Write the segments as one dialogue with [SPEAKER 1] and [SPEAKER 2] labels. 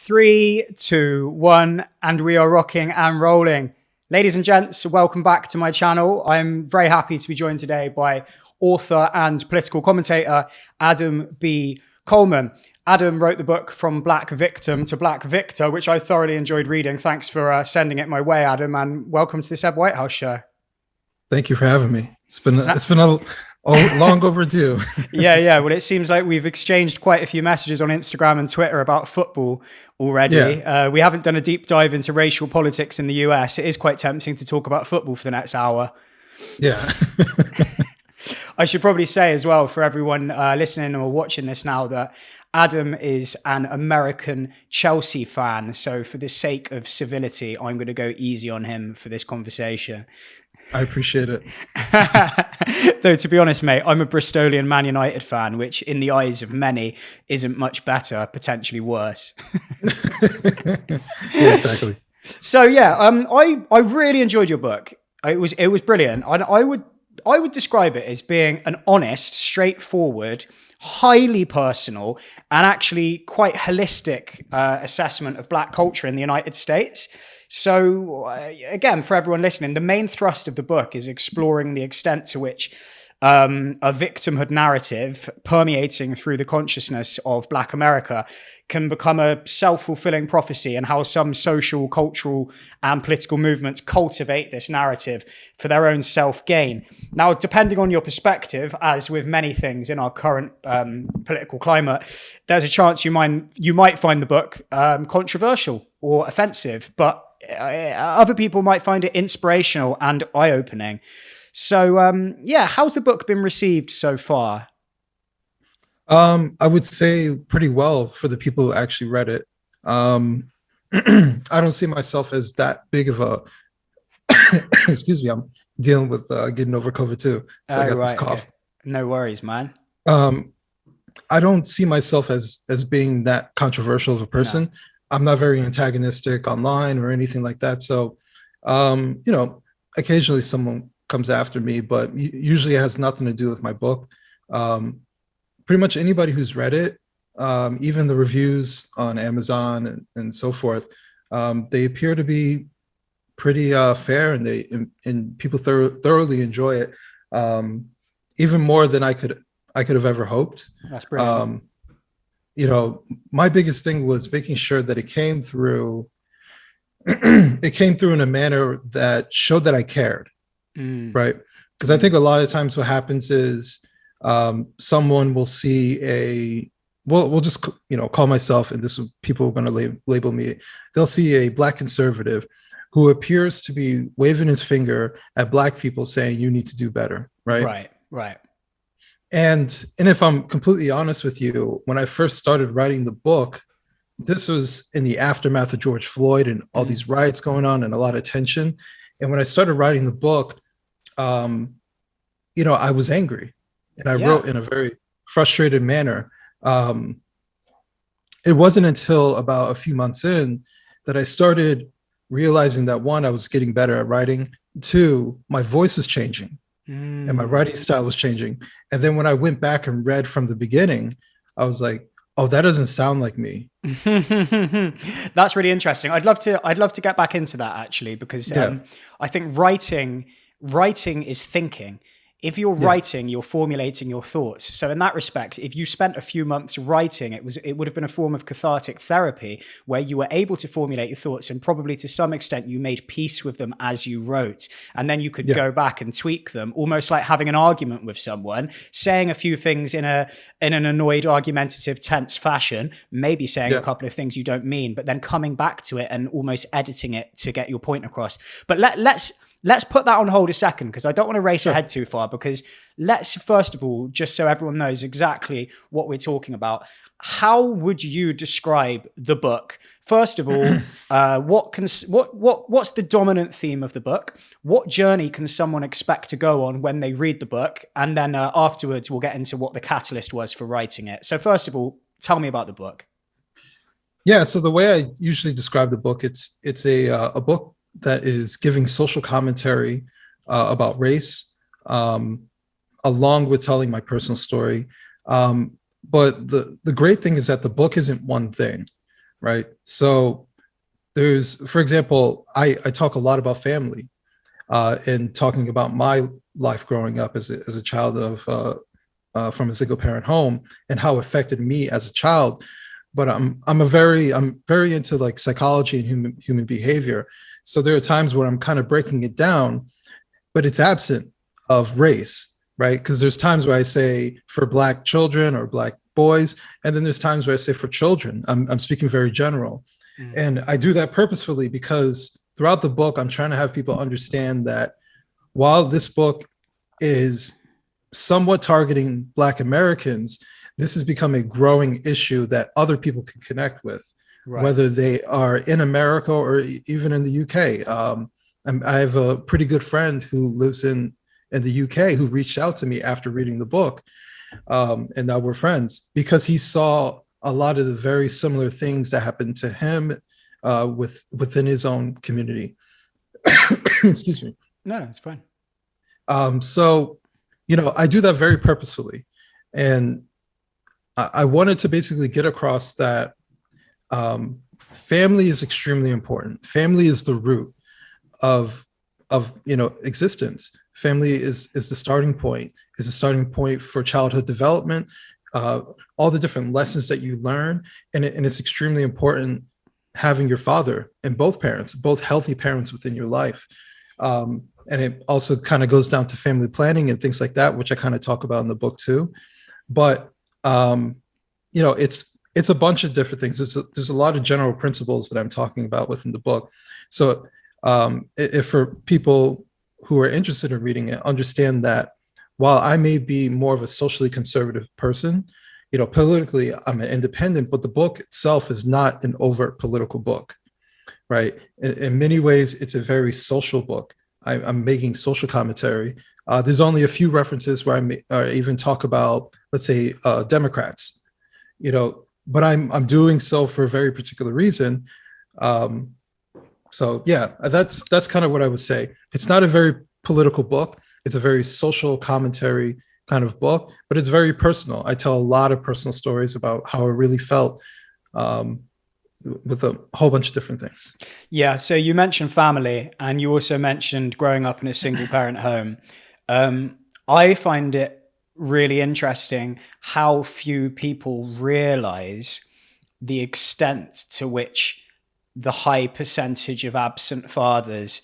[SPEAKER 1] Three, two, one, and we are rocking and rolling. Ladies and gents, welcome back to my channel. I'm very happy to be joined today by author and political commentator Adam B. Coleman. Adam wrote the book From Black Victim to Black Victor, which I thoroughly enjoyed reading. Thanks for sending it my way, Adam, and welcome to the Seb Whitehouse show.
[SPEAKER 2] Thank you for having me. It's been a long overdue.
[SPEAKER 1] Yeah. Well, it seems like we've exchanged quite a few messages on Instagram and Twitter about football already. Yeah. We haven't done a deep dive into racial politics in the US. It is quite tempting to talk about football for the next hour.
[SPEAKER 2] Yeah.
[SPEAKER 1] I should probably say as well for everyone listening or watching this now that Adam is an American Chelsea fan. So for the sake of civility, I'm going to go easy on him for this conversation.
[SPEAKER 2] I appreciate it.
[SPEAKER 1] Though, to be honest, mate, I'm a Bristolian Man United fan, which in the eyes of many isn't much better, potentially worse.
[SPEAKER 2] Yeah, exactly.
[SPEAKER 1] So, yeah, I really enjoyed your book. It was brilliant. I would describe it as being an honest, straightforward, highly personal, and actually quite holistic assessment of Black culture in the United States. So, again, for everyone listening, the main thrust of the book is exploring the extent to which a victimhood narrative permeating through the consciousness of Black America can become a self-fulfilling prophecy, and how some social, cultural, and political movements cultivate this narrative for their own self-gain. Now, depending on your perspective, as with many things in our current political climate, there's a chance you might find the book controversial or offensive, but other people might find it inspirational and eye-opening. So, how's the book been received so far?
[SPEAKER 2] I would say pretty well for the people who actually read it. I don't see myself as that big of a, excuse me, I'm dealing with getting over COVID too. So I got this cough.
[SPEAKER 1] Okay. No worries, man.
[SPEAKER 2] I don't see myself as being that controversial of a person. No. I'm not very antagonistic online or anything like that. So, occasionally someone comes after me, but usually it has nothing to do with my book. Pretty much anybody who's read it, even the reviews on Amazon and so forth, they appear to be pretty fair, and people thoroughly enjoy it, even more than I could have ever hoped.
[SPEAKER 1] That's brilliant.
[SPEAKER 2] My biggest thing was making sure that it came through in a manner that showed that I cared, right? Because I think a lot of times what happens is someone will see we'll just call myself, and this is people are going to label me. They'll see a Black conservative who appears to be waving his finger at Black people saying you need to do better, right?
[SPEAKER 1] Right.
[SPEAKER 2] And if I'm completely honest with you, when I first started writing the book, this was in the aftermath of George Floyd and all these riots going on and a lot of tension. And when I started writing the book, I was angry, and I wrote in a very frustrated manner. It wasn't until about a few months in that I started realizing that, one, I was getting better at writing. Two, my voice was changing. And my writing style was changing. And then when I went back and read from the beginning, I was like, oh, that doesn't sound like me.
[SPEAKER 1] That's really interesting. I'd love to get back into that, actually, because I think writing is thinking. If you're writing, you're formulating your thoughts. So in that respect, if you spent a few months writing, it would have been a form of cathartic therapy where you were able to formulate your thoughts, and probably to some extent you made peace with them as you wrote. And then you could go back and tweak them, almost like having an argument with someone, saying a few things in an annoyed, argumentative, tense fashion, maybe saying a couple of things you don't mean, but then coming back to it and almost editing it to get your point across. But let's put that on hold a second, because I don't want to race ahead too far, because let's first of all, just so everyone knows exactly what we're talking about, how would you describe the book? First of all, what's the dominant theme of the book? What journey can someone expect to go on when they read the book? And then afterwards, we'll get into what the catalyst was for writing it. So first of all, tell me about the book.
[SPEAKER 2] Yeah, so the way I usually describe the book, it's a book that is giving social commentary about race, along with telling my personal story. But the great thing is that the book isn't one thing. right? So there's, for example, I talk a lot about family in talking about my life growing up as a child of from a single parent home and how it affected me as a child. But I'm very into like psychology and human behavior. So there are times where I'm kind of breaking it down, but it's absent of race, right? Because there's times where I say for Black children or Black boys, and then there's times where I say for children. I'm speaking very general. And I do that purposefully because throughout the book, I'm trying to have people understand that while this book is somewhat targeting Black Americans, this has become a growing issue that other people can connect with,
[SPEAKER 1] Right.
[SPEAKER 2] whether they are in America or even in the UK. I have a pretty good friend who lives in the UK who reached out to me after reading the book, and now we're friends because he saw a lot of the very similar things that happened to him within his own community. Excuse me.
[SPEAKER 1] No, it's fine.
[SPEAKER 2] So, I do that very purposefully. And I wanted to basically get across that family is extremely important. Family is the root of existence. Family is the starting point, for childhood development, all the different lessons that you learn. And it's extremely important having your father and both parents, both healthy parents within your life. And it also kind of goes down to family planning and things like that, which I kind of talk about in the book too. But it's a bunch of different things. There's a lot of general principles that I'm talking about within the book. So if for people who are interested in reading it, understand that while I may be more of a socially conservative person, politically I'm an independent, but the book itself is not an overt political book, right? In many ways, it's a very social book. I'm making social commentary. There's only a few references where I even talk about, let's say, Democrats, but I'm doing so for a very particular reason. So yeah, that's kind of what I would say. It's not a very political book. It's a very social commentary kind of book, but it's very personal. I tell a lot of personal stories about how I really felt with a whole bunch of different things.
[SPEAKER 1] Yeah. So you mentioned family, and you also mentioned growing up in a single parent home. I find it really interesting how few people realize the extent to which the high percentage of absent fathers,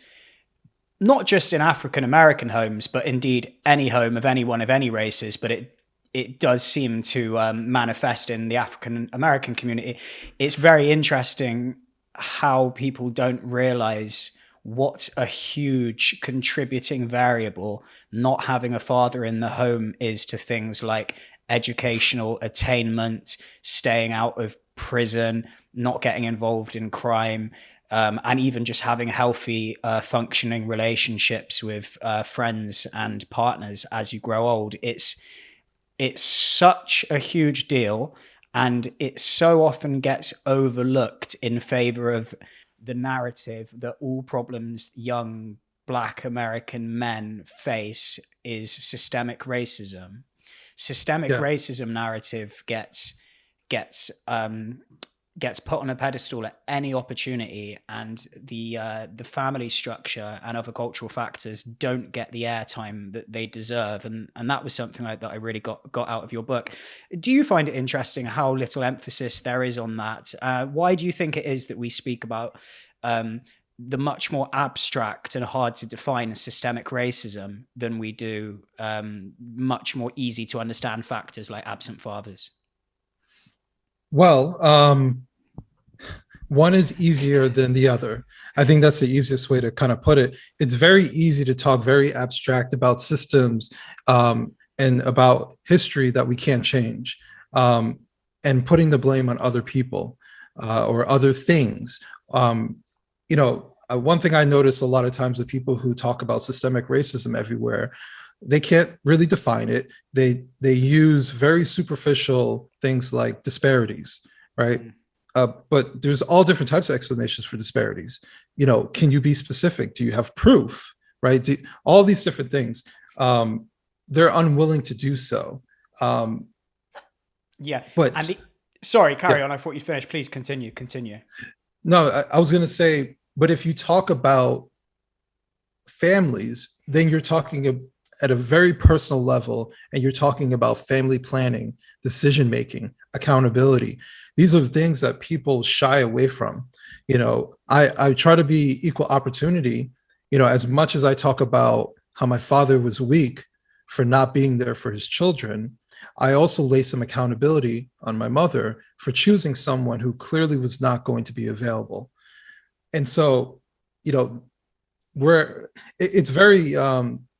[SPEAKER 1] not just in African American homes, but indeed any home of anyone of any races, but it does seem to manifest in the African American community. It's very interesting how people don't realize what a huge contributing variable not having a father in the home is to things like educational attainment, staying out of prison, not getting involved in crime, and even just having healthy, functioning relationships with friends and partners as you grow old. It's such a huge deal, and it so often gets overlooked in favor of the narrative that all problems young Black American men face is systemic racism. Systemic racism narrative gets put on a pedestal at any opportunity, and the family structure and other cultural factors don't get the airtime that they deserve, and that was something that I really got out of your book. Do you find it interesting how little emphasis there is on that? Why do you think it is that we speak about the much more abstract and hard to define systemic racism than we do much more easy to understand factors like absent fathers?
[SPEAKER 2] Well, one is easier than the other. I think that's the easiest way to kind of put it. It's very easy to talk very abstract about systems and about history that we can't change, and putting the blame on other people or other things. One thing I notice a lot of times with people who talk about systemic racism everywhere, they can't really define it. They use very superficial things like disparities, right? But there's all different types of explanations for disparities. Can you be specific? Do you have proof, right? All these different things. They're unwilling to do so.
[SPEAKER 1] Yeah,
[SPEAKER 2] but
[SPEAKER 1] and Sorry, carry on. I thought you finished. Please continue.
[SPEAKER 2] No, I was going to say, but if you talk about families, then you're talking at a very personal level, and you're talking about family planning, decision making, accountability. These are the things that people shy away from. I try to be equal opportunity. As much as I talk about how my father was weak for not being there for his children, I also lay some accountability on my mother for choosing someone who clearly was not going to be available. And so, it's very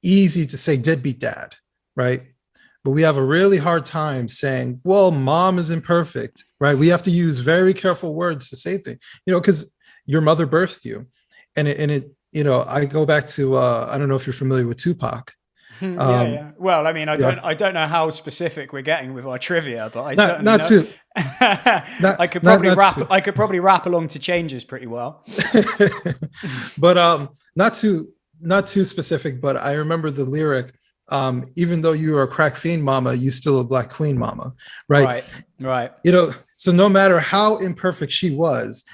[SPEAKER 2] easy to say deadbeat dad, right? But we have a really hard time saying, well, mom is imperfect, right? We have to use very careful words to say things, because your mother birthed you. And I go back to, I don't know if you're familiar with Tupac.
[SPEAKER 1] Yeah. Well, I mean, I don't know how specific we're getting with our trivia, but I certainly
[SPEAKER 2] not
[SPEAKER 1] know.
[SPEAKER 2] too.
[SPEAKER 1] I could probably rap along to changes pretty well.
[SPEAKER 2] But not too specific. But I remember the lyric. Even though you are a crack fiend, mama, you still a black queen, mama. Right. So no matter how imperfect she was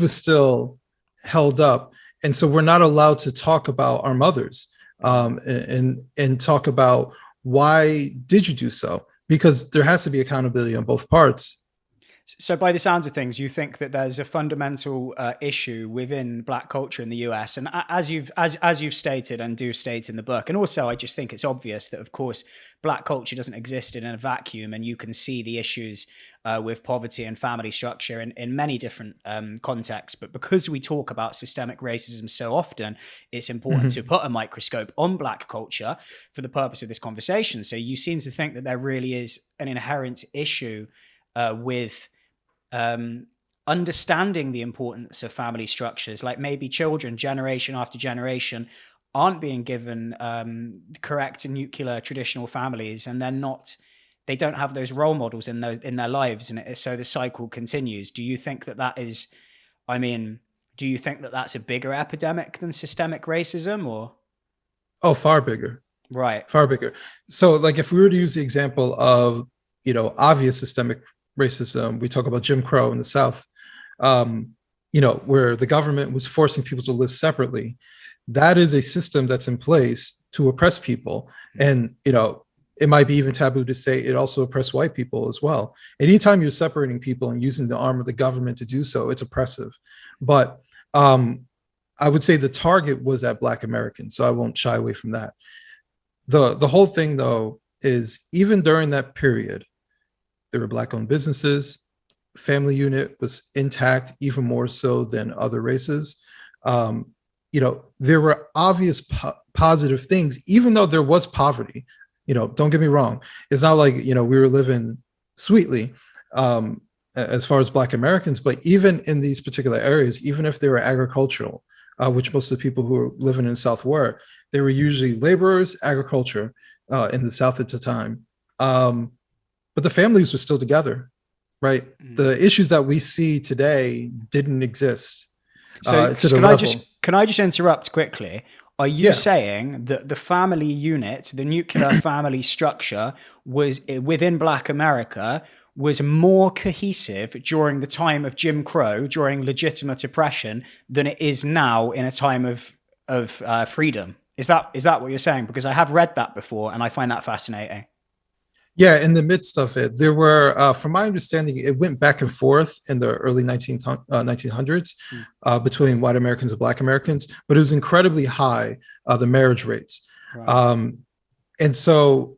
[SPEAKER 2] still held up. And so we're not allowed to talk about our mothers. And talk about why did you do so? Because there has to be accountability on both parts.
[SPEAKER 1] So by the sounds of things, you think that there's a fundamental issue within Black culture in the US, and as you've stated and do state in the book, and also I just think it's obvious that of course Black culture doesn't exist in a vacuum, and you can see the issues with poverty and family structure in many different contexts. But because we talk about systemic racism so often, it's important to put a microscope on Black culture for the purpose of this conversation. So you seem to think that there really is an inherent issue with understanding the importance of family structures, like maybe children generation after generation aren't being given correct nuclear traditional families, and they don't have those role models in their lives, and so the cycle continues. Do you think that is, do you think that that's a bigger epidemic than systemic racism, or?
[SPEAKER 2] Oh, far bigger.
[SPEAKER 1] Right.
[SPEAKER 2] Far bigger. So like if we were to use the example of, obvious systemic racism, we talk about Jim Crow in the South, where the government was forcing people to live separately. That is a system that's in place to oppress people. And, it might be even taboo to say it also oppressed white people as well. Anytime you're separating people and using the arm of the government to do so, it's oppressive. But I would say the target was at Black Americans, so I won't shy away from that. The whole thing, though, is even during that period, there were Black-owned businesses. Family unit was intact, even more so than other races. There were obvious positive things, even though there was poverty. Don't get me wrong. It's not like, we were living sweetly as far as Black Americans, but even in these particular areas, even if they were agricultural, which most of the people who were living in the South were, they were usually laborers, agriculture in the South at the time. But the families were still together, right? The issues that we see today didn't exist.
[SPEAKER 1] So can I just interrupt quickly? Are you saying that the family unit, the nuclear family structure was within Black America was more cohesive during the time of Jim Crow, during legitimate oppression, than it is now in a time of freedom? Is that what you're saying? Because I have read that before and I find that fascinating.
[SPEAKER 2] Yeah, in the midst of it, there were, from my understanding, it went back and forth in the early 1900s between white Americans and Black Americans, but it was incredibly high, the marriage rates. Right. And so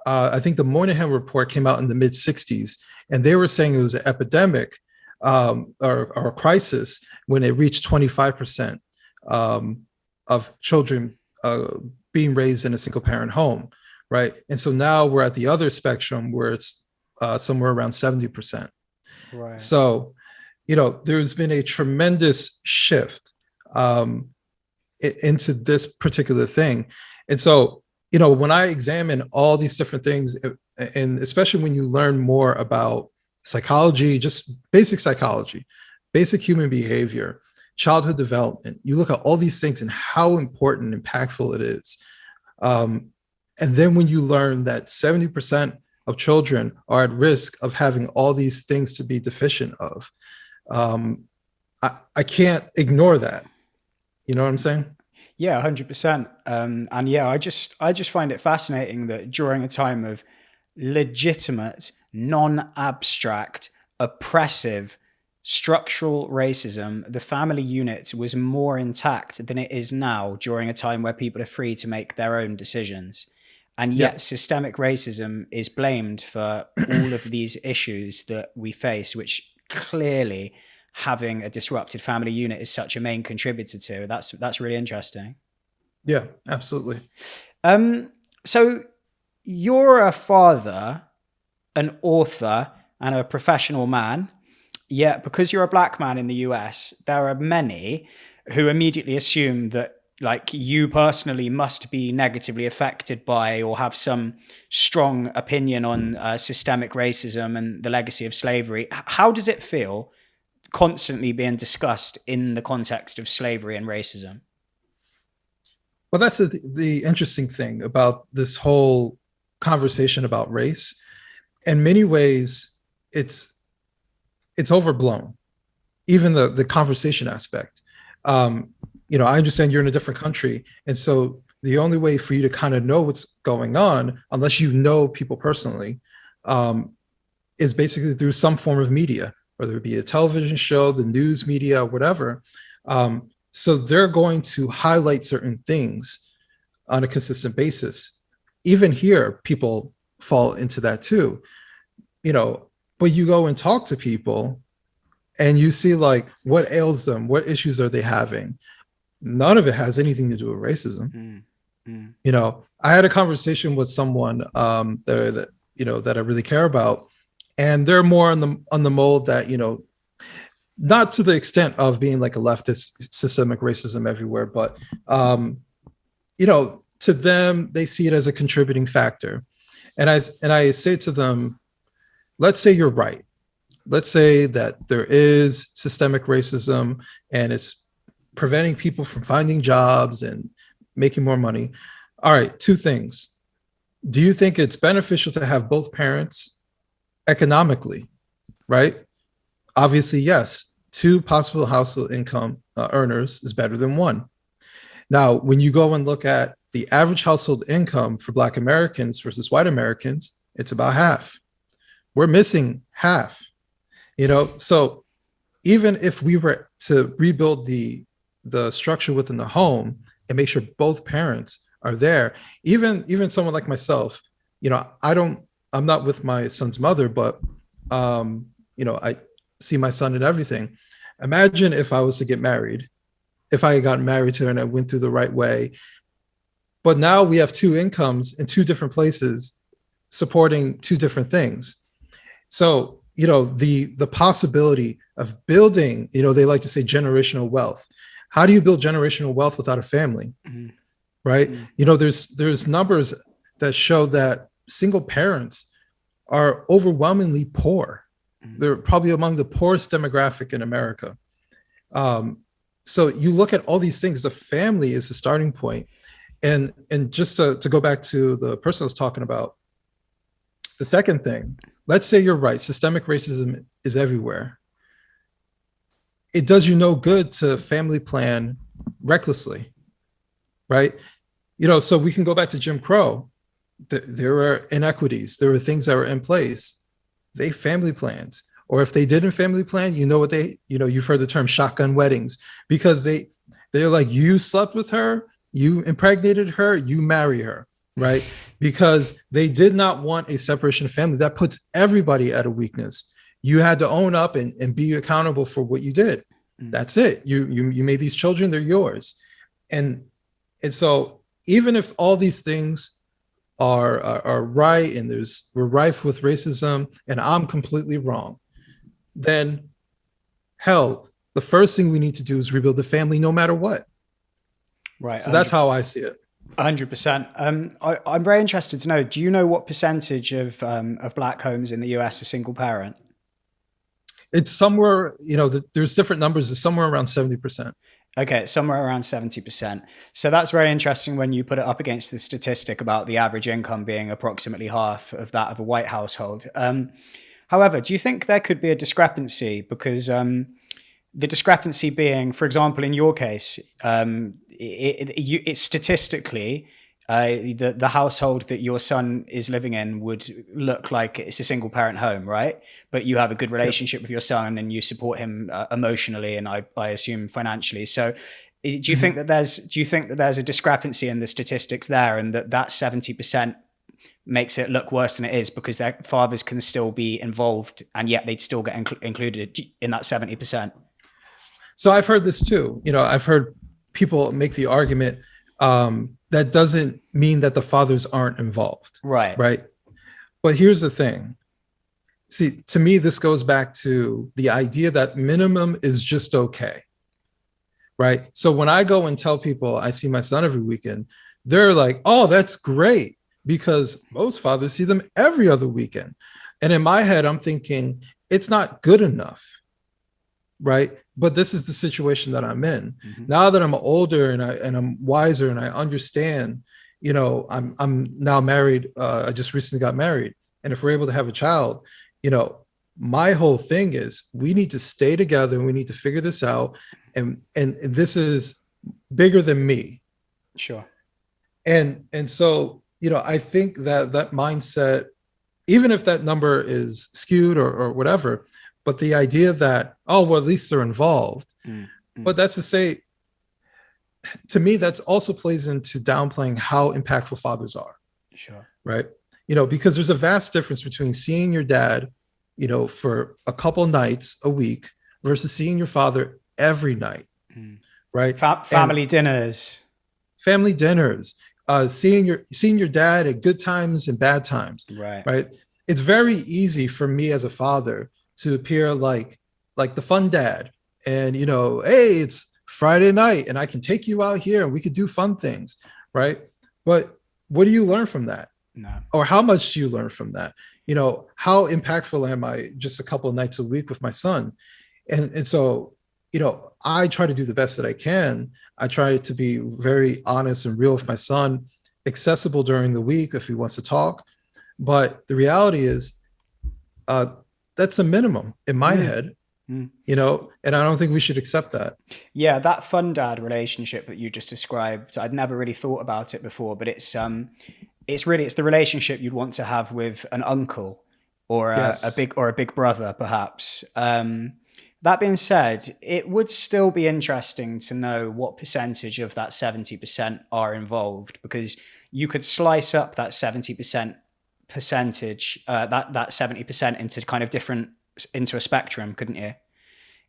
[SPEAKER 2] I think the Moynihan report came out in the mid 60s, and they were saying it was an epidemic or a crisis when it reached 25% of children being raised in a single parent home. Right. And so now we're at the other spectrum where it's somewhere around 70%. Right. So, there's been a tremendous shift into this particular thing. And so, when I examine all these different things, and especially when you learn more about psychology, just basic psychology, basic human behavior, childhood development, you look at all these things and how important and impactful it is. And then when you learn that 70% of children are at risk of having all these things to be deficient of. I can't ignore that. You know what I'm saying?
[SPEAKER 1] Yeah, 100%. And yeah, I just find it fascinating that during a time of legitimate, non-abstract, oppressive, structural racism, the family unit was more intact than it is now during a time where people are free to make their own decisions. And yet
[SPEAKER 2] Yep.
[SPEAKER 1] systemic racism is blamed for all of these issues that we face, which clearly having a disrupted family unit is such a main contributor to. That's really interesting.
[SPEAKER 2] Yeah, absolutely.
[SPEAKER 1] So you're a father, an author, and a professional man. Yet, because you're a black man in the US, there are many who immediately assume that, like, you personally must be negatively affected by or have some strong opinion on systemic racism and the legacy of slavery. How does it feel constantly being discussed in the context of slavery and racism?
[SPEAKER 2] Well, that's the interesting thing about this whole conversation about race. In many ways, it's overblown, even the conversation aspect. I understand you're in a different country, and so the only way for you to kind of know what's going on, unless you know people personally, is basically through some form of media, whether it be a television show, the news media, whatever. So they're going to highlight certain things on a consistent basis. Even here, people fall into that too. But you go and talk to people and you see, like, what ails them, what issues are they having? None of it has anything to do with racism. I had a conversation with someone that I really care about, and they're more on the mold that, not to the extent of being like a leftist systemic racism everywhere, but to them, they see it as a contributing factor. And I say to them, let's say you're right. Let's say that there is systemic racism and it's preventing people from finding jobs and making more money. All right, two things. Do you think it's beneficial to have both parents economically, right? Obviously, yes. Two possible household income earners is better than one. Now, when you go and look at the average household income for Black Americans versus white Americans, it's about half. We're missing half. So even if we were to rebuild the structure within the home and make sure both parents are there, even someone like myself, I'm not with my son's mother, but I see my son and everything. Imagine if I was to get married, if I had gotten married to her and I went through the right way. But now we have two incomes in two different places supporting two different things. So, the possibility of building, they like to say generational wealth. How do you build generational wealth without a family? Mm-hmm. Right? Mm-hmm. There's numbers that show that single parents are overwhelmingly poor. Mm-hmm. They're probably among the poorest demographic in America. So you look at all these things, the family is the starting point. And just to go back to the person I was talking about, the second thing, let's say you're right, systemic racism is everywhere. It does you no good to family plan recklessly, right? So we can go back to Jim Crow. There were inequities. There were things that were in place. They family planned. Or if they didn't family plan, you've heard the term shotgun weddings, because they're like, you slept with her, you impregnated her, you marry her, right? Because they did not want a separation of family. That puts everybody at a weakness. You had to own up and be accountable for what you did. That's it. You made these children, they're yours. And so even if all these things are right and we're rife with racism and I'm completely wrong, then hell, the first thing we need to do is rebuild the family no matter what.
[SPEAKER 1] Right.
[SPEAKER 2] So that's how I see it.
[SPEAKER 1] 100%. I'm very interested to know, do you know what percentage of Black homes in the US are single parent?
[SPEAKER 2] It's somewhere, there's different numbers. It's somewhere around 70%.
[SPEAKER 1] Okay, somewhere around 70%. So that's very interesting when you put it up against the statistic about the average income being approximately half of that of a white household. However, do you think there could be a discrepancy? Because the discrepancy being, for example, in your case, it's statistically, the household that your son is living in would look like it's a single parent home, right? But you have a good relationship with your son and you support him emotionally and I assume financially. So do you think that there's a discrepancy in the statistics there, and that 70% makes it look worse than it is because their fathers can still be involved and yet they'd still get included in that 70%?
[SPEAKER 2] So I've heard this too. I've heard people make the argument, that doesn't mean that the fathers aren't involved. Right. But here's the thing. See, to me, this goes back to the idea that minimum is just okay. Right. So when I go and tell people I see my son every weekend, they're like, oh, that's great, because most fathers see them every other weekend. And in my head, I'm thinking it's not good enough. Right. But this is the situation that I'm in. Now that I'm older and I'm wiser and I understand, I'm now married. I just recently got married. And if we're able to have a child, my whole thing is we need to stay together and we need to figure this out. And this is bigger than me.
[SPEAKER 1] Sure.
[SPEAKER 2] And so, I think that mindset, even if that number is skewed or whatever, but the idea that, oh, well, at least they're involved. But that's to say, to me, that's also plays into downplaying how impactful fathers are.
[SPEAKER 1] Sure.
[SPEAKER 2] Right. Because there's a vast difference between seeing your dad, for a couple nights a week versus seeing your father every night. Right.
[SPEAKER 1] Family dinners,
[SPEAKER 2] seeing your dad at good times and bad times. Right. It's very easy for me as a father to appear like the fun dad, and hey, it's Friday night and I can take you out here and we could do fun things, right? But what do you learn from that?
[SPEAKER 1] No.
[SPEAKER 2] Or how much do you learn from that? How impactful am I just a couple of nights a week with my son? And so I try to do the best that I can. I try to be very honest and real with my son, accessible during the week if he wants to talk. But the reality is, that's a minimum in my head, and I don't think we should accept that.
[SPEAKER 1] Yeah, that fun dad relationship that you just described, I'd never really thought about it before, but it's the relationship you'd want to have with an uncle or a big brother, perhaps. That being said, it would still be interesting to know what percentage of that 70% are involved, because you could slice up that 70% percentage, that 70% into kind of into a spectrum, couldn't you?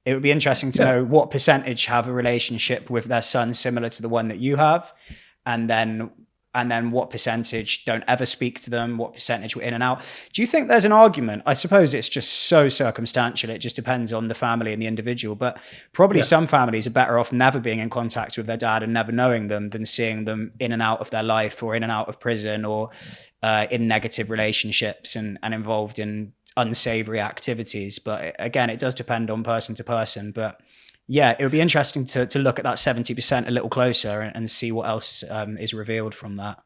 [SPEAKER 1] It would be interesting to know what percentage have a relationship with their son similar to the one that you have, and then what percentage don't ever speak to them, what percentage were in and out. Do you think there's an argument? I suppose it's just so circumstantial. It just depends on the family and the individual, but probably some families are better off never being in contact with their dad and never knowing them than seeing them in and out of their life or in and out of prison or in negative relationships and involved in unsavory activities. But again, it does depend on person to person. But yeah, it would be interesting to look at that 70% a little closer and see what else is revealed from that.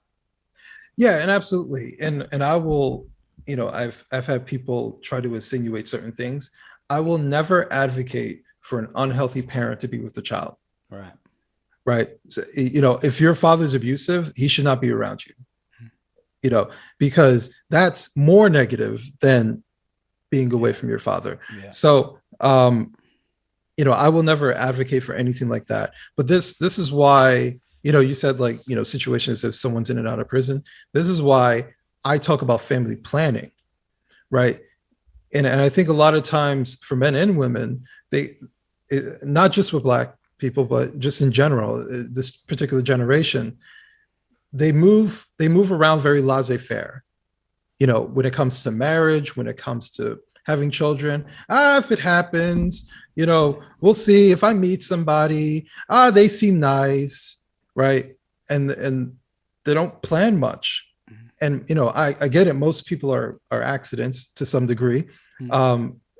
[SPEAKER 2] Yeah, and absolutely. And I will, I've had people try to insinuate certain things. I will never advocate for an unhealthy parent to be with the child.
[SPEAKER 1] Right.
[SPEAKER 2] Right. So, if your father's abusive, he should not be around you, because that's more negative than being away from your father. Yeah. So, I will never advocate for anything like that. But this is why, you said situations if someone's in and out of prison. This is why I talk about family planning, right? And I think a lot of times for men and women, not just with Black people, but just in general, this particular generation, they move around very laissez-faire, when it comes to marriage, when it comes to having children. If it happens, we'll see. If I meet somebody, they seem nice, right? And they don't plan much. And I get it. Most people are accidents to some degree.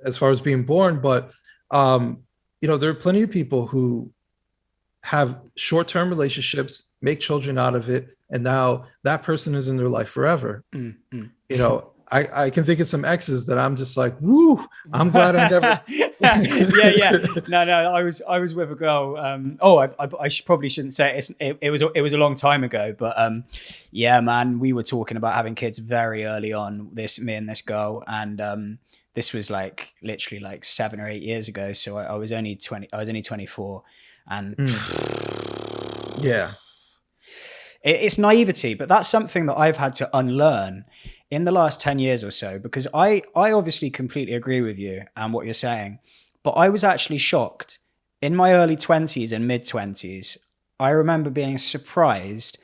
[SPEAKER 2] as far as being born, but there are plenty of people who have short-term relationships, make children out of it, and now that person is in their life forever.
[SPEAKER 1] Mm.
[SPEAKER 2] I can think of some exes that I'm just like, woo, I'm glad I never.
[SPEAKER 1] yeah. No, I was with a girl. Probably shouldn't say it. It was a long time ago, but yeah, man, we were talking about having kids very early on. Me and this girl, and this was like literally like 7 or 8 years ago. So I was only 20. I was only 24, and
[SPEAKER 2] yeah.
[SPEAKER 1] It's naivety, but that's something that I've had to unlearn in the last 10 years or so, because I obviously completely agree with you and what you're saying, but I was actually shocked in my early 20s and mid 20s. I remember being surprised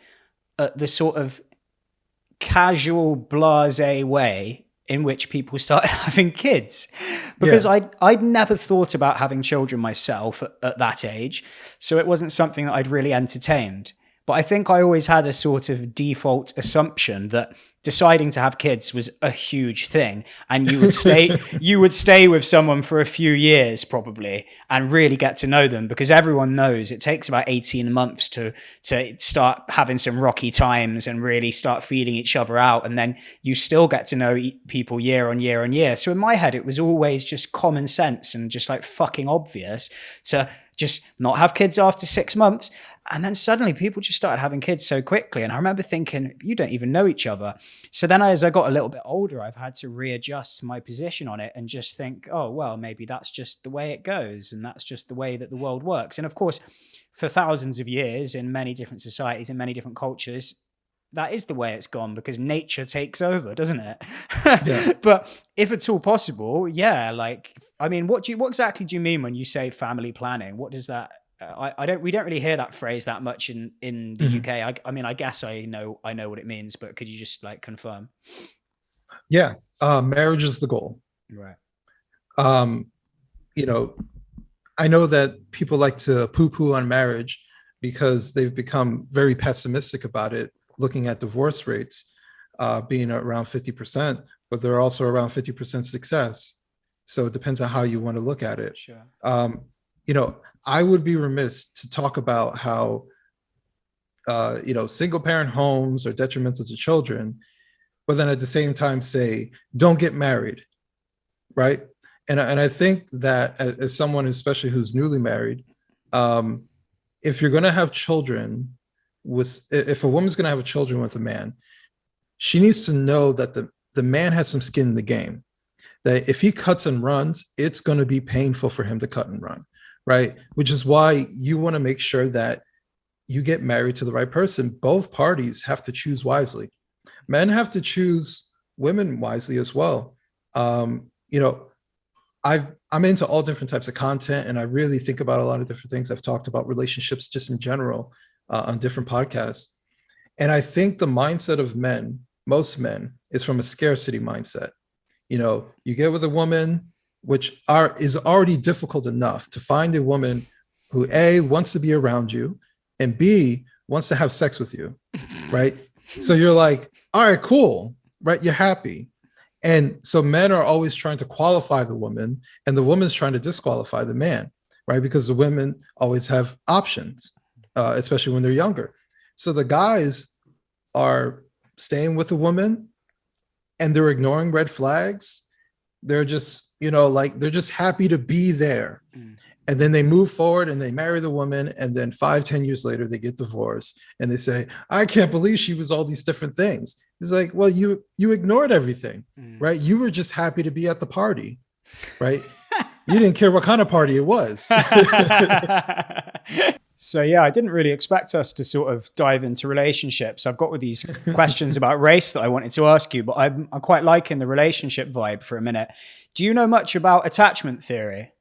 [SPEAKER 1] at the sort of casual blasé way in which people started having kids, because I'd never thought about having children myself at that age. So it wasn't something that I'd really entertained. But I think I always had a sort of default assumption that deciding to have kids was a huge thing, and you would stay with someone for a few years probably and really get to know them, because everyone knows it takes about 18 months to start having some rocky times and really start feeling each other out, and then you still get to know people year on year on year. So in my head, it was always just common sense and just like fucking obvious to just not have kids after 6 months. And then suddenly people just started having kids so quickly. And I remember thinking, you don't even know each other. So then as I got a little bit older, I've had to readjust my position on it and just think, oh, well, maybe that's just the way it goes. And that's just the way that the world works. And of course, for thousands of years in many different societies, in many different cultures, that is the way it's gone, because nature takes over, doesn't it? Yeah. But if it's all possible, yeah. Like, I mean, what exactly do you mean when you say family planning? What does that? We don't really hear that phrase that much in the UK. I mean, I guess I know what it means, but could you just like confirm?
[SPEAKER 2] Yeah, marriage is the goal,
[SPEAKER 1] right?
[SPEAKER 2] I know that people like to poo-poo on marriage because they've become very pessimistic about it, looking at divorce rates being around 50%, but they're also around 50% success. So it depends on how you want to look at it.
[SPEAKER 1] Sure.
[SPEAKER 2] I would be remiss to talk about how, single parent homes are detrimental to children, but then at the same time say, don't get married, right? And I think that as someone, especially who's newly married, if you're going to have children if a woman's going to have children with a man, she needs to know that the man has some skin in the game, that if he cuts and runs, it's going to be painful for him to cut and run, right? Which is why you want to make sure that you get married to the right person. Both parties have to choose wisely. Men have to choose women wisely as well. I'm into all different types of content, and I really think about a lot of different things. I've talked about relationships just in general on different podcasts. And I think the mindset of men, most men, is from a scarcity mindset. You get with a woman, which is already difficult enough to find a woman who A, wants to be around you, and B, wants to have sex with you, right? So you're like, all right, cool, right? You're happy. And so men are always trying to qualify the woman, and the woman's trying to disqualify the man, right? Because the women always have options, especially when they're younger. So the guys are staying with the woman and they're ignoring red flags. They're just, they're just happy to be there. And then they move forward and they marry the woman. And then 5-10 years later, they get divorced and they say, I can't believe she was all these different things. It's like, well, you ignored everything, right? You were just happy to be at the party, right? You didn't care what kind of party it was.
[SPEAKER 1] So yeah, I didn't really expect us to sort of dive into relationships. I've got all these questions about race that I wanted to ask you, but I'm quite liking the relationship vibe for a minute. Do you know much about attachment theory?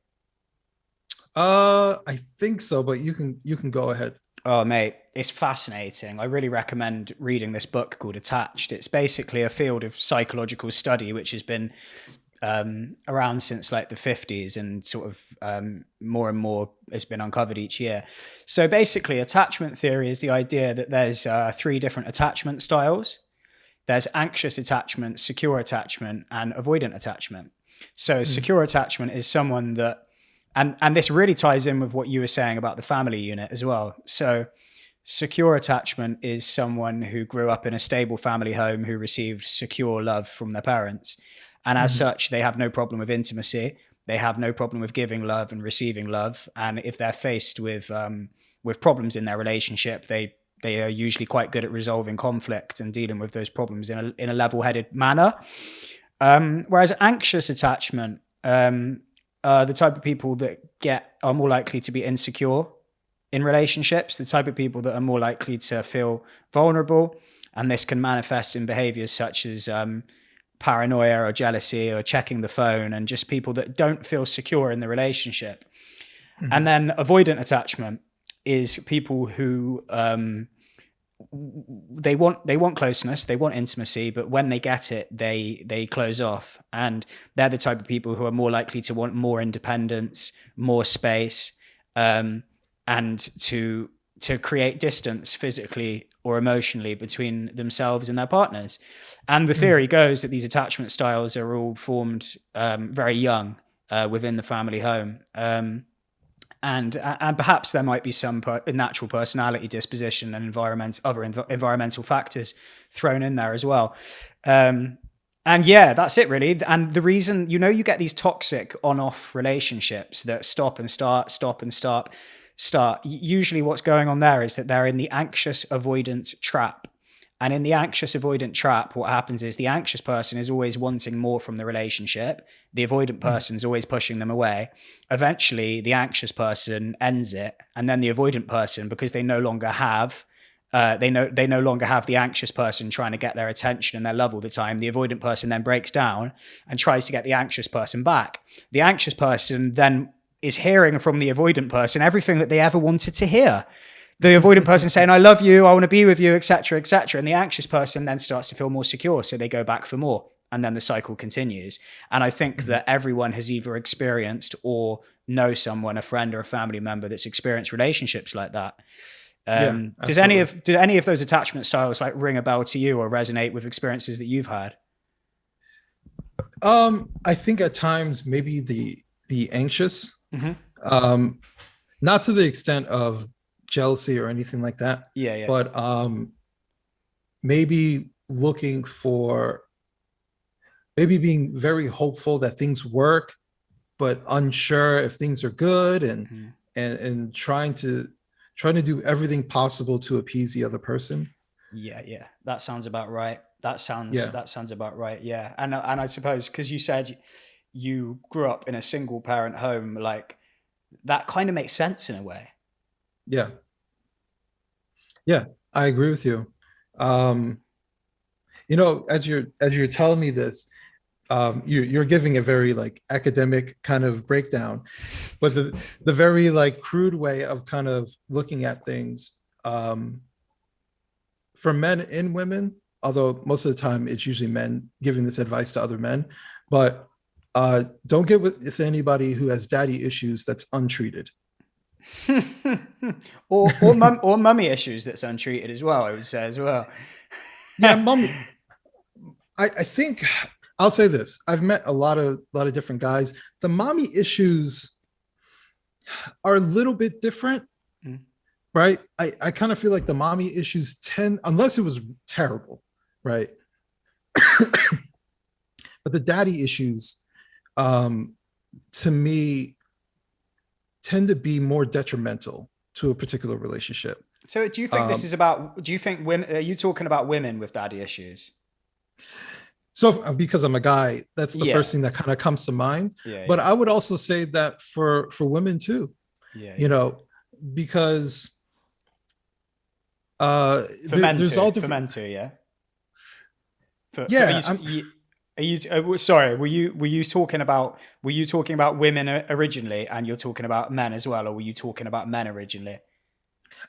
[SPEAKER 2] I think so, but you can go ahead.
[SPEAKER 1] Oh, mate, it's fascinating. I really recommend reading this book called Attached. It's basically a field of psychological study which has been around since like the 50s, and sort of more and more has been uncovered each year. So basically, attachment theory is the idea that there's 3 different attachment styles. There's anxious attachment, secure attachment, and avoidant attachment. So secure attachment is someone that, and this really ties in with what you were saying about the family unit as well. So secure attachment is someone who grew up in a stable family home, who received secure love from their parents. And as such, they have no problem with intimacy. They have no problem with giving love and receiving love. And if they're faced with problems in their relationship, they are usually quite good at resolving conflict and dealing with those problems in a level-headed manner. Whereas anxious attachment, the type of people that are more likely to be insecure in relationships, the type of people that are more likely to feel vulnerable, and this can manifest in behaviors such as paranoia or jealousy or checking the phone, and just people that don't feel secure in the relationship. And then avoidant attachment is people who they want closeness, they want intimacy, but when they get it, they close off. And they're the type of people who are more likely to want more independence, more space, and to create distance physically or emotionally between themselves and their partners. And the theory goes that these attachment styles are all formed very young within the family home. And perhaps there might be some natural personality disposition and other environmental factors thrown in there as well. And yeah, that's it really. And the reason, you get these toxic on-off relationships that stop and start, stop and start. Usually what's going on there is that they're in the anxious avoidant trap. And in the anxious avoidant trap, what happens is the anxious person is always wanting more from the relationship. The avoidant person is always pushing them away. Eventually, the anxious person ends it. And then the avoidant person, because they no longer have the anxious person trying to get their attention and their love all the time. The avoidant person then breaks down and tries to get the anxious person back. The anxious person then is hearing from the avoidant person everything that they ever wanted to hear. The avoidant person saying, I love you, I want to be with you, etc., etc. And the anxious person then starts to feel more secure, so they go back for more. And then the cycle continues. And I think that everyone has either experienced or know someone, a friend or a family member, that's experienced relationships like that. Does any of those attachment styles like ring a bell to you or resonate with experiences that you've had?
[SPEAKER 2] I think at times maybe the anxious, not to the extent of jealousy or anything like that.
[SPEAKER 1] Yeah.
[SPEAKER 2] But maybe looking for, maybe being very hopeful that things work, but unsure if things are good, and trying to do everything possible to appease the other person.
[SPEAKER 1] Yeah. That sounds about right. That sounds about right. Yeah. And I suppose because you said you grew up in a single parent home, like that kind of makes sense in a way.
[SPEAKER 2] Yeah, I agree with you. As you're telling me this, you're giving a very like academic kind of breakdown, but the very like crude way of kind of looking at things, for men and women, although most of the time it's usually men giving this advice to other men, but don't get with anybody who has daddy issues that's untreated.
[SPEAKER 1] or mummy issues that's untreated as well, I would say as well.
[SPEAKER 2] Yeah, mummy. I think I'll say this. I've met a lot of different guys. The mommy issues are a little bit different, right? I kind of feel like the mommy issues tend, unless it was terrible, right? But the daddy issues, to me, tend to be more detrimental to a particular relationship.
[SPEAKER 1] So do you think this is about, do you think women, are you talking about women with daddy issues?
[SPEAKER 2] So because I'm a guy, that's the first thing that kind of comes to mind. But I would also say that for women too, because there's all different. For men too, yeah. Sorry, were you talking about women originally, and you're talking about men as well, or were you talking about men originally?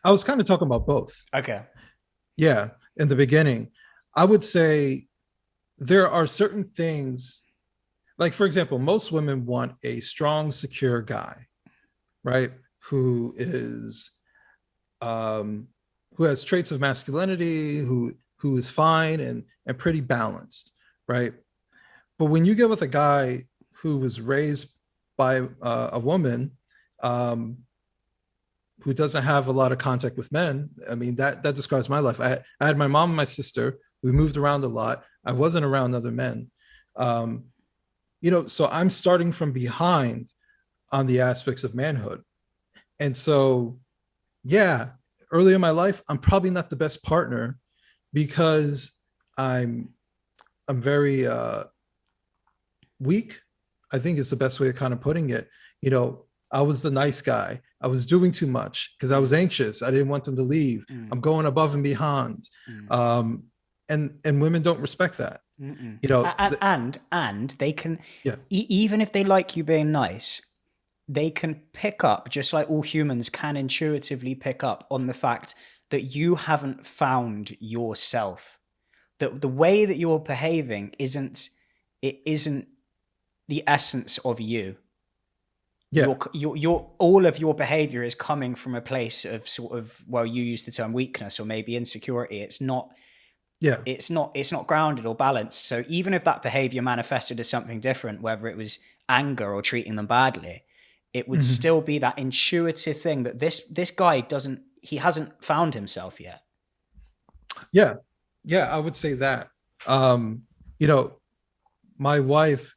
[SPEAKER 2] I was kind of talking about both.
[SPEAKER 1] Okay.
[SPEAKER 2] Yeah, in the beginning, I would say there are certain things, like for example, most women want a strong, secure guy, right? Who has traits of masculinity, who is fine and pretty balanced, right? But when you get with a guy who was raised by a woman who doesn't have a lot of contact with men. I mean, that describes my life. I had my mom and my sister. We moved around a lot. I wasn't around other men. So I'm starting from behind on the aspects of manhood. And so, yeah, early in my life, I'm probably not the best partner because I'm very weak, I think is the best way of kind of putting it. I was the nice guy. I was doing too much because I was anxious. I didn't want them to leave. I'm going above and beyond. And women don't respect that.
[SPEAKER 1] And they can, even if they like you being nice, they can pick up, just like all humans can intuitively pick up on the fact that you haven't found yourself. That the way that you're behaving isn't the essence of you.
[SPEAKER 2] Yeah.
[SPEAKER 1] Your all of your behavior is coming from a place of sort of, well, you use the term weakness or maybe insecurity. It's not grounded or balanced. So even if that behavior manifested as something different, whether it was anger or treating them badly, it would still be that intuitive thing that this guy hasn't found himself yet.
[SPEAKER 2] Yeah. I would say that. My wife,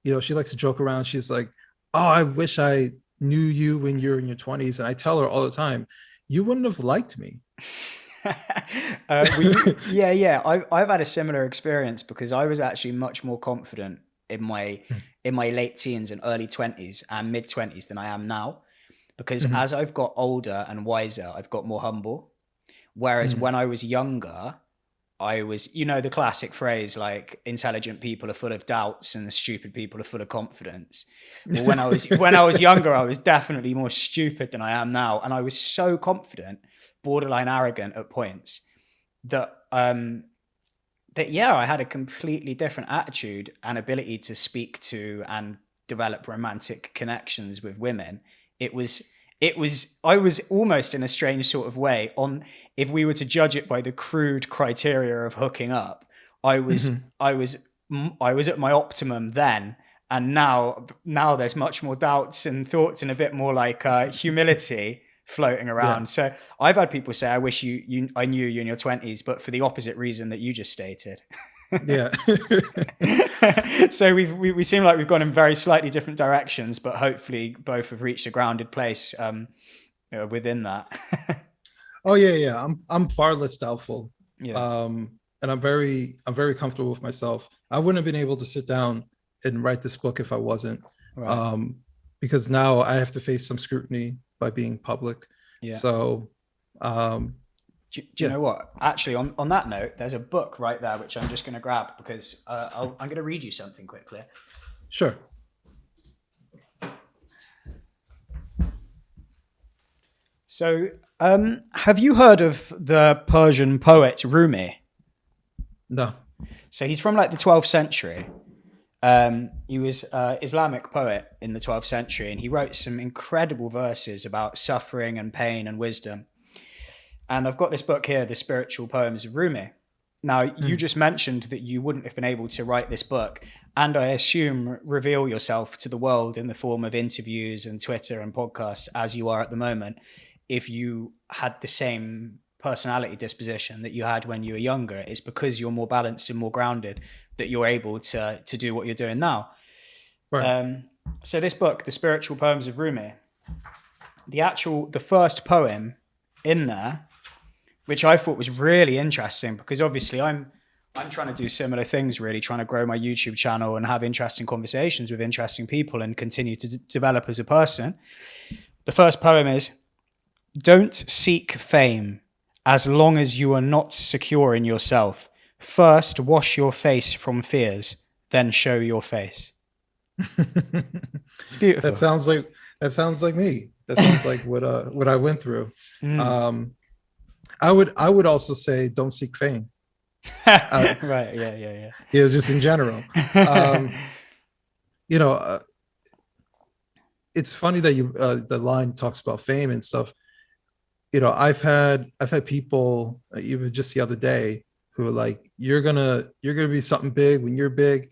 [SPEAKER 2] she likes to joke around. She's like, oh, I wish I knew you when you're in your 20s. And I tell her all the time, you wouldn't have liked me.
[SPEAKER 1] I've had a similar experience because I was actually much more confident in my late teens and early 20s and mid 20s than I am now, because as I've got older and wiser, I've got more humble. Whereas when I was younger, I was, the classic phrase, like, intelligent people are full of doubts and the stupid people are full of confidence. Well, when I was younger, I was definitely more stupid than I am now. And I was so confident, borderline arrogant at points, that I had a completely different attitude and ability to speak to and develop romantic connections with women. I was almost in a strange sort of way if we were to judge it by the crude criteria of hooking up, I was at my optimum then. And now there's much more doubts and thoughts and a bit more like humility floating around. Yeah. So I've had people say, I wish I knew you in your 20s, but for the opposite reason that you just stated.
[SPEAKER 2] Yeah.
[SPEAKER 1] So we seem like we've gone in very slightly different directions, but hopefully both have reached a grounded place within that.
[SPEAKER 2] Oh yeah. I'm far less doubtful.
[SPEAKER 1] Yeah.
[SPEAKER 2] And I'm very comfortable with myself. I wouldn't have been able to sit down and write this book if I wasn't. Right. Because now I have to face some scrutiny by being public. Yeah. So
[SPEAKER 1] do you know what? Actually, on that note, there's a book right there, which I'm just going to grab because I'm going to read you something quickly.
[SPEAKER 2] Sure.
[SPEAKER 1] So, have you heard of the Persian poet Rumi?
[SPEAKER 2] No.
[SPEAKER 1] So he's from like the 12th century. He was an Islamic poet in the 12th century, and he wrote some incredible verses about suffering and pain and wisdom. And I've got this book here, The Spiritual Poems of Rumi. Now, you just mentioned that you wouldn't have been able to write this book, and I assume reveal yourself to the world in the form of interviews and Twitter and podcasts as you are at the moment, if you had the same personality disposition that you had when you were younger. It's because you're more balanced and more grounded that you're able to do what you're doing now. Right. So this book, The Spiritual Poems of Rumi, the first poem in there, which I thought was really interesting because obviously I'm trying to do similar things, really trying to grow my YouTube channel and have interesting conversations with interesting people and continue to develop as a person. The first poem is, "Don't seek fame as long as you are not secure in yourself. First, wash your face from fears, then show your face." It's beautiful.
[SPEAKER 2] That sounds like me. That sounds like what I went through. I would also say don't seek fame.
[SPEAKER 1] Right. Yeah.
[SPEAKER 2] Just in general. It's funny that the line talks about fame and stuff. I've had people even just the other day who are like, you're gonna be something big when you're big,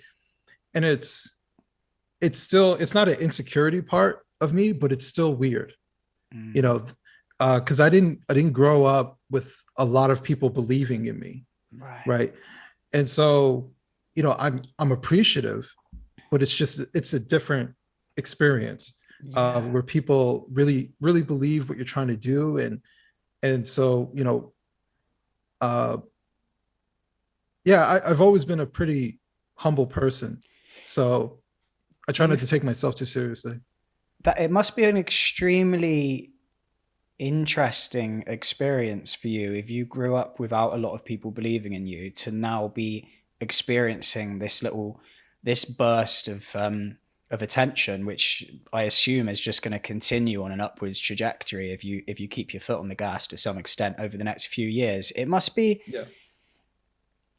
[SPEAKER 2] and it's it's not an insecurity part of me, but it's still weird,
[SPEAKER 1] Mm.
[SPEAKER 2] you know, because I didn't grow up with a lot of people believing in me,
[SPEAKER 1] Right.
[SPEAKER 2] right? And so, I'm appreciative, but it's a different experience,
[SPEAKER 1] Yeah.
[SPEAKER 2] where people really really believe what you're trying to do, and so, uh, yeah, I've always been a pretty humble person, so I
[SPEAKER 1] Do
[SPEAKER 2] try
[SPEAKER 1] you
[SPEAKER 2] not to take myself too seriously.
[SPEAKER 1] that it must be an extremely interesting experience for you if you grew up without a lot of people believing in you to now be experiencing this burst of attention, which I assume is just going to continue on an upwards trajectory if you keep your foot on the gas to some extent over the next few years. It must be.
[SPEAKER 2] Yeah.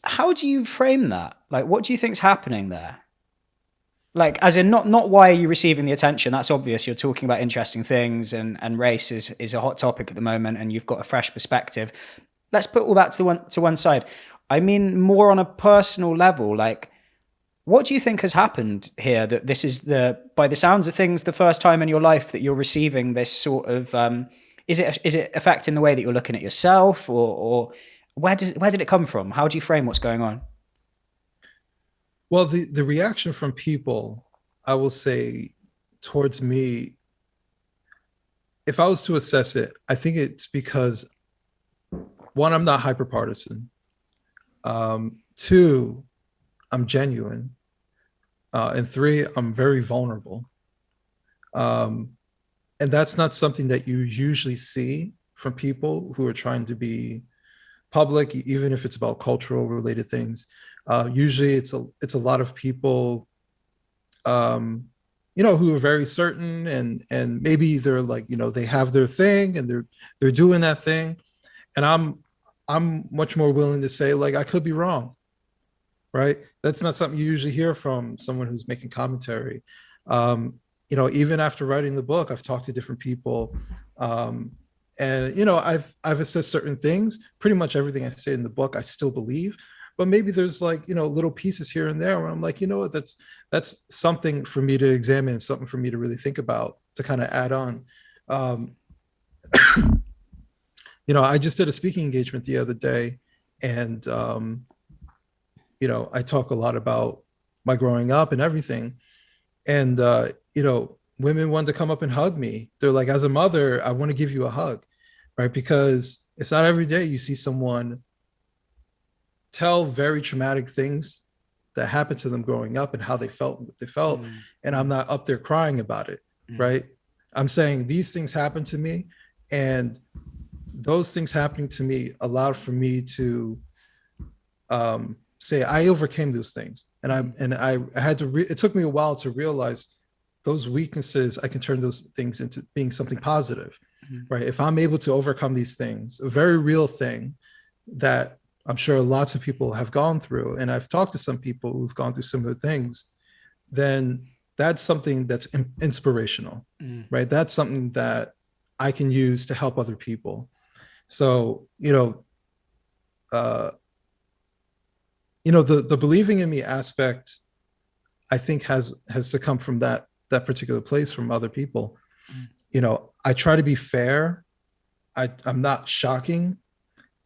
[SPEAKER 1] How do you frame that? Like, what do you think's happening there? Like, as in, not why are you receiving the attention? That's obvious. You're talking about interesting things, and race is a hot topic at the moment, and you've got a fresh perspective. Let's put all that to one side. I mean, more on a personal level. Like, what do you think has happened here? That this is by the sounds of things, the first time in your life that you're receiving this sort of. Is it affecting the way that you're looking at yourself, or where did it come from? How do you frame what's going on?
[SPEAKER 2] Well, the reaction from people, I will say, towards me, if I was to assess it, I think it's because, one, I'm not hyper partisan. Two, I'm genuine. And three, I'm very vulnerable. And that's not something that you usually see from people who are trying to be public, even if it's about cultural related things. Usually it's a lot of people, who are very certain, and maybe they're like, they have their thing and they're doing that thing. And I'm much more willing to say, like, I could be wrong, right? That's not something you usually hear from someone who's making commentary. Even after writing the book, I've talked to different people, and I've assessed certain things. Pretty much everything I say in the book I still believe, but maybe there's like, little pieces here and there where I'm like, what, that's something for me to examine, something for me to really think about, to kind of add on. I just did a speaking engagement the other day, and I talk a lot about my growing up and everything, and women wanted to come up and hug me. They're like, as a mother, I want to give you a hug, right? Because it's not every day you see someone tell very traumatic things that happened to them growing up and how they felt and what they felt.
[SPEAKER 1] Mm.
[SPEAKER 2] And I'm not up there crying about it, right? I'm saying these things happened to me, and those things happening to me allowed for me to say I overcame those things, and I had to. It took me a while to realize those weaknesses. I can turn those things into being something positive, right? If I'm able to overcome these things, a very real thing that I'm sure lots of people have gone through, and I've talked to some people who've gone through similar things, then that's something that's inspirational, right? That's something that I can use to help other people. So, the believing in me aspect, I think has to come from that particular place, from other people. I try to be fair. I'm not shocking,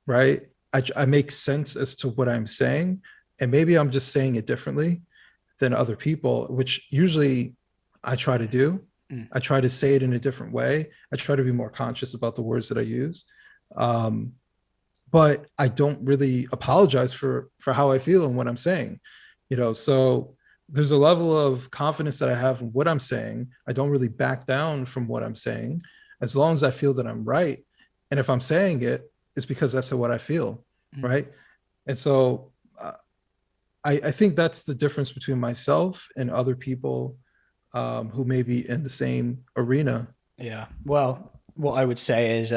[SPEAKER 2] right? I make sense as to what I'm saying, and maybe I'm just saying it differently than other people, which usually I try to do. I try to say it in a different way. I try to be more conscious about the words that I use. But I don't really apologize for how I feel and what I'm saying, so there's a level of confidence that I have in what I'm saying. I don't really back down from what I'm saying, as long as I feel that I'm right. And if I'm saying it, it's because that's what I feel, right? And so I think that's the difference between myself and other people who may be in the same arena.
[SPEAKER 1] Yeah. Well, what I would say is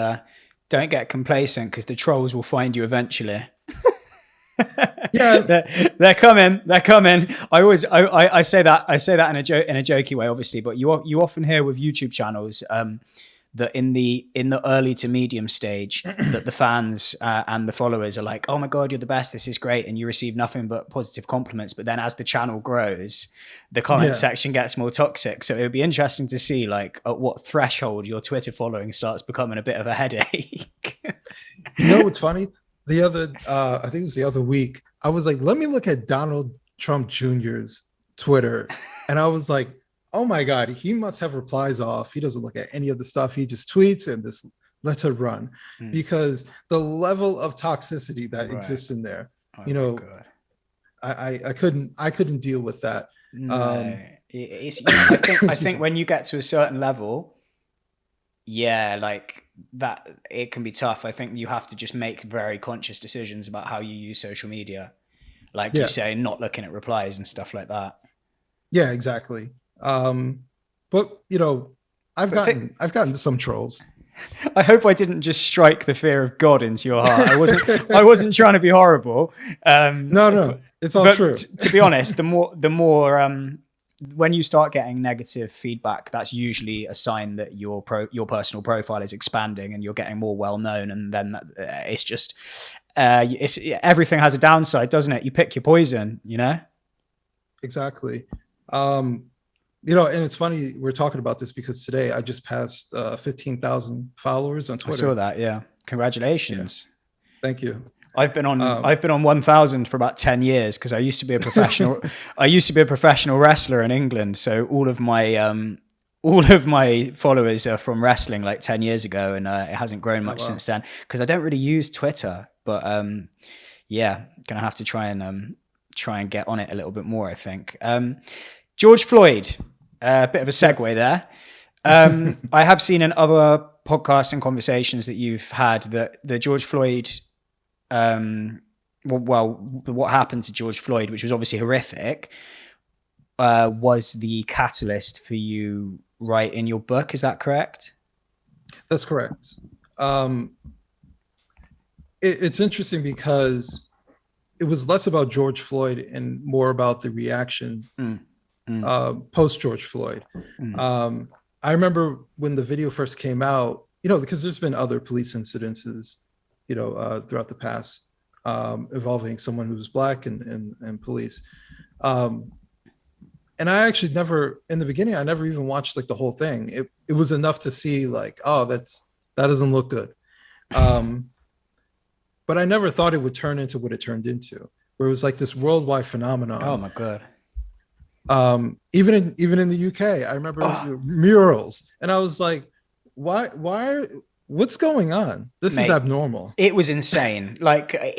[SPEAKER 1] don't get complacent, because the trolls will find you eventually.
[SPEAKER 2] Yeah,
[SPEAKER 1] they're coming. They're coming. I say that in a jokey way, obviously, but you often hear with YouTube channels, that in the early to medium stage, that the fans and the followers are like, oh my God, you're the best, this is great, and you receive nothing but positive compliments. But then as the channel grows, the comment section gets more toxic. So it would be interesting to see like at what threshold your Twitter following starts becoming a bit of a headache.
[SPEAKER 2] You know what's funny? The other, I think it was the other week, I was like, let me look at Donald Trump Jr.'s Twitter. And I was like, oh my God, he must have replies off. He doesn't look at any of the stuff. He just tweets and just lets it run. Because the level of toxicity that exists in there, you know, I couldn't deal with that.
[SPEAKER 1] No. I think when you get to a certain level, like that, it can be tough. I think you have to just make very conscious decisions about how you use social media. Like you say, not looking at replies and stuff like that. Yeah,
[SPEAKER 2] exactly. But you know, I've gotten some trolls.
[SPEAKER 1] I hope I didn't just strike the fear of God into your heart. I wasn't trying to be horrible.
[SPEAKER 2] No, it's all true.
[SPEAKER 1] To be honest, the more when you start getting negative feedback, that's usually a sign that your personal profile is expanding and you're getting more well known. And then it's just everything has a downside, doesn't it? You pick your poison, you know?
[SPEAKER 2] Exactly. You know, and it's funny we're talking about this because today I just passed 15,000 followers on Twitter.
[SPEAKER 1] I saw that. Yeah, congratulations.
[SPEAKER 2] Yeah. Thank you.
[SPEAKER 1] I've been on 1,000 for about 10 years because I used to be a professional. I used to be a professional wrestler in England, so all of my followers are from wrestling like 10 years ago, and it hasn't grown much since then because I don't really use Twitter. But yeah, gonna have to try and get on it a little bit more, I think. George Floyd, a bit of a segue there. I have seen in other podcasts and conversations that you've had that the George Floyd, what happened to George Floyd, which was obviously horrific, was the catalyst for you writing your book. Is that correct?
[SPEAKER 2] That's correct. It's interesting because it was less about George Floyd and more about the reaction post George Floyd. I remember when the video first came out, you know, because there's been other police incidences, you know, throughout the past involving someone who was Black and police. And I actually never, in the beginning, I never even watched like the whole thing. It was enough to see like, oh, that doesn't look good. But I never thought it would turn into what it turned into, where it was like this worldwide phenomenon.
[SPEAKER 1] Oh my God.
[SPEAKER 2] Even in the UK, I remember murals, and I was like, what's going on? This is abnormal.
[SPEAKER 1] It was insane. Like I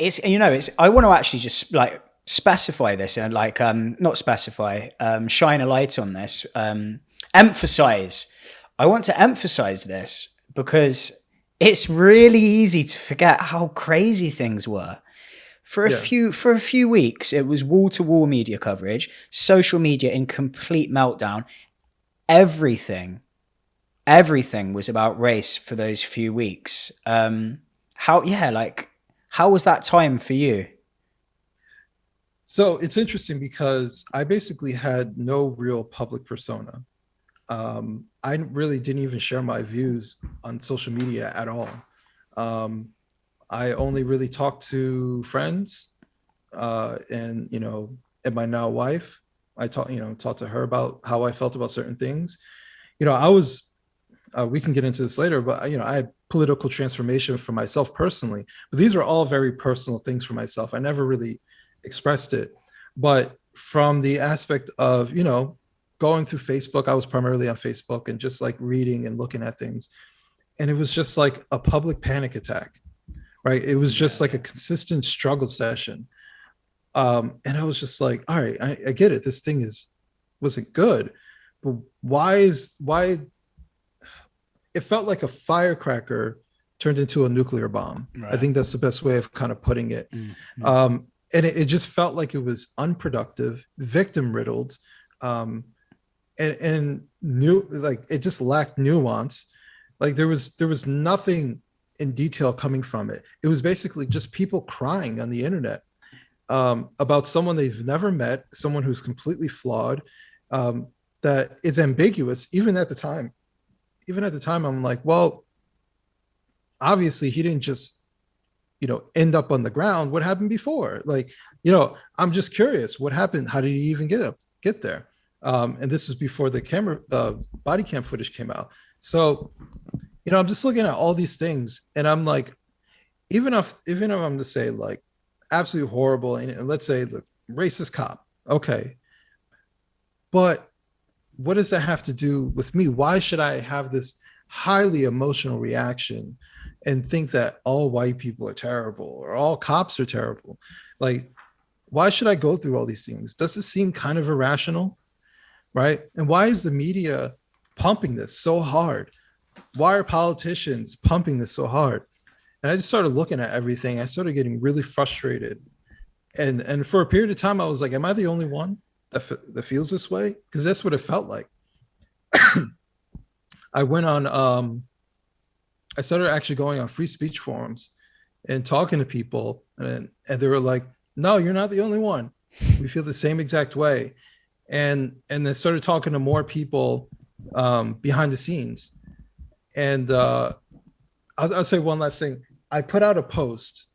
[SPEAKER 1] want to actually just like specify this and like, not specify, shine a light on this, emphasize. I want to emphasize this because it's really easy to forget how crazy things were. For a few weeks, it was wall-to-wall media coverage, social media in complete meltdown. Everything was about race for those few weeks. How was that time for you?
[SPEAKER 2] So it's interesting because I basically had no real public persona. I really didn't even share my views on social media at all. I only really talked to friends, and you know, and my now wife. I talked to her about how I felt about certain things. You know, I was. We can get into this later, but you know, I had political transformation for myself personally. But these are all very personal things for myself. I never really expressed it, but from the aspect of, you know, going through Facebook, I was primarily on Facebook and just like reading and looking at things, and it was just like a public panic attack. Right. It was just like a consistent struggle session. And I was just like, all right, I get it. This thing wasn't good. But why it felt like a firecracker turned into a nuclear bomb. Right. I think that's the best way of kind of putting it. Mm-hmm. And it just felt like it was unproductive, victim riddled, and like it just lacked nuance. Like there was nothing in detail coming from it. It was basically just people crying on the internet about someone they've never met, someone who's completely flawed, that is ambiguous even at the time. even at the time, I'm like, well, obviously he didn't just, end up on the ground. What happened before? Like, I'm just curious what happened. How did he even get there? And this is before the body cam footage came out. So, I'm just looking at all these things, and I'm like, even if I'm to say like absolutely horrible, and let's say the racist cop, okay, but what does that have to do with me? Why should I have this highly emotional reaction and think that all white people are terrible or all cops are terrible? Like, why should I go through all these things? Does it seem kind of irrational? Right? And why is the media pumping this so hard? Why are politicians pumping this so hard? And I just started looking at everything. I started getting really frustrated. And for a period of time, I was like, am I the only one that feels this way? Because that's what it felt like. I went on, I started actually going on free speech forums and talking to people. And they were like, no, you're not the only one. We feel the same exact way. And then started talking to more people behind the scenes. And I'll say one last thing. I put out a post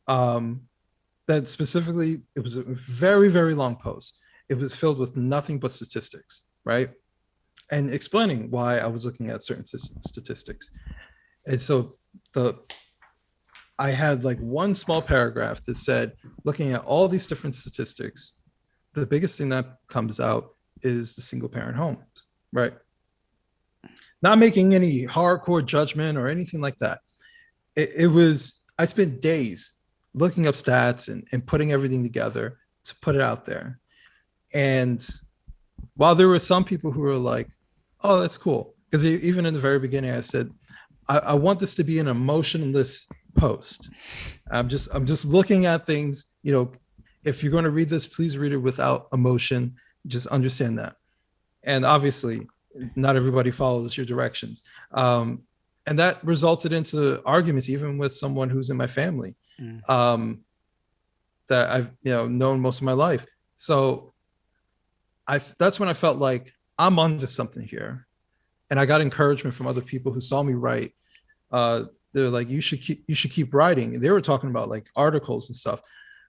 [SPEAKER 2] that specifically, it was a very, very long post. It was filled with nothing but statistics, right? And explaining why I was looking at certain statistics. And so I had like one small paragraph that said, looking at all these different statistics, the biggest thing that comes out is the single parent homes, right? Not making any hardcore judgment or anything like that. I spent days looking up stats and putting everything together to put it out there. And while there were some people who were like, oh, that's cool. Because even in the very beginning, I said, I want this to be an emotionless post. I'm just looking at things, if you're going to read this, please read it without emotion. Just understand that. And obviously, not everybody follows your directions. And that resulted into arguments, even with someone who's in my family, that I've known most of my life. So that's when I felt like I'm onto something here. And I got encouragement from other people who saw me write. They're like, you should keep writing. And they were talking about like articles and stuff.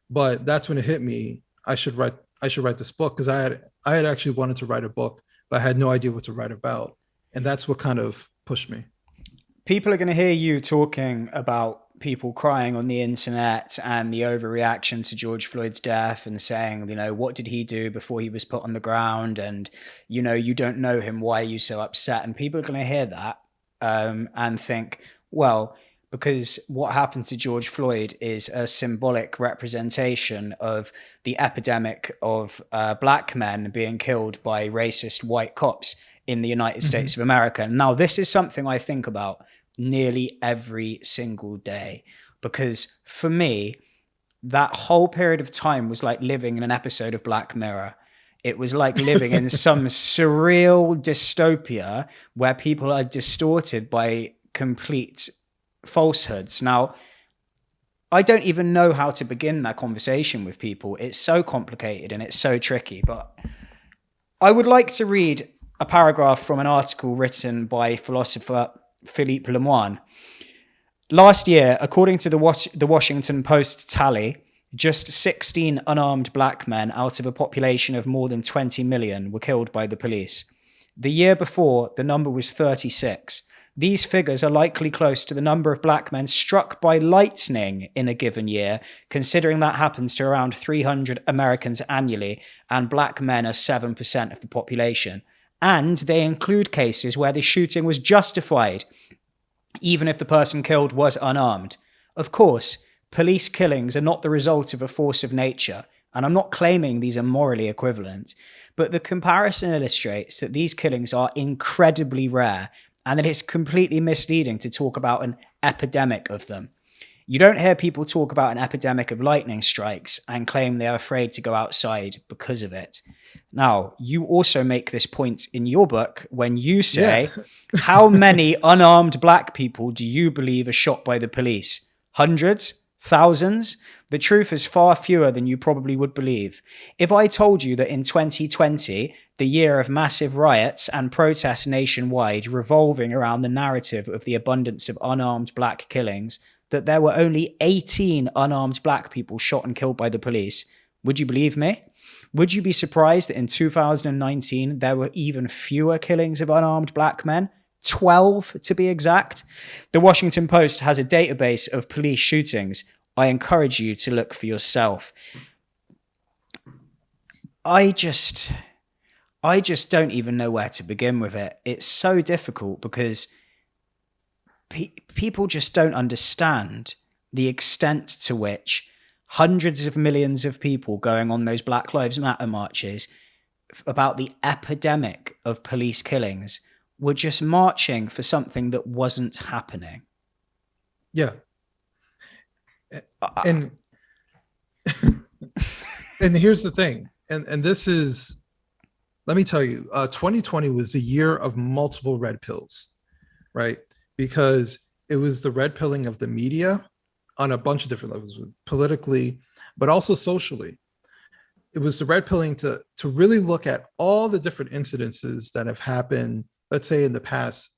[SPEAKER 2] But that's when it hit me. I should write this book, because I had actually wanted to write a book, but I had no idea what to write about. And that's what kind of pushed me.
[SPEAKER 1] People are going to hear you talking about people crying on the internet and the overreaction to George Floyd's death and saying, what did he do before he was put on the ground? And, you don't know him. Why are you so upset? And people are going to hear that and think, well, because what happened to George Floyd is a symbolic representation of the epidemic of black men being killed by racist white cops in the United States of America. Now, this is something I think about nearly every single day, because for me, that whole period of time was like living in an episode of Black Mirror. It was like living in some surreal dystopia where people are distorted by complete falsehoods. Now, I don't even know how to begin that conversation with people. It's so complicated and it's so tricky, but I would like to read a paragraph from an article written by philosopher Philippe Lemoine. Last year, according to the Washington Post tally, just 16 unarmed black men out of a population of more than 20 million were killed by the police. The year before, the number was 36. These figures are likely close to the number of black men struck by lightning in a given year, considering that happens to around 300 Americans annually, and black men are 7% of the population. And they include cases where the shooting was justified, even if the person killed was unarmed. Of course, police killings are not the result of a force of nature, and I'm not claiming these are morally equivalent, but the comparison illustrates that these killings are incredibly rare, and that it's completely misleading to talk about an epidemic of them. You don't hear people talk about an epidemic of lightning strikes and claim they are afraid to go outside because of it. Now, you also make this point in your book when you say, how many unarmed black people do you believe are shot by the police? Hundreds? Thousands? The truth is far fewer than you probably would believe. If I told you that in 2020, the year of massive riots and protests nationwide revolving around the narrative of the abundance of unarmed black killings, that there were only 18 unarmed black people shot and killed by the police, would you believe me? Would you be surprised that in 2019 there were even fewer killings of unarmed black men? 12 to be exact. The Washington Post has a database of police shootings. I encourage you to look for yourself. I just don't even know where to begin with it. It's so difficult because people just don't understand the extent to which hundreds of millions of people going on those Black Lives Matter marches about the epidemic of police killings were just marching for something that wasn't happening.
[SPEAKER 2] Yeah. And and here's the thing. And this is, let me tell you, 2020 was a year of multiple red pills, right? Because it was the red pilling of the media on a bunch of different levels, politically, but also socially. It was the red pilling to really look at all the different incidences that have happened, let's say in the past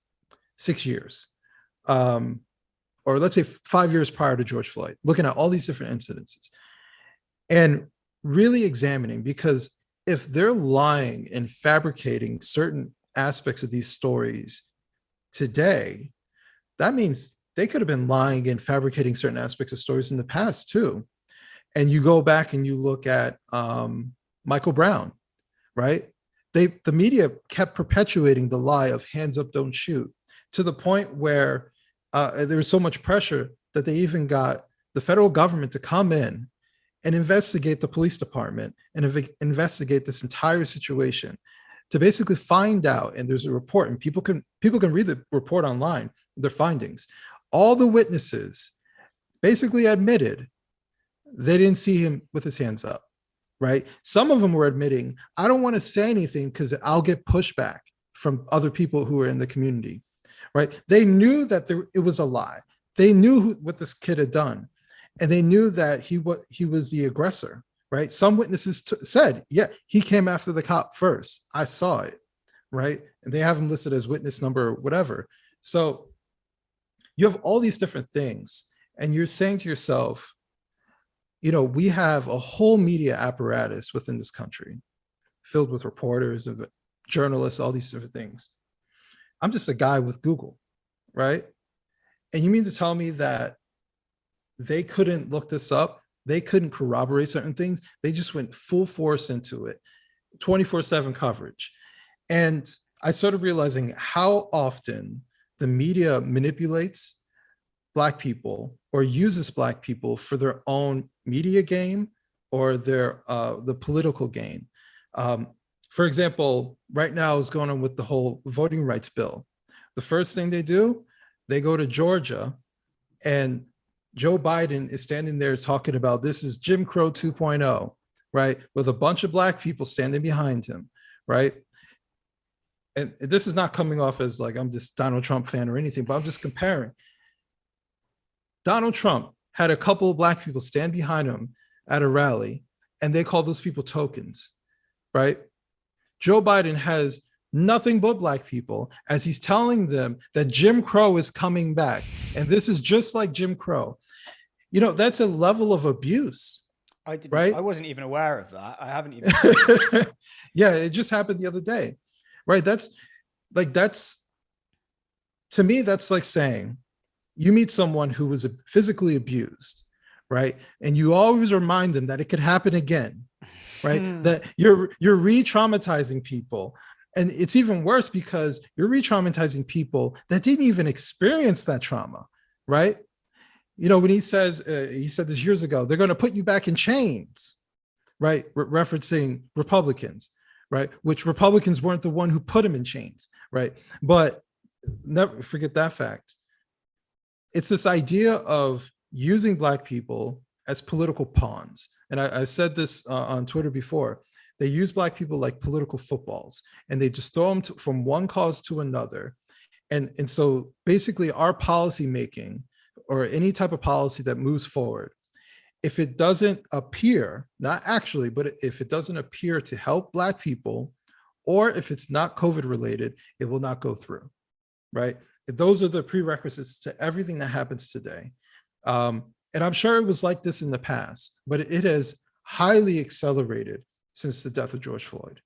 [SPEAKER 2] 6 years, or let's say 5 years prior to George Floyd, looking at all these different incidences and really examining, because if they're lying and fabricating certain aspects of these stories today, that means they could have been lying and fabricating certain aspects of stories in the past too. And you go back and you look at Michael Brown, right? The media kept perpetuating the lie of hands up, don't shoot, to the point where there was so much pressure that they even got the federal government to come in and investigate the police department and investigate this entire situation to basically find out. And there's a report, and people can read the report online, their findings. All the witnesses basically admitted they didn't see him with his hands up, right? Some of them were admitting, I don't want to say anything because I'll get pushback from other people who are in the community, right? They knew that it was a lie. They knew what this kid had done, and they knew that he was the aggressor, right? Some witnesses said, yeah, he came after the cop first. I saw it, right? And they have him listed as witness number whatever. So you have all these different things, and you're saying to yourself, we have a whole media apparatus within this country filled with reporters, of journalists, all these different things. I'm just a guy with Google, right? And you mean to tell me that they couldn't look this up? They couldn't corroborate certain things? They just went full force into it, 24/7 coverage. And I started realizing how often the media manipulates Black people or uses Black people for their own media game or the political gain. For example, right now is going on with the whole voting rights bill. The first thing they do, they go to Georgia, and Joe Biden is standing there talking about this is Jim Crow 2.0, right? With a bunch of Black people standing behind him, right? And this is not coming off as like I'm just Donald Trump fan or anything, but I'm just comparing. Donald Trump had a couple of Black people stand behind him at a rally, and they call those people tokens, right? Joe Biden has nothing but Black people as he's telling them that Jim Crow is coming back. And this is just like Jim Crow. That's a level of abuse. Right?
[SPEAKER 1] I wasn't even aware of that. I haven't even seen it.
[SPEAKER 2] Yeah, it just happened the other day. Right? To me, that's like saying you meet someone who was physically abused, right? And you always remind them that it could happen again, right? That you're re-traumatizing people. And it's even worse because you're re-traumatizing people that didn't even experience that trauma, right? When he said this years ago, they're going to put you back in chains, right? Referencing Republicans, right? Which Republicans weren't the one who put him in chains, right? But never forget that fact. It's this idea of using Black people as political pawns. And I've said this on Twitter before. They use Black people like political footballs, and they just throw them from one cause to another. And so basically our policy making or any type of policy that moves forward, if it doesn't appear, not actually, but if it doesn't appear to help Black people, or if it's not COVID related, it will not go through, right? Those are the prerequisites to everything that happens today. And I'm sure it was like this in the past, but it has highly accelerated since the death of George Floyd.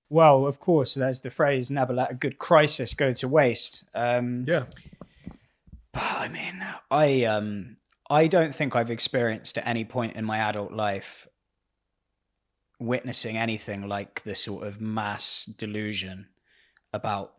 [SPEAKER 1] Well, of course, there's the phrase, never let a good crisis go to waste.
[SPEAKER 2] Yeah.
[SPEAKER 1] But I mean, I don't think I've experienced at any point in my adult life witnessing anything like the sort of mass delusion about,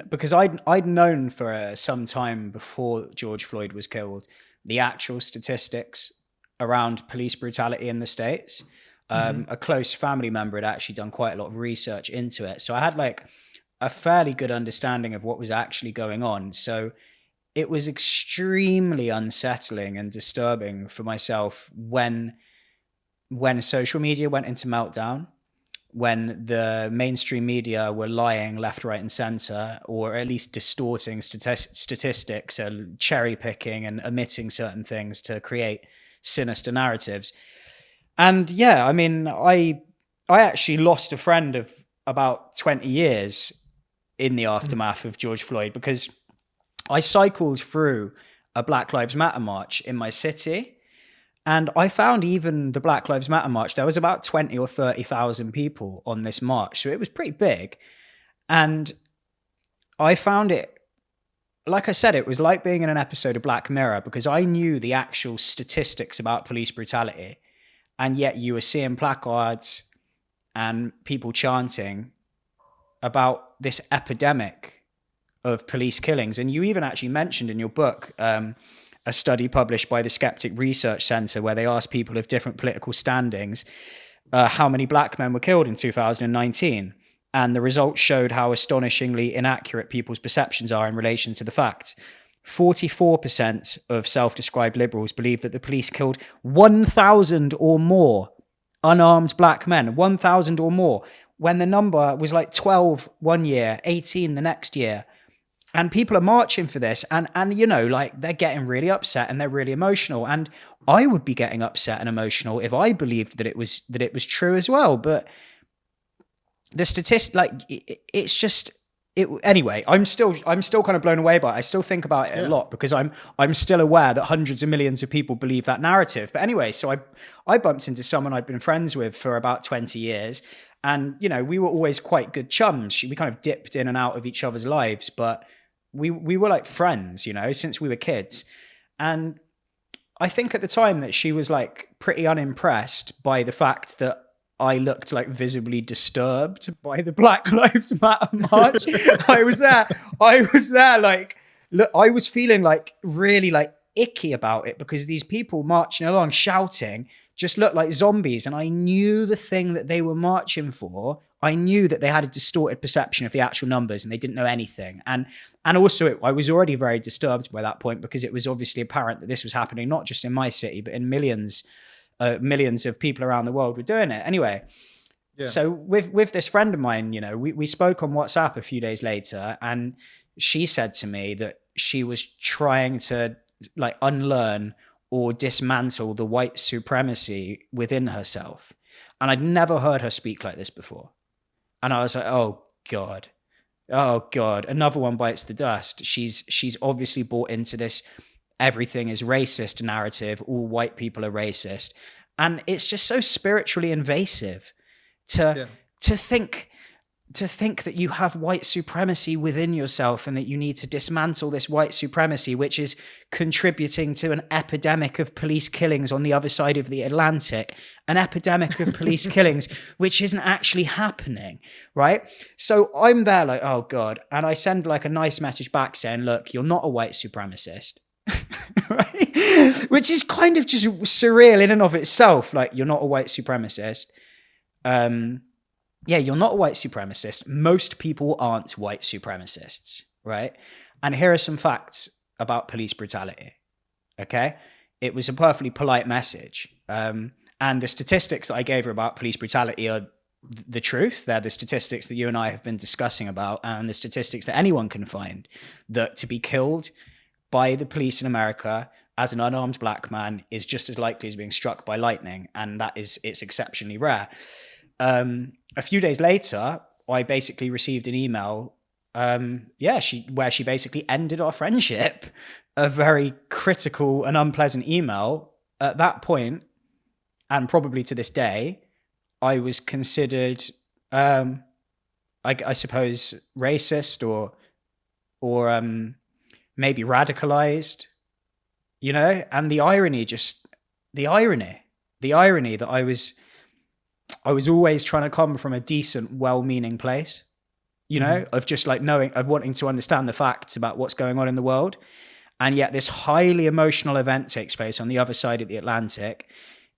[SPEAKER 1] because I'd known for some time before George Floyd was killed the actual statistics around police brutality in the States. A close family member had actually done quite a lot of research into it, so I had like a fairly good understanding of what was actually going on. So it was extremely unsettling and disturbing for myself when social media went into meltdown, when the mainstream media were lying left, right, and center, or at least distorting statistics and cherry picking and omitting certain things to create sinister narratives. And yeah, I mean, I actually lost a friend of about 20 years in the aftermath of George Floyd, because I cycled through a Black Lives Matter march in my city, and I found even the Black Lives Matter march, there was about 20 or 30,000 people on this march. So it was pretty big. And I found it, like I said, it was like being in an episode of Black Mirror, because I knew the actual statistics about police brutality. And yet you were seeing placards and people chanting about this epidemic of police killings. And you even actually mentioned in your book, a study published by the Skeptic Research Center, where they asked people of different political standings how many Black men were killed in 2019. And the results showed how astonishingly inaccurate people's perceptions are in relation to the facts. 44% of self-described liberals believe that the police killed 1,000 or more unarmed Black men, 1,000 or more, when the number was like 12 one year, 18 the next year. And people are marching for this, and you know, like, they're getting really upset and they're really emotional. And I would be getting upset and emotional if I believed that it was true as well. But the statistic, like, it's just it. Anyway, I'm still kind of blown away by it. I still think about it a lot, because I'm still aware that hundreds of millions of people believe that narrative. But anyway, so I bumped into someone I'd been friends with for about 20 years, and you know, we were always quite good chums. We kind of dipped in and out of each other's lives, but we were like friends, you know, since we were kids. And I think at the time that she was like pretty unimpressed by the fact that I looked like visibly disturbed by the Black Lives Matter march. I was there like, look, I was feeling like really like icky about it, because these people marching along shouting just looked like zombies. And I knew the thing that they were marching for. I knew that they had a distorted perception of the actual numbers and they didn't know anything. And also I was already very disturbed by that point, because it was obviously apparent that this was happening not just in my city, but in millions of people around the world were doing it. Anyway, so with this friend of mine, you know, we spoke on WhatsApp a few days later, and she said to me that she was trying to like unlearn or dismantle the white supremacy within herself. And I'd never heard her speak like this before. And I was like, oh God, another one bites the dust. She's obviously bought into this everything is racist narrative. All white people are racist. And it's just so spiritually invasive to think that you have white supremacy within yourself, and that you need to dismantle this white supremacy, which is contributing to an epidemic of police killings on the other side of the Atlantic, an epidemic of police killings, which isn't actually happening, right? So I'm there like, oh God. And I send like a nice message back saying, look, you're not a white supremacist. Right? Which is kind of just surreal in and of itself. Like, you're not a white supremacist. Yeah, you're not a white supremacist. Most people aren't white supremacists, right? And here are some facts about police brutality, okay? It was a perfectly polite message. And the statistics that I gave her about police brutality are the truth. They're the statistics that you and I have been discussing about, and the statistics that anyone can find, that to be killed by the police in America as an unarmed black man is just as likely as being struck by lightning, and it's exceptionally rare. A few days later, I basically received an email, where she basically ended our friendship. A very critical and unpleasant email. At that point, and probably to this day, I was considered, I suppose, racist or maybe radicalized, and the irony that I was always trying to come from a decent, well-meaning place, of just like of wanting to understand the facts about what's going on in the world. And yet this highly emotional event takes place on the other side of the Atlantic.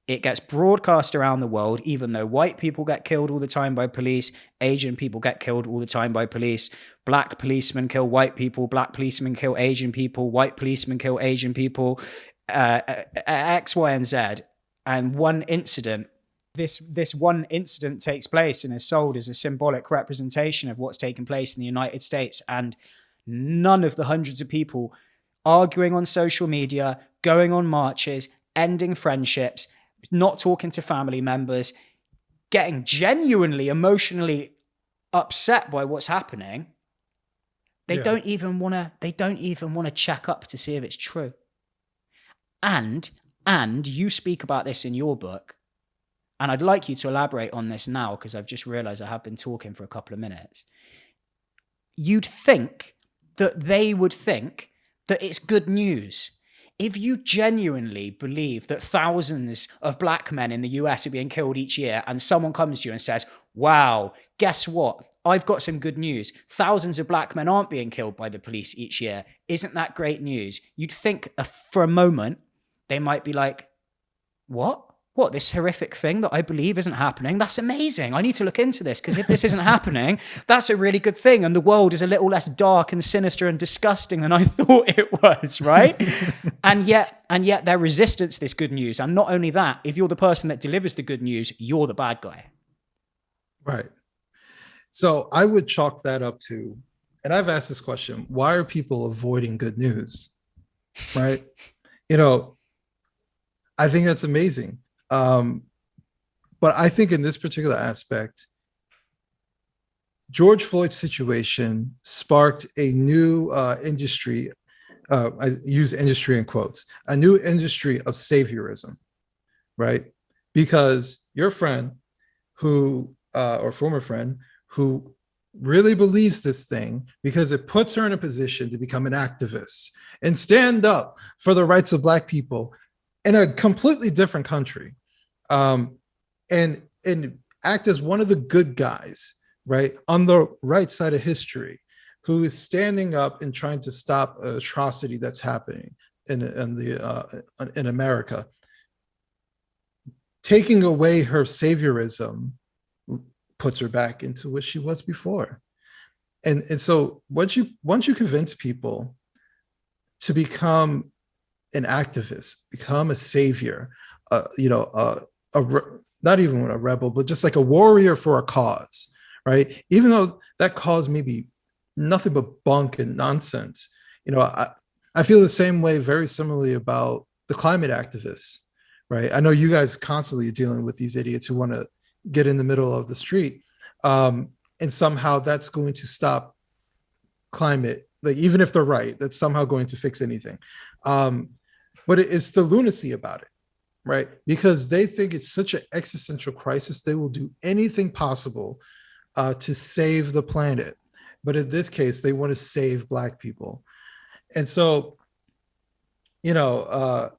[SPEAKER 1] It gets broadcast around the world, even though white people get killed all the time by police, Asian people get killed all the time by police, black policemen kill white people, black policemen kill Asian people, white policemen kill Asian people, X, Y, and Z. And one incident, this one incident takes place and is sold as a symbolic representation of what's taken place in the United States. And none of the hundreds of people arguing on social media, going on marches, ending friendships, not talking to family members, getting genuinely emotionally upset by what's happening, they don't even want to check up to see if it's true. And you speak about this in your book, and I'd like you to elaborate on this now because I've just realized I have been talking for a couple of minutes. You'd think that they would think that it's good news. If you genuinely believe that thousands of black men in the US are being killed each year, and someone comes to you and says, wow, guess what? I've got some good news. Thousands of black men aren't being killed by the police each year. Isn't that great news? You'd think for a moment they might be like, what? What, this horrific thing that I believe isn't happening? That's amazing. I need to look into this, because if this isn't happening, that's a really good thing. And the world is a little less dark and sinister and disgusting than I thought it was, right? and yet their resistance to this good news. And not only that, if you're the person that delivers the good news, you're the bad guy.
[SPEAKER 2] Right. So I would chalk that up to, and I've asked this question, why are people avoiding good news? Right? I think that's amazing. But I think in this particular aspect, George Floyd's situation sparked a new industry. I use industry in quotes, a new industry of saviorism, right? Because your friend or former friend who really believes this thing because it puts her in a position to become an activist and stand up for the rights of Black people in a completely different country, and act as one of the good guys, right, on the right side of history, who is standing up and trying to stop an atrocity that's happening in America. Taking away her saviorism puts her back into what she was before. And so once you convince people to become an activist, become a savior, not even a rebel, but just like a warrior for a cause, right? Even though that cause may be nothing but bunk and nonsense. I feel the same way very similarly about the climate activists, right? I know you guys constantly are dealing with these idiots who want to get in the middle of the street, and somehow that's going to stop climate. Like, even if they're right, that's somehow going to fix anything. But it's the lunacy about it, right? Because they think it's such an existential crisis, they will do anything possible to save the planet. But in this case, they want to save Black people. And so, that's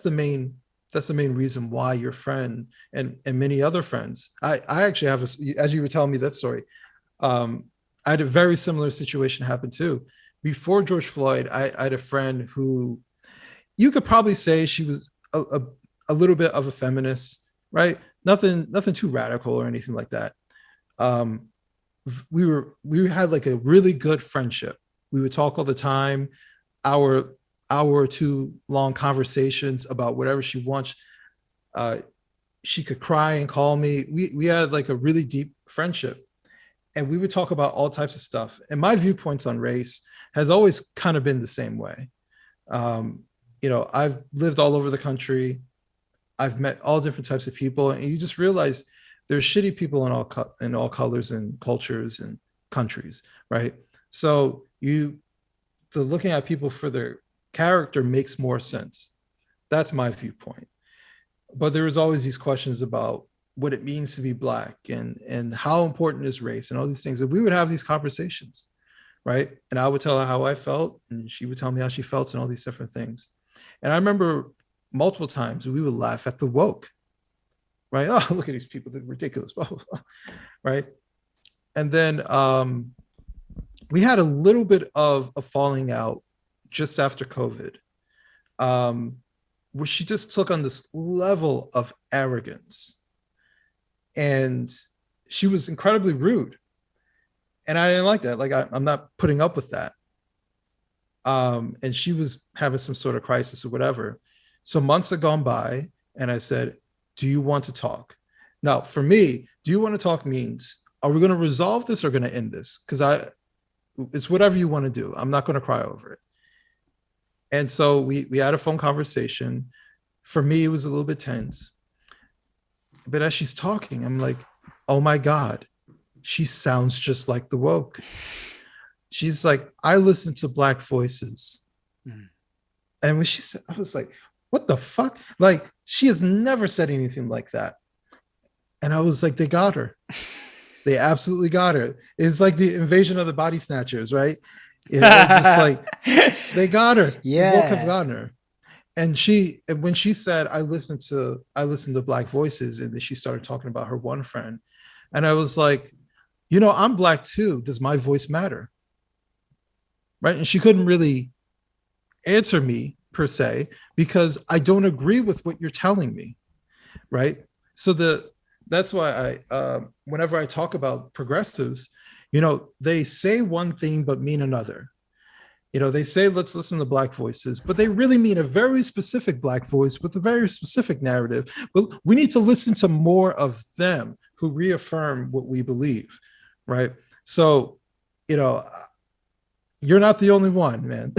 [SPEAKER 2] the main reason why your friend and many other friends, I actually have, as you were telling me that story, I had a very similar situation happen too. Before George Floyd, I had a friend who you could probably say she was a little bit of a feminist, right? Nothing too radical or anything like that. We had like a really good friendship. We would talk all the time, hour or two long conversations about whatever she wants. She could cry and call me. We had like a really deep friendship, and we would talk about all types of stuff. And my viewpoints on race has always kind of been the same way. I've lived all over the country. I've met all different types of people, and you just realize there's shitty people in all colors and cultures and countries, right? So the looking at people for their character makes more sense. That's my viewpoint. But there was always these questions about what it means to be Black and how important is race and all these things. And we would have these conversations, right? And I would tell her how I felt, and she would tell me how she felt, and all these different things. And I remember multiple times we would laugh at the woke, right? Oh, look at these people, they're ridiculous, blah, blah, blah, right? And then we had a little bit of a falling out just after COVID, where she just took on this level of arrogance. And she was incredibly rude. And I didn't like that. Like, I'm not putting up with that. And she was having some sort of crisis or whatever. So months had gone by, and I said, do you want to talk? Now, for me, do you want to talk means, are we going to resolve this or going to end this? Because it's whatever you want to do. I'm not going to cry over it. And so we had a phone conversation. For me, it was a little bit tense. But as she's talking, I'm like, oh my God, she sounds just like the woke. She's like, I listen to Black voices. Mm. And when she said, I was like, what the fuck? Like, she has never said anything like that. And I was like, they got her. They absolutely got her. It's like the invasion of the body snatchers, right? Just like, they got her.
[SPEAKER 1] Yeah.
[SPEAKER 2] The woke have gotten her. And when she said, I listened to Black voices, and then she started talking about her one friend. And I was like, I'm Black too. Does my voice matter? Right. And she couldn't really answer me per se, because I don't agree with what you're telling me. Right. So that's why whenever I talk about progressives, they say one thing but mean another. They say, let's listen to Black voices, but they really mean a very specific Black voice with a very specific narrative. But we need to listen to more of them who reaffirm what we believe. Right. So, you're not the only one, man.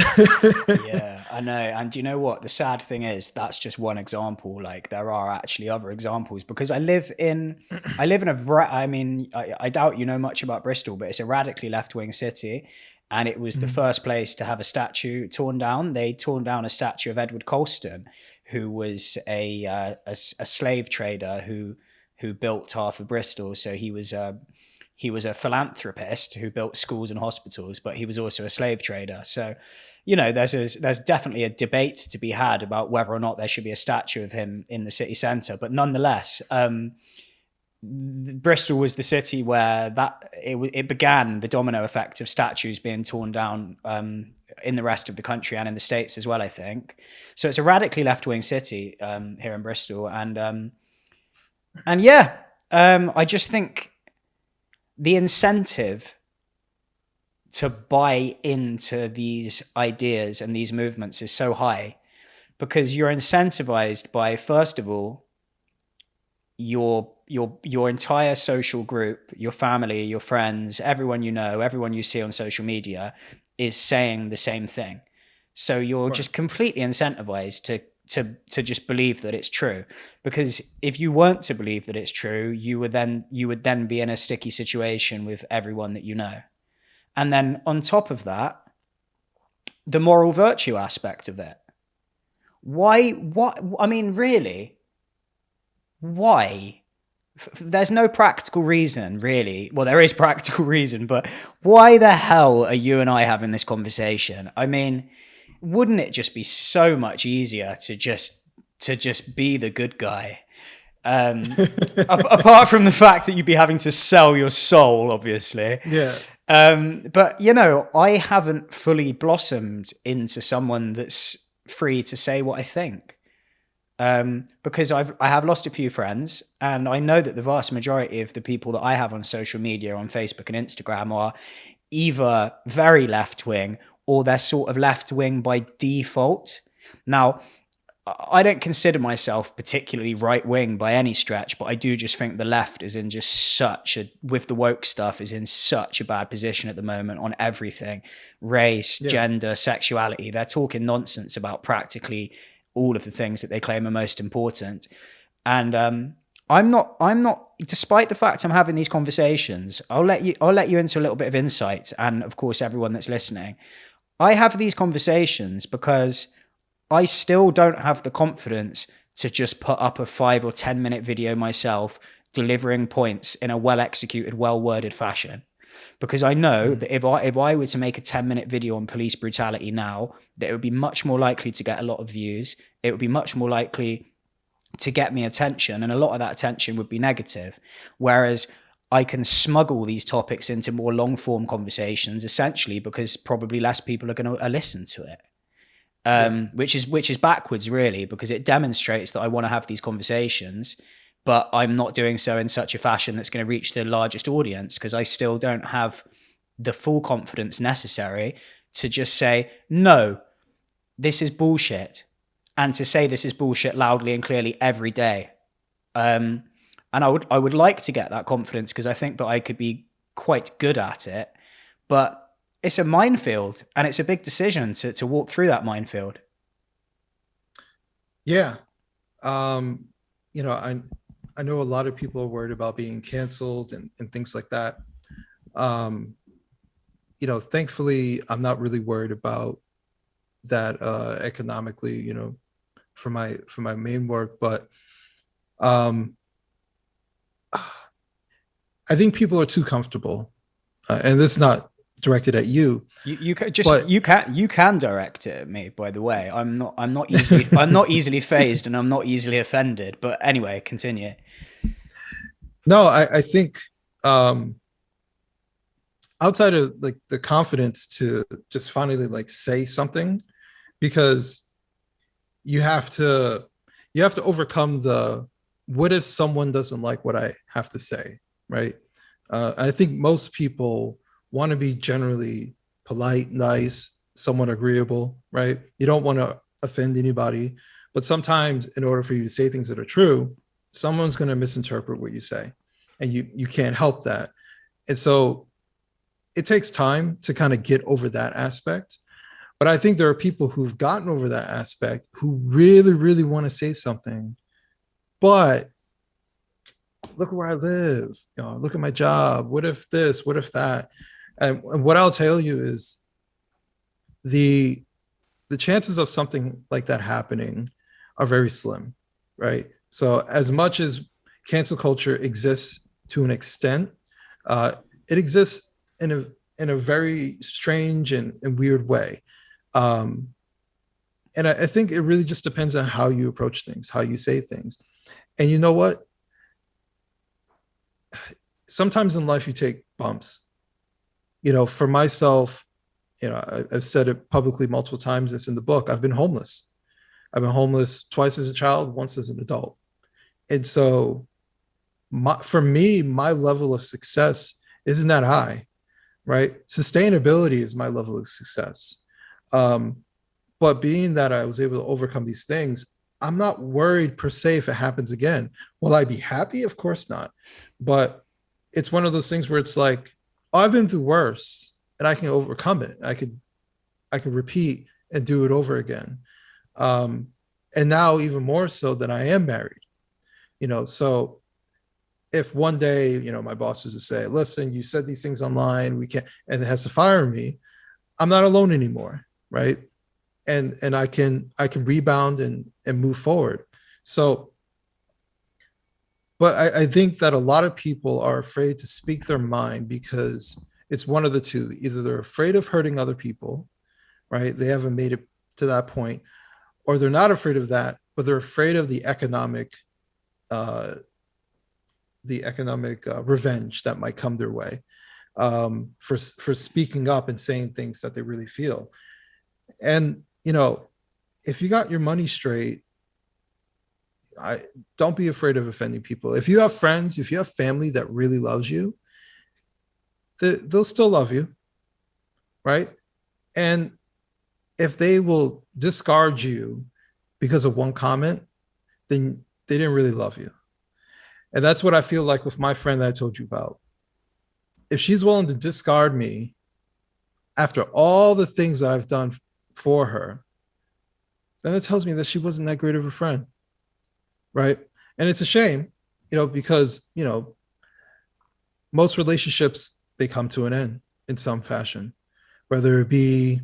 [SPEAKER 1] Yeah, I know. And you know what? The sad thing is, that's just one example. Like, there are actually other examples, because I live in I doubt you know much about Bristol, but it's a radically left-wing city. And it was the first place to have a statue torn down. They torn down a statue of Edward Colston, who was a slave trader who built half of Bristol. So he was a philanthropist who built schools and hospitals, but he was also a slave trader. So, there's definitely a debate to be had about whether or not there should be a statue of him in the city centre. But nonetheless, Bristol was the city where it began the domino effect of statues being torn down in the rest of the country and in the States as well, I think. So it's a radically left-wing city here in Bristol. And I just think the incentive to buy into these ideas and these movements is so high, because you're incentivized by, first of all, your entire social group, your family, your friends, everyone you know, everyone you see on social media is saying the same thing. So you're just completely incentivized to just believe that it's true. Because if you weren't to believe that it's true, you would then be in a sticky situation with everyone that you know. And then on top of that, the moral virtue aspect of it. Really? Why? There's no practical reason, really. Well, there is practical reason, but why the hell are you and I having this conversation? I mean, wouldn't it just be so much easier to just be the good guy? Apart from the fact that you'd be having to sell your soul, obviously.
[SPEAKER 2] Yeah.
[SPEAKER 1] But I haven't fully blossomed into someone that's free to say what I think. Because I have lost a few friends, and I know that the vast majority of the people that I have on social media, on Facebook and Instagram, are either very left-wing or they're sort of left-wing by default. Now, I don't consider myself particularly right wing by any stretch, but I do just think the left is in just such a, with the woke stuff, is in such a bad position at the moment on everything, race,
[SPEAKER 2] Yeah.
[SPEAKER 1] gender, sexuality. They're talking nonsense about practically all of the things that they claim are most important. And I'm not, despite the fact I'm having these conversations, I'll let you into a little bit of insight. And of course, everyone that's listening, I have these conversations because I still don't have the confidence to just put up a 5 or 10 minute video myself delivering points in a well executed, well worded fashion. Because I know that if I were to make a 10-minute video on police brutality now, that it would be much more likely to get a lot of views. It would be much more likely to get me attention, and a lot of that attention would be negative. Whereas I can smuggle these topics into more long form conversations, essentially because probably less people are going to listen to it. Which is backwards, really, because it demonstrates that I want to have these conversations, but I'm not doing so in such a fashion that's going to reach the largest audience, because I still don't have the full confidence necessary to just say, no, this is bullshit, and to say this is bullshit loudly and clearly every day. And I would like to get that confidence, because I think that I could be quite good at it, but it's a minefield, and it's a big decision to walk through that minefield.
[SPEAKER 2] Yeah. You know, I know a lot of people are worried about being canceled and things like that. You know, thankfully, I'm not really worried about that economically, you know, for my main work, but I think people are too comfortable, and this is not directed at you.
[SPEAKER 1] You can just
[SPEAKER 2] But
[SPEAKER 1] you can direct it at me. By the way, I'm not easily I'm not easily phased, and I'm not easily offended. But anyway, continue.
[SPEAKER 2] no, I think outside of like the confidence to just finally like say something, because you have to overcome the what if someone doesn't like what I have to say, right? I think most people want to be generally polite, nice, somewhat agreeable, right? You don't want to offend anybody, but sometimes in order for you to say things that are true, someone's going to misinterpret what you say, and you can't help that. And so it takes time to kind of get over that aspect. But I think there are people who've gotten over that aspect who really, really want to say something, but look where I live, you know, look at my job. What if this? What if that? And what I'll tell you is the chances of something like that happening are very slim, right? So as much as cancel culture exists to an extent, it exists in a very strange and weird way. And I think it really just depends on how you approach things, how you say things. And you know what? Sometimes in life you take bumps. You know, for myself, you know, I've said it publicly multiple times. It's in the book. I've been homeless. I've been homeless twice as a child, once as an adult. And so for me, my level of success isn't that high, right? Sustainability is my level of success. But being that I was able to overcome these things, I'm not worried per se if it happens again. Will I be happy? Of course not. But it's one of those things where it's like, oh, I've been through worse and I can overcome it. I could repeat and do it over again. And now even more so that I am married, you know, so if one day, you know, my boss was to say, listen, you said these things online, we can't, and it has to fire me, I'm not alone anymore. Right. And I can rebound and move forward. So, but I think that a lot of people are afraid to speak their mind because it's one of the two. Either they're afraid of hurting other people, right? They haven't made it to that point, or they're not afraid of that, but they're afraid of the economic revenge that might come their way for speaking up and saying things that they really feel. And you know, if you got your money straight, don't be afraid of offending people. If you have friends, if you have family that really loves you, they'll still love you, right? And if they will discard you because of one comment, then they didn't really love you. And that's what I feel like with my friend that I told you about. If she's willing to discard me after all the things that I've done for her, then it tells me that she wasn't that great of a friend. Right. And it's a shame, because, most relationships, they come to an end in some fashion, whether it be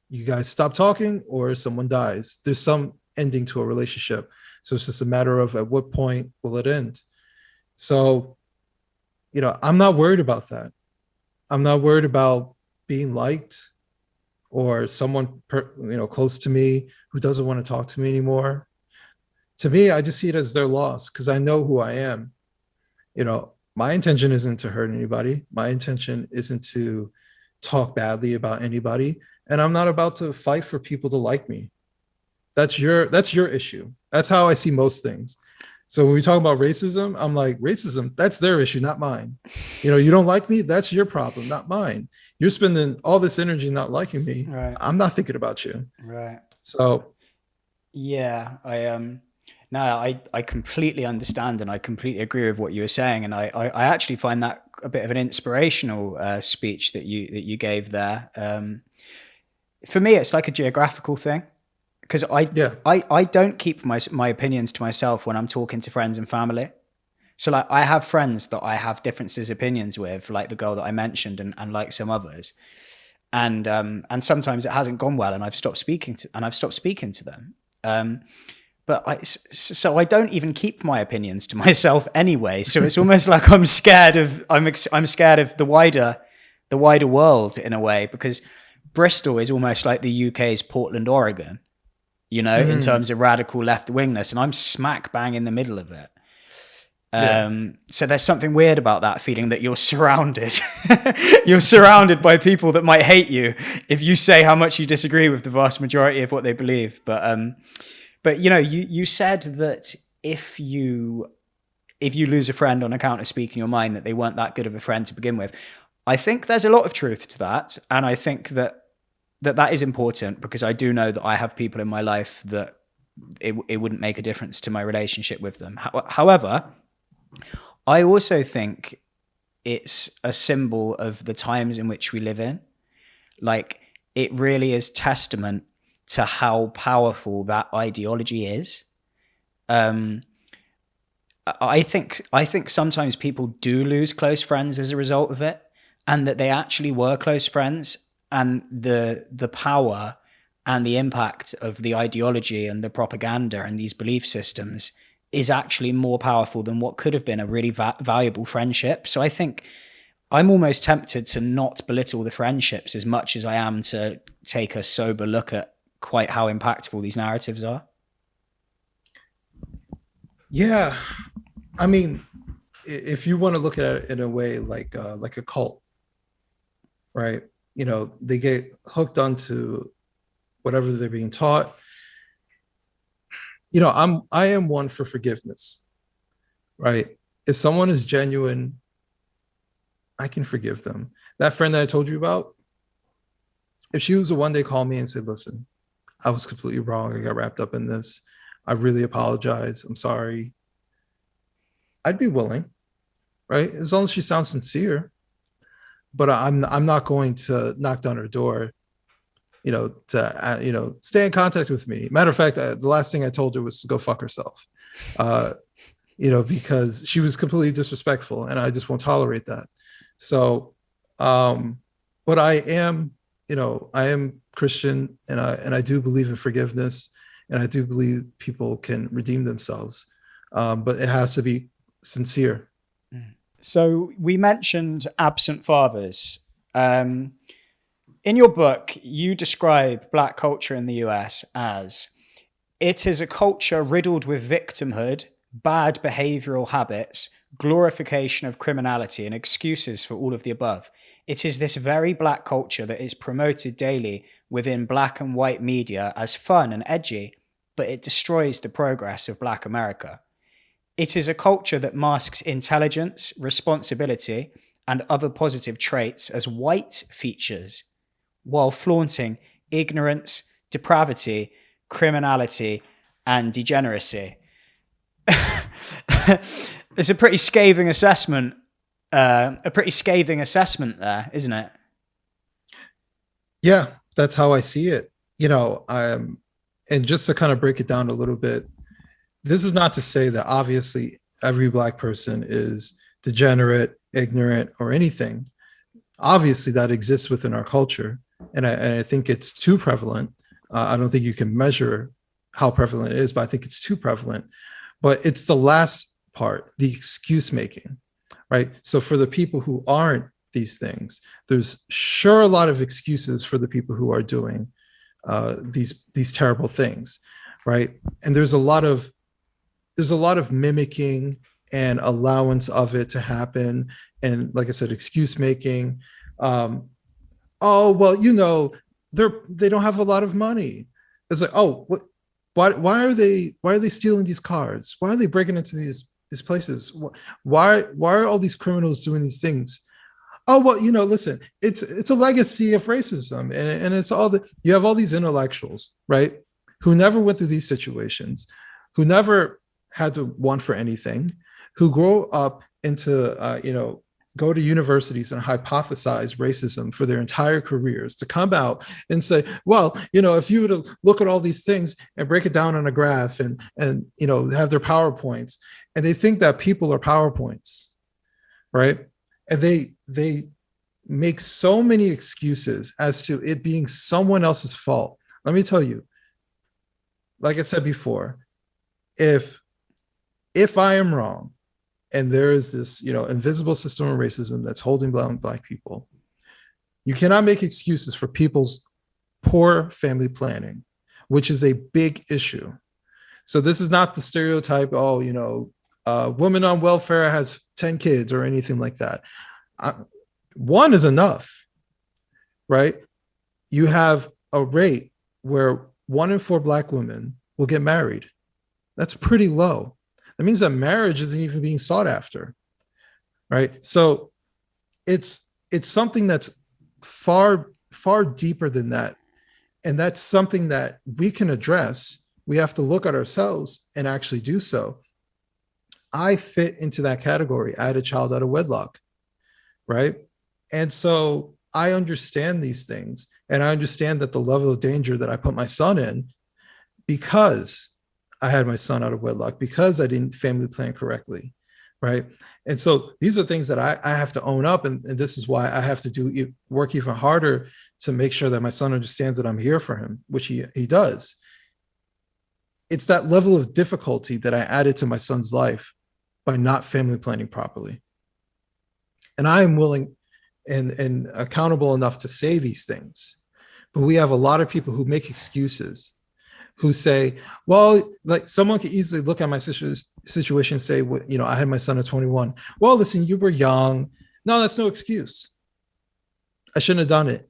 [SPEAKER 2] you guys stop talking or someone dies. There's some ending to a relationship. So it's just a matter of at what point will it end? So, I'm not worried about that. I'm not worried about being liked or someone, close to me who doesn't want to talk to me anymore. To me, I just see it as their loss because I know who I am. My intention isn't to hurt anybody. My intention isn't to talk badly about anybody. And I'm not about to fight for people to like me. That's your issue. That's how I see most things. So when we talk about racism, I'm like, racism, that's their issue, not mine. You don't like me, that's your problem, not mine. You're spending all this energy not liking me.
[SPEAKER 1] Right.
[SPEAKER 2] I'm not thinking about you.
[SPEAKER 1] Right.
[SPEAKER 2] So
[SPEAKER 1] yeah, I completely understand and I completely agree with what you were saying. And I actually find that a bit of an inspirational speech that you gave there. For me, it's like a geographical thing. Because I don't keep my opinions to myself when I'm talking to friends and family. So like I have friends that I have differences opinions with, like the girl that I mentioned and like some others. And sometimes it hasn't gone well and I've stopped speaking to them. But I don't even keep my opinions to myself anyway. So it's almost like I'm scared of the wider world in a way, because Bristol is almost like the UK's Portland, Oregon. In terms of radical left-wingness, and I'm smack bang in the middle of it. So there's something weird about that feeling that you're surrounded. You're surrounded by people that might hate you if you say how much you disagree with the vast majority of what they believe. But you said that if you lose a friend on account of speaking your mind, that they weren't that good of a friend to begin with. I think there's a lot of truth to that, and I think that is important because I do know that I have people in my life that it wouldn't make a difference to my relationship with them. However, I also think it's a symbol of the times in which we live in. Like, it really is testament to how powerful that ideology is. I think sometimes people do lose close friends as a result of it, and that they actually were close friends. And the power and the impact of the ideology and the propaganda and these belief systems is actually more powerful than what could have been a really valuable friendship. So I think I'm almost tempted to not belittle the friendships as much as I am to take a sober look at quite how impactful these narratives are.
[SPEAKER 2] Yeah. I mean, if you want to look at it in a way like a cult, right? They get hooked onto whatever they're being taught. I am one for forgiveness, right? If someone is genuine, I can forgive them. That friend that I told you about, if she was the one, they called me and said, listen, I was completely wrong. I got wrapped up in this. I really apologize. I'm sorry. I'd be willing, right? As long as she sounds sincere. But I'm not going to knock down her door, to stay in contact with me. Matter of fact, the last thing I told her was to go fuck herself, because she was completely disrespectful, and I just won't tolerate that. So, but I am Christian, and I do believe in forgiveness, and I do believe people can redeem themselves, but it has to be sincere.
[SPEAKER 1] So we mentioned absent fathers. In your book, you describe Black culture in the US as, it is a culture riddled with victimhood, bad behavioral habits, glorification of criminality, and excuses for all of the above. It is this very Black culture that is promoted daily within Black and white media as fun and edgy, but it destroys the progress of Black America. It is a culture that masks intelligence, responsibility, and other positive traits as white features, while flaunting ignorance, depravity, criminality, and degeneracy. It's a pretty scathing assessment. There, isn't it?
[SPEAKER 2] Yeah, that's how I see it. And just to kind of break it down a little bit, this is not to say that obviously every Black person is degenerate, ignorant, or anything. Obviously, that exists within our culture, and I think it's too prevalent. I don't think you can measure how prevalent it is, but I think it's too prevalent. But it's the last part, the excuse making, right? So for the people who aren't these things, there's sure a lot of excuses for the people who are doing these terrible things, right? And there's a lot of mimicking and allowance of it to happen, and like I said, excuse making. Oh well, they don't have a lot of money. It's like, oh, what? Why are they stealing these cars? Why are they breaking into these places? Why are all these criminals doing these things? Oh well, listen, it's a legacy of racism, and it's you have all these intellectuals, right, who never went through these situations, who never had to want for anything, who grow up into go to universities and hypothesize racism for their entire careers, to come out and say, well, if you were to look at all these things and break it down on a graph and have their PowerPoints, and they think that people are PowerPoints, right? And they make so many excuses as to it being someone else's fault. Let me tell you, like I said before, if I am wrong, and there is this, invisible system of racism that's holding down Black people, you cannot make excuses for people's poor family planning, which is a big issue. So this is not the stereotype, woman on welfare has 10 kids or anything like that. One is enough, right? You have a rate where 1 in 4 Black women will get married. That's pretty low. That means that marriage isn't even being sought after, right? So it's something that's far, far deeper than that. And that's something that we can address. We have to look at ourselves and actually do so. I fit into that category. I had a child out of wedlock, right? And so I understand these things, and I understand that the level of danger that I put my son in, because I had my son out of wedlock, because I didn't family plan correctly, right? And so these are things that I have to own up, and this is why I have to work even harder to make sure that my son understands that I'm here for him, which he does. It's that level of difficulty that I added to my son's life by not family planning properly. And I am willing and accountable enough to say these things. But we have a lot of people who make excuses, who say, well, like, someone could easily look at my situation and say, well, I had my son at 21. Well, listen, you were young. No, that's no excuse. I shouldn't have done it.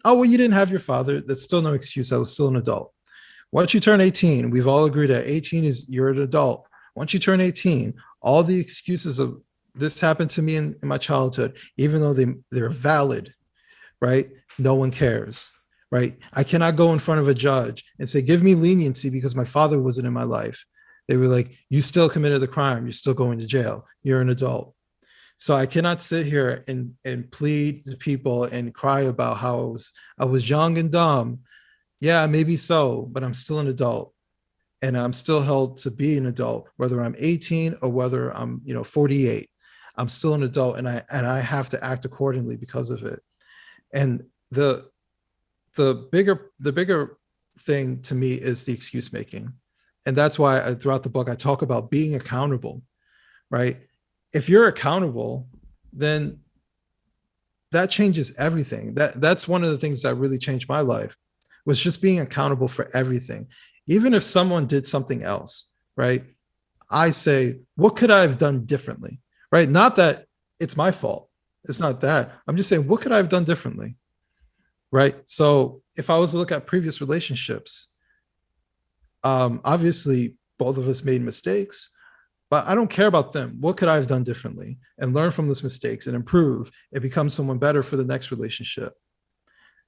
[SPEAKER 2] Oh, well, you didn't have your father. That's still no excuse. I was still an adult. Once you turn 18, we've all agreed that 18 is you're an adult. Once you turn 18, all the excuses of this happened to me in my childhood, even though they're valid, right? No one cares, right? I cannot go in front of a judge and say, give me leniency because my father wasn't in my life. They were like, you still committed the crime. You're still going to jail. You're an adult. So I cannot sit here and plead to people and cry about how I was young and dumb. Yeah, maybe so, but I'm still an adult. And I'm still held to be an adult, whether I'm 18 or whether I'm 48. I'm still an adult, and I have to act accordingly because of it. And the bigger thing to me is the excuse making. And that's why throughout the book, I talk about being accountable, right? If you're accountable, then that changes everything. That's one of the things that really changed my life, was just being accountable for everything. Even if someone did something else, right? I say, what could I have done differently, right? Not that it's my fault. It's not that. I'm just saying, what could I have done differently, right? So if I was to look at previous relationships, obviously both of us made mistakes, but I don't care about them. What could I have done differently? And learn from those mistakes and improve and become someone better for the next relationship.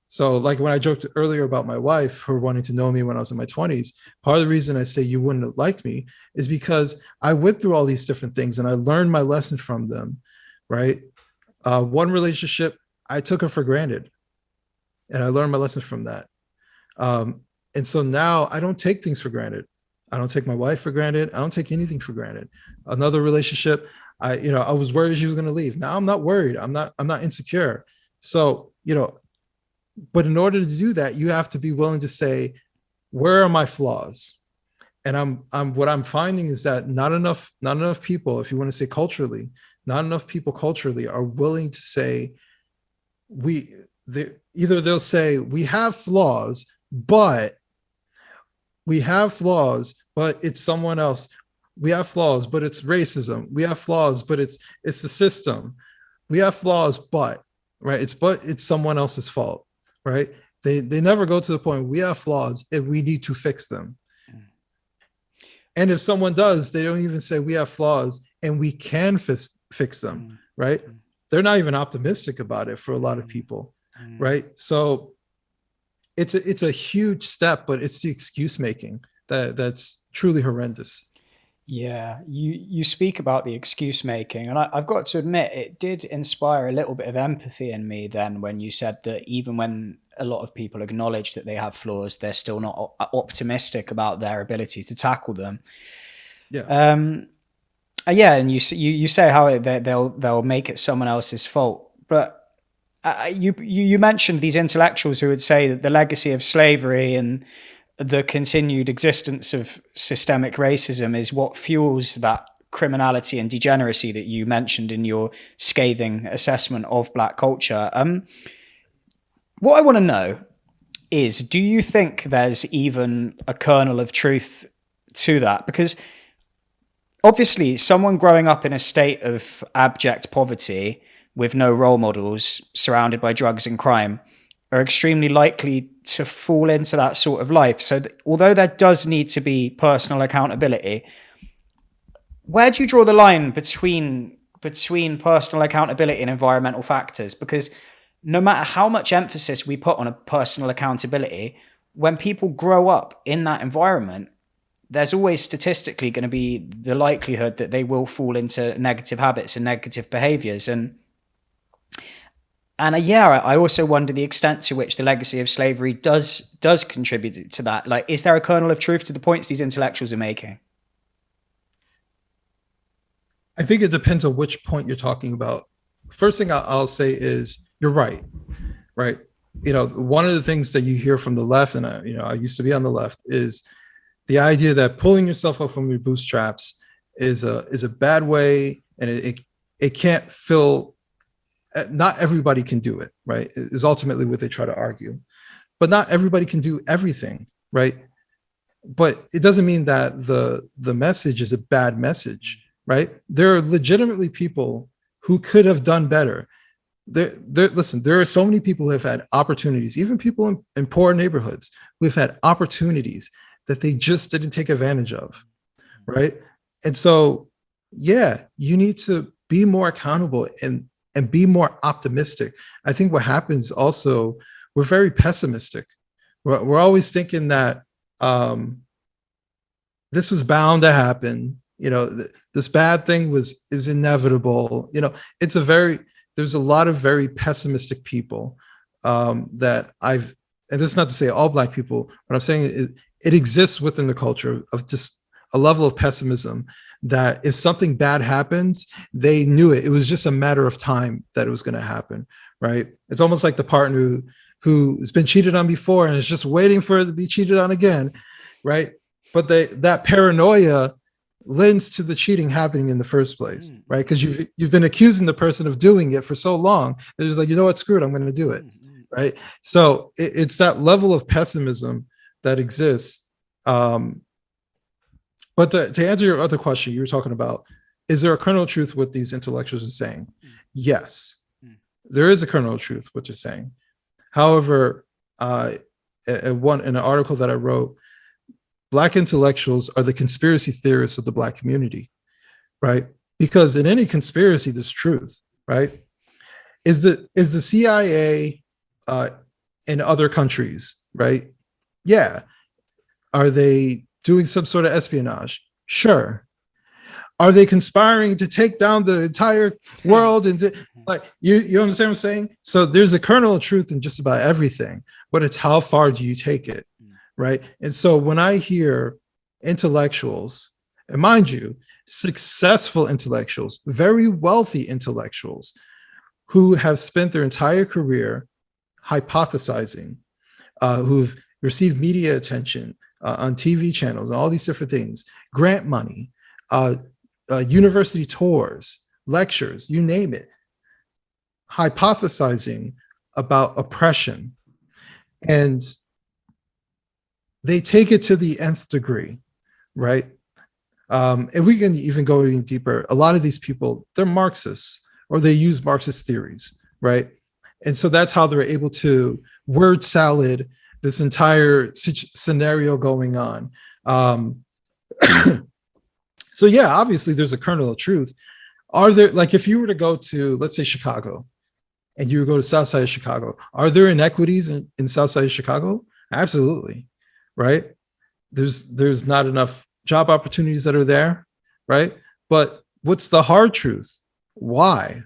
[SPEAKER 2] So like when I joked earlier about my wife, her wanting to know me when I was in my 20s, part of the reason I say you wouldn't have liked me is because I went through all these different things and I learned my lesson from them, right? One relationship, I took her for granted and I learned my lesson from that. And so now I don't take things for granted. I don't take my wife for granted. I don't take anything for granted. Another relationship, I was worried she was going to leave. Now I'm not worried. I'm not insecure. So, but in order to do that, you have to be willing to say, where are my flaws? And what I'm finding is that not enough people, if you want to say culturally, not enough people culturally are willing to say, either they'll say we have flaws, but it's someone else. We have flaws, but it's racism. We have flaws, but it's the system. We have flaws, but it's someone else's fault, right? They never go to the point we have flaws and we need to fix them. And if someone does, they don't even say we have flaws and we can fix them, right? They're not even optimistic about it for a lot of people, right? So it's a huge step, but it's the excuse making that's truly horrendous.
[SPEAKER 1] Yeah, you speak about the excuse making, and I've got to admit, it did inspire a little bit of empathy in me then when you said that even when a lot of people acknowledge that they have flaws, they're still not optimistic about their ability to tackle them.
[SPEAKER 2] Yeah.
[SPEAKER 1] Yeah, and you say how they'll make it someone else's fault, but you mentioned these intellectuals who would say that the legacy of slavery and the continued existence of systemic racism is what fuels that criminality and degeneracy that you mentioned in your scathing assessment of Black culture. What I want to know is, do you think there's even a kernel of truth to that? Because obviously someone growing up in a state of abject poverty with no role models, surrounded by drugs and crime, are extremely likely to fall into that sort of life. So although there does need to be personal accountability, where do you draw the line between personal accountability and environmental factors? Because no matter how much emphasis we put on a personal accountability, when people grow up in that environment, there's always statistically going to be the likelihood that they will fall into negative habits and negative behaviors. And I also wonder the extent to which the legacy of slavery does contribute to that. Like, is there a kernel of truth to the points these intellectuals are making?
[SPEAKER 2] I think it depends on which point you're talking about. First thing I'll say is you're right? One of the things that you hear from the left, and I used to be on the left, is the idea that pulling yourself up from your bootstraps is a bad way, and it can't fill. Not everybody can do it, right? Is ultimately what they try to argue. But not everybody can do everything, right? But it doesn't mean that the message is a bad message, right? There are legitimately people who could have done better. Listen, there are so many people who have had opportunities, even people in poor neighborhoods who have had opportunities that they just didn't take advantage of, right? And so, yeah, you need to be more accountable and be more optimistic. I think what happens also, we're very pessimistic. We're always thinking that this was bound to happen. This bad thing is inevitable. There's a lot of very pessimistic people that and this is not to say all Black people, what I'm saying is it exists within the culture of just a level of pessimism that if something bad happens, they knew it. It was just a matter of time that it was going to happen, right? It's almost like the partner who's been cheated on before and is just waiting for it to be cheated on again, right? But that paranoia lends to the cheating happening in the first place, right? Because you've been accusing the person of doing it for so long. It's just like, you know what, screw it, I'm going to do it, right? So it's that level of pessimism that exists. But to answer your other question, you were talking about, is there a kernel of truth what these intellectuals are saying? Yes, there is a kernel of truth what you're saying. However, in an article that I wrote, Black intellectuals are the conspiracy theorists of the Black community, right? Because in any conspiracy, there's truth, right? Is the CIA in other countries, right? Yeah. Are they doing some sort of espionage? Sure. Are they conspiring to take down the entire world? And like, you understand what I'm saying? So there's a kernel of truth in just about everything, but it's how far do you take it, right? And so when I hear intellectuals, and mind you, successful intellectuals, very wealthy intellectuals who have spent their entire career hypothesizing, who've received media attention on TV channels and all these different things, grant money, university tours, lectures, you name it, hypothesizing about oppression. And they take it to the nth degree, right? And we can even go even deeper. A lot of these people, they're Marxists, or they use Marxist theories, right? And so that's how they're able to word salad this entire scenario going on. So yeah, obviously there's a kernel of truth. Are there, like, if you were to go to, let's say, Chicago, and you would go to South Side of Chicago, are there inequities in South Side of Chicago? Absolutely, right? There's not enough job opportunities that are there, right? But what's the hard truth? Why?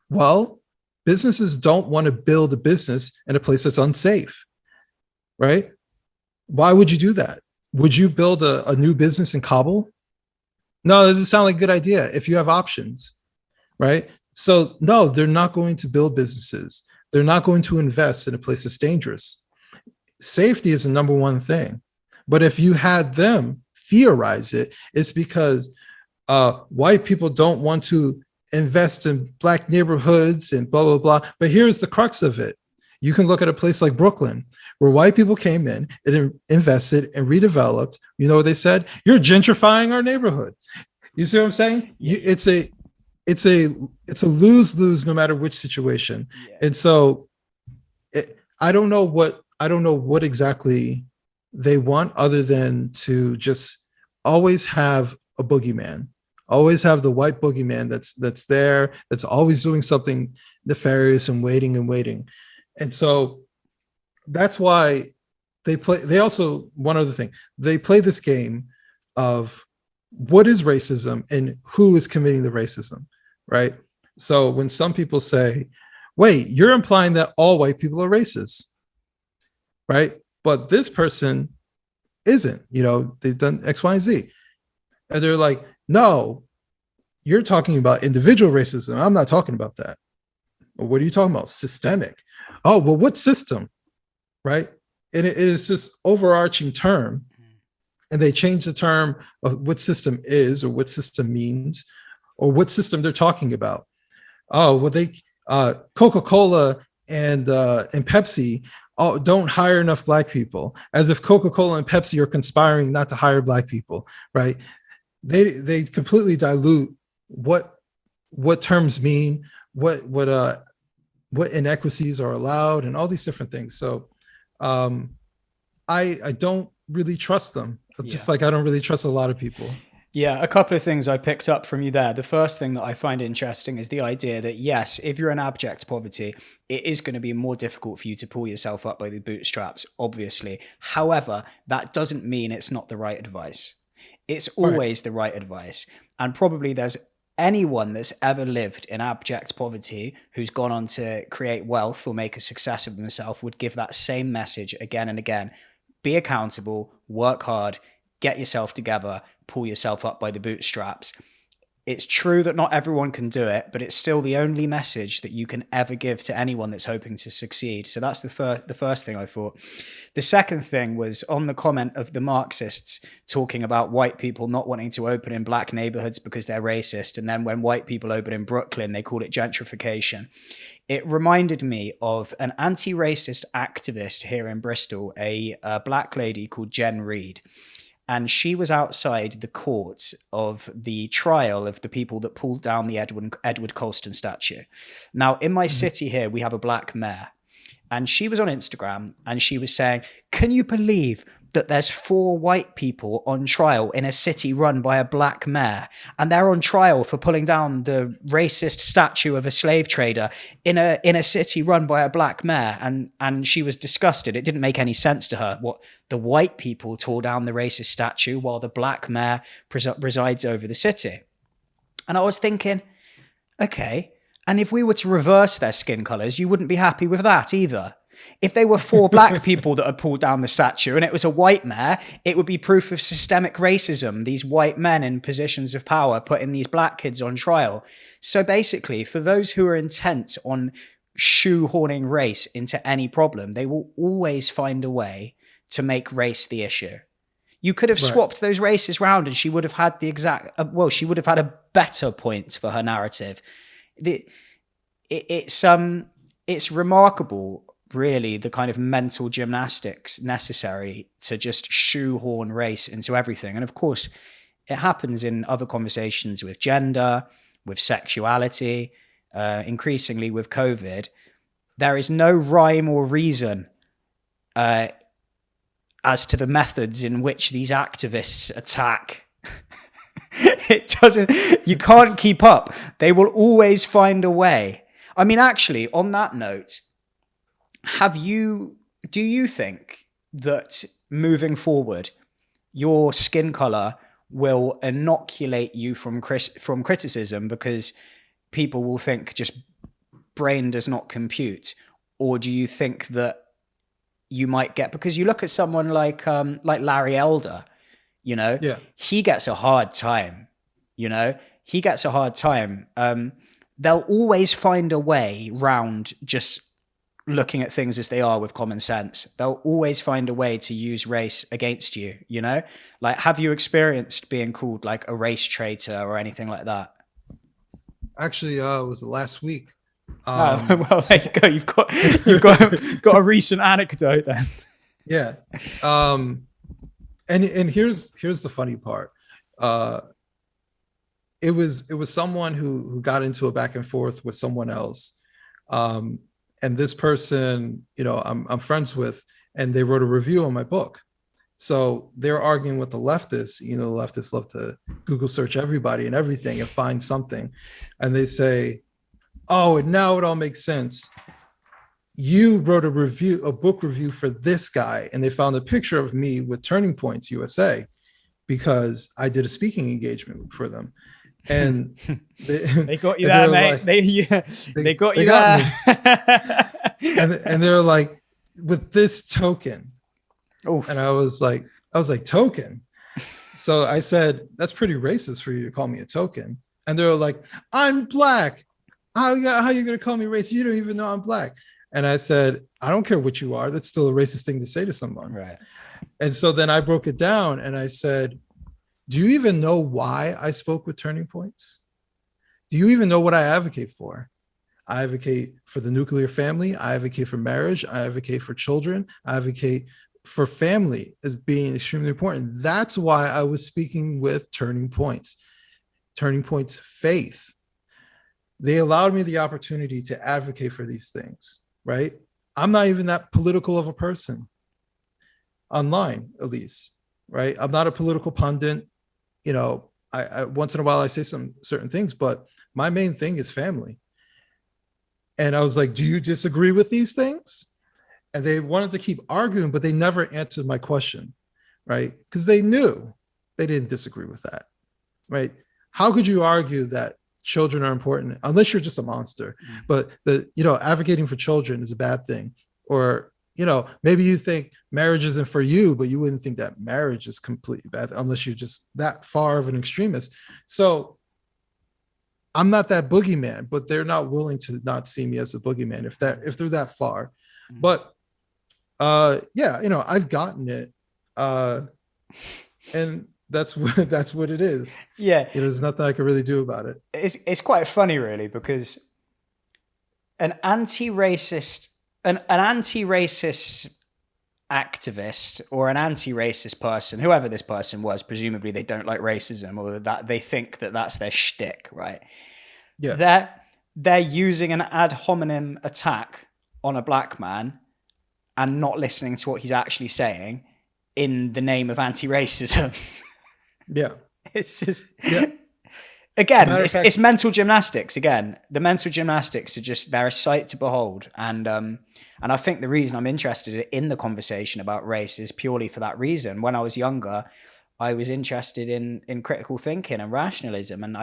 [SPEAKER 2] Well, businesses don't want to build a business in a place that's unsafe, right? Why would you do that? Would you build a new business in Kabul? No, it doesn't sound like a good idea if you have options, right? So no, they're not going to build businesses. They're not going to invest in a place that's dangerous. Safety is the number one thing. But if you had them theorize it, it's because white people don't want to invest in black neighborhoods and blah, blah, blah. But here's the crux of it. You can look at a place like Brooklyn, where white people came in and invested and redeveloped. You know what they said? You're gentrifying our neighborhood. You see what I'm saying? It's a lose-lose no matter which situation. Yeah. And so I don't know what exactly they want, other than to just always have a boogeyman, always have the white boogeyman that's there, that's always doing something nefarious and waiting. And so that's why they also, one other thing, they play this game of what is racism and who is committing the racism, right? So when some people say, wait, you're implying that all white people are racist, right? But this person isn't, they've done X, Y, and Z. And they're like, no, you're talking about individual racism. I'm not talking about that. Well, what are you talking about? Systemic. Oh, well, what system? Right? And it is this overarching term. And they change the term of what system is, or what system means, or what system they're talking about. Oh, well, they Coca-Cola and Pepsi don't hire enough black people, as if Coca-Cola and Pepsi are conspiring not to hire black people, right? They completely dilute what terms mean, what inequities are allowed, and all these different things. So I don't really trust them, just like I don't really trust a lot of people.
[SPEAKER 1] Yeah, a couple of things I picked up from you there. The first thing that I find interesting is the idea that, yes, if you're in abject poverty, it is going to be more difficult for you to pull yourself up by the bootstraps, obviously. However, that doesn't mean it's not the right advice. It's always the right advice. And probably there's anyone that's ever lived in abject poverty who's gone on to create wealth or make a success of themselves would give that same message again and again. Be accountable, work hard, get yourself together, pull yourself up by the bootstraps. It's true that not everyone can do it, but it's still the only message that you can ever give to anyone that's hoping to succeed. So that's the first thing I thought. The second thing was on the comment of the Marxists talking about white people not wanting to open in black neighborhoods because they're racist. And then when white people open in Brooklyn, they called it gentrification. It reminded me of an anti-racist activist here in Bristol, a black lady called Jen Reed. And she was outside the court of the trial of the people that pulled down the Edward Colston statue. Now, in my city here, we have a black mayor. And she was on Instagram and she was saying, can you believe that there's 4 white people on trial in a city run by a black mayor, and they're on trial for pulling down the racist statue of a slave trader in a city run by a black mayor, and she was disgusted. It didn't make any sense to her what the white people tore down the racist statue while the black mayor presides over the city. And I was thinking, okay, and if we were to reverse their skin colors, you wouldn't be happy with that either. If they were 4 black people that had pulled down the statue and it was a white mayor, it would be proof of systemic racism. These white men in positions of power putting these black kids on trial. So basically, for those who are intent on shoehorning race into any problem, they will always find a way to make race the issue. You could have swapped those races round and she would have had the exact, she would have had a better point for her narrative. It's remarkable, really, the kind of mental gymnastics necessary to just shoehorn race into everything. And of course, it happens in other conversations with gender, with sexuality, increasingly with COVID. There is no rhyme or reason as to the methods in which these activists attack. You can't keep up. They will always find a way. I mean, actually, on that note, do you think that moving forward, your skin color will inoculate you from criticism because people will think just brain does not compute? Or do you think that you might get, because you look at someone like Larry Elder, he gets a hard time, they'll always find a way round just looking at things as they are with common sense. They'll always find a way to use race against you, Like, have you experienced being called like a race traitor or anything like that?
[SPEAKER 2] Actually, it was last week.
[SPEAKER 1] Well, there you go. You've got a recent anecdote then.
[SPEAKER 2] Yeah. And here's the funny part. It was someone who got into a back and forth with someone else. And this person, I'm friends with, and they wrote a review on my book. So they're arguing with the leftists. The leftists love to Google search everybody and everything and find something. And they say, oh, and now it all makes sense. You wrote a book review for this guy, and they found a picture of me with Turning Points USA because I did a speaking engagement for them. And
[SPEAKER 1] they got you there, mate. Like, they got you there.
[SPEAKER 2] and they're like, with this token.
[SPEAKER 1] Oof.
[SPEAKER 2] And I was like, token? So I said, that's pretty racist for you to call me a token. And they're like, I'm black. How are you going to call me racist? You don't even know I'm black. And I said, I don't care what you are. That's still a racist thing to say to someone.
[SPEAKER 1] Right.
[SPEAKER 2] And so then I broke it down and I said, do you even know why I spoke with Turning Points? Do you even know what I advocate for? I advocate for the nuclear family. I advocate for marriage. I advocate for children. I advocate for family as being extremely important. That's why I was speaking with Turning Points Faith. They allowed me the opportunity to advocate for these things, right? I'm not even that political of a person, online at least, right? I'm not a political pundit. I once in a while I say some certain things, but my main thing is family. And I was like, do you disagree with these things? And they wanted to keep arguing, but they never answered my question, right? Because they knew they didn't disagree with that, right? How could you argue that children are important unless you're just a monster? But advocating for children is a bad thing. Or, maybe you think marriage isn't for you, but you wouldn't think that marriage is completely bad unless you're just that far of an extremist. So I'm not that boogeyman, but they're not willing to not see me as a boogeyman if they're that far. But I've gotten it. And that's what it is.
[SPEAKER 1] Yeah.
[SPEAKER 2] There's nothing I can really do about it.
[SPEAKER 1] It's quite funny, really, because an anti-racist activist or an anti-racist person, whoever this person was, presumably they don't like racism or that they think that that's their shtick, right?
[SPEAKER 2] Yeah.
[SPEAKER 1] They're using an ad hominem attack on a black man and not listening to what he's actually saying in the name of anti-racism.
[SPEAKER 2] Yeah.
[SPEAKER 1] It's just,
[SPEAKER 2] Yeah.
[SPEAKER 1] again,
[SPEAKER 2] Matter of fact-
[SPEAKER 1] it's mental gymnastics. Again, the mental gymnastics are just, they're a sight to behold. And I think the reason I'm interested in the conversation about race is purely for that reason. When I was younger, I was interested in critical thinking and rationalism. And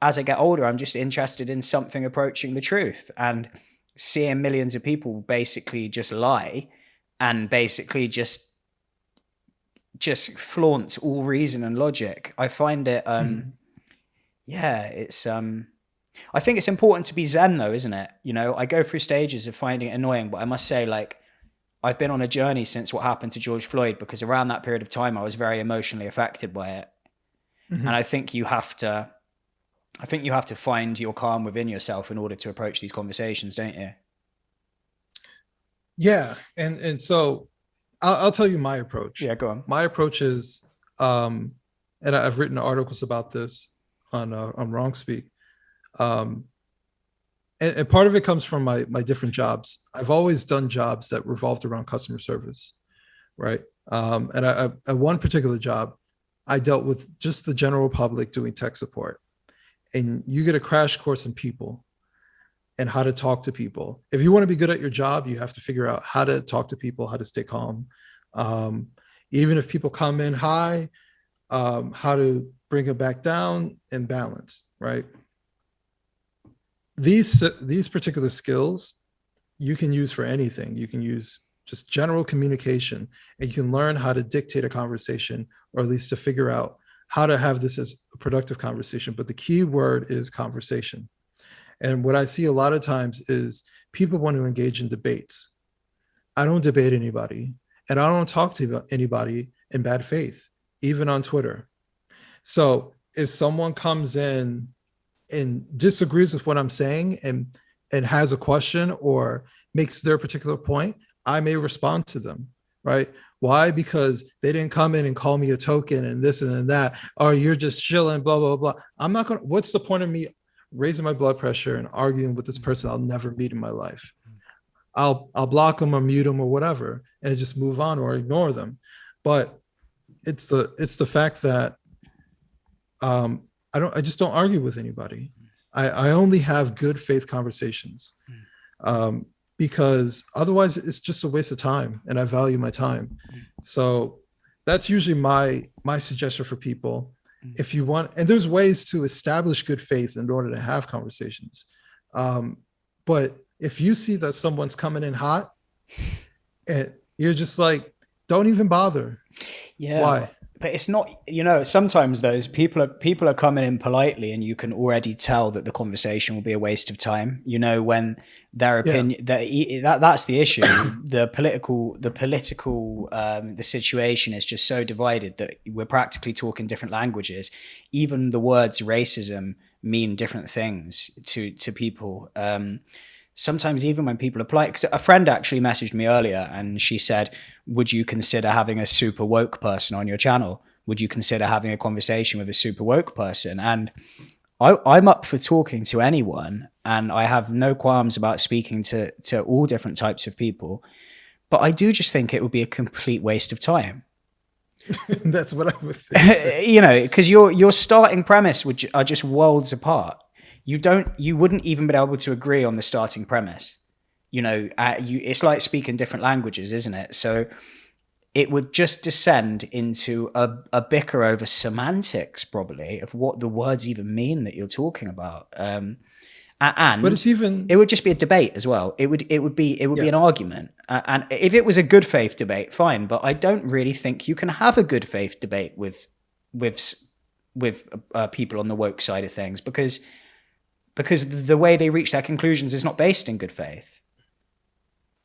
[SPEAKER 1] as I get older, I'm just interested in something approaching the truth, and seeing millions of people basically just lie and basically just flaunt all reason and logic. I find it, it's, I think it's important to be zen though, isn't it? You know, I go through stages of finding it annoying, but I must say, like, I've been on a journey since what happened to George Floyd, because around that period of time, I was very emotionally affected by it. And I think you have to find your calm within yourself in order to approach these conversations, don't you?
[SPEAKER 2] Yeah. And so I'll tell you my approach.
[SPEAKER 1] Yeah, go on.
[SPEAKER 2] My approach is, and I've written articles about this on Wrong Speak. And part of it comes from my different jobs. I've always done jobs that revolved around customer service, right? And at one particular job, I dealt with just the general public doing tech support. And you get a crash course in people and how to talk to people. If you want to be good at your job, you have to figure out how to talk to people, how to stay calm. Even if people come in high, how to bring it back down and balance, right? These particular skills you can use for anything. You can use just general communication, and you can learn how to dictate a conversation, or at least to figure out how to have this as a productive conversation. But the key word is conversation. And what I see a lot of times is people want to engage in debates. I don't debate anybody, and I don't talk to anybody in bad faith, even on Twitter. So if someone comes in and disagrees with what I'm saying and has a question or makes their particular point, I may respond to them, right? Why? Because they didn't come in and call me a token and this and that, or you're just chilling, blah, blah, blah. I'm not going to, what's the point of me raising my blood pressure and arguing with this person I'll never meet in my life? I'll block them or mute them or whatever, and just move on or ignore them. But it's the fact that I just don't argue with anybody. I only have good faith conversations, because otherwise it's just a waste of time, and I value my time. So that's usually my suggestion for people. If you want, and there's ways to establish good faith in order to have conversations. But if you see that someone's coming in hot and you're just like, don't even bother.
[SPEAKER 1] Yeah.
[SPEAKER 2] Why?
[SPEAKER 1] But it's not, sometimes those people are coming in politely, and you can already tell that the conversation will be a waste of time. When their opinion, that's the issue. The situation is just so divided that we're practically talking different languages. Even the words racism mean different things to people. Sometimes even when people apply, because a friend actually messaged me earlier and she said, would you consider having a super woke person on your channel? Would you consider having a conversation with a super woke person? And I'm up for talking to anyone, and I have no qualms about speaking to all different types of people. But I do just think it would be a complete waste of time.
[SPEAKER 2] That's what I would think.
[SPEAKER 1] Because your starting premise are just worlds apart. You wouldn't even be able to agree on the starting premise. It's like speaking different languages, isn't it? So it would just descend into a bicker over semantics, probably, of what the words even mean that you're talking about. And
[SPEAKER 2] but it
[SPEAKER 1] would just be a debate as well. It would be an argument. And if it was a good faith debate, fine. But I don't really think you can have a good faith debate with people on the woke side of things, because the way they reach their conclusions is not based in good faith.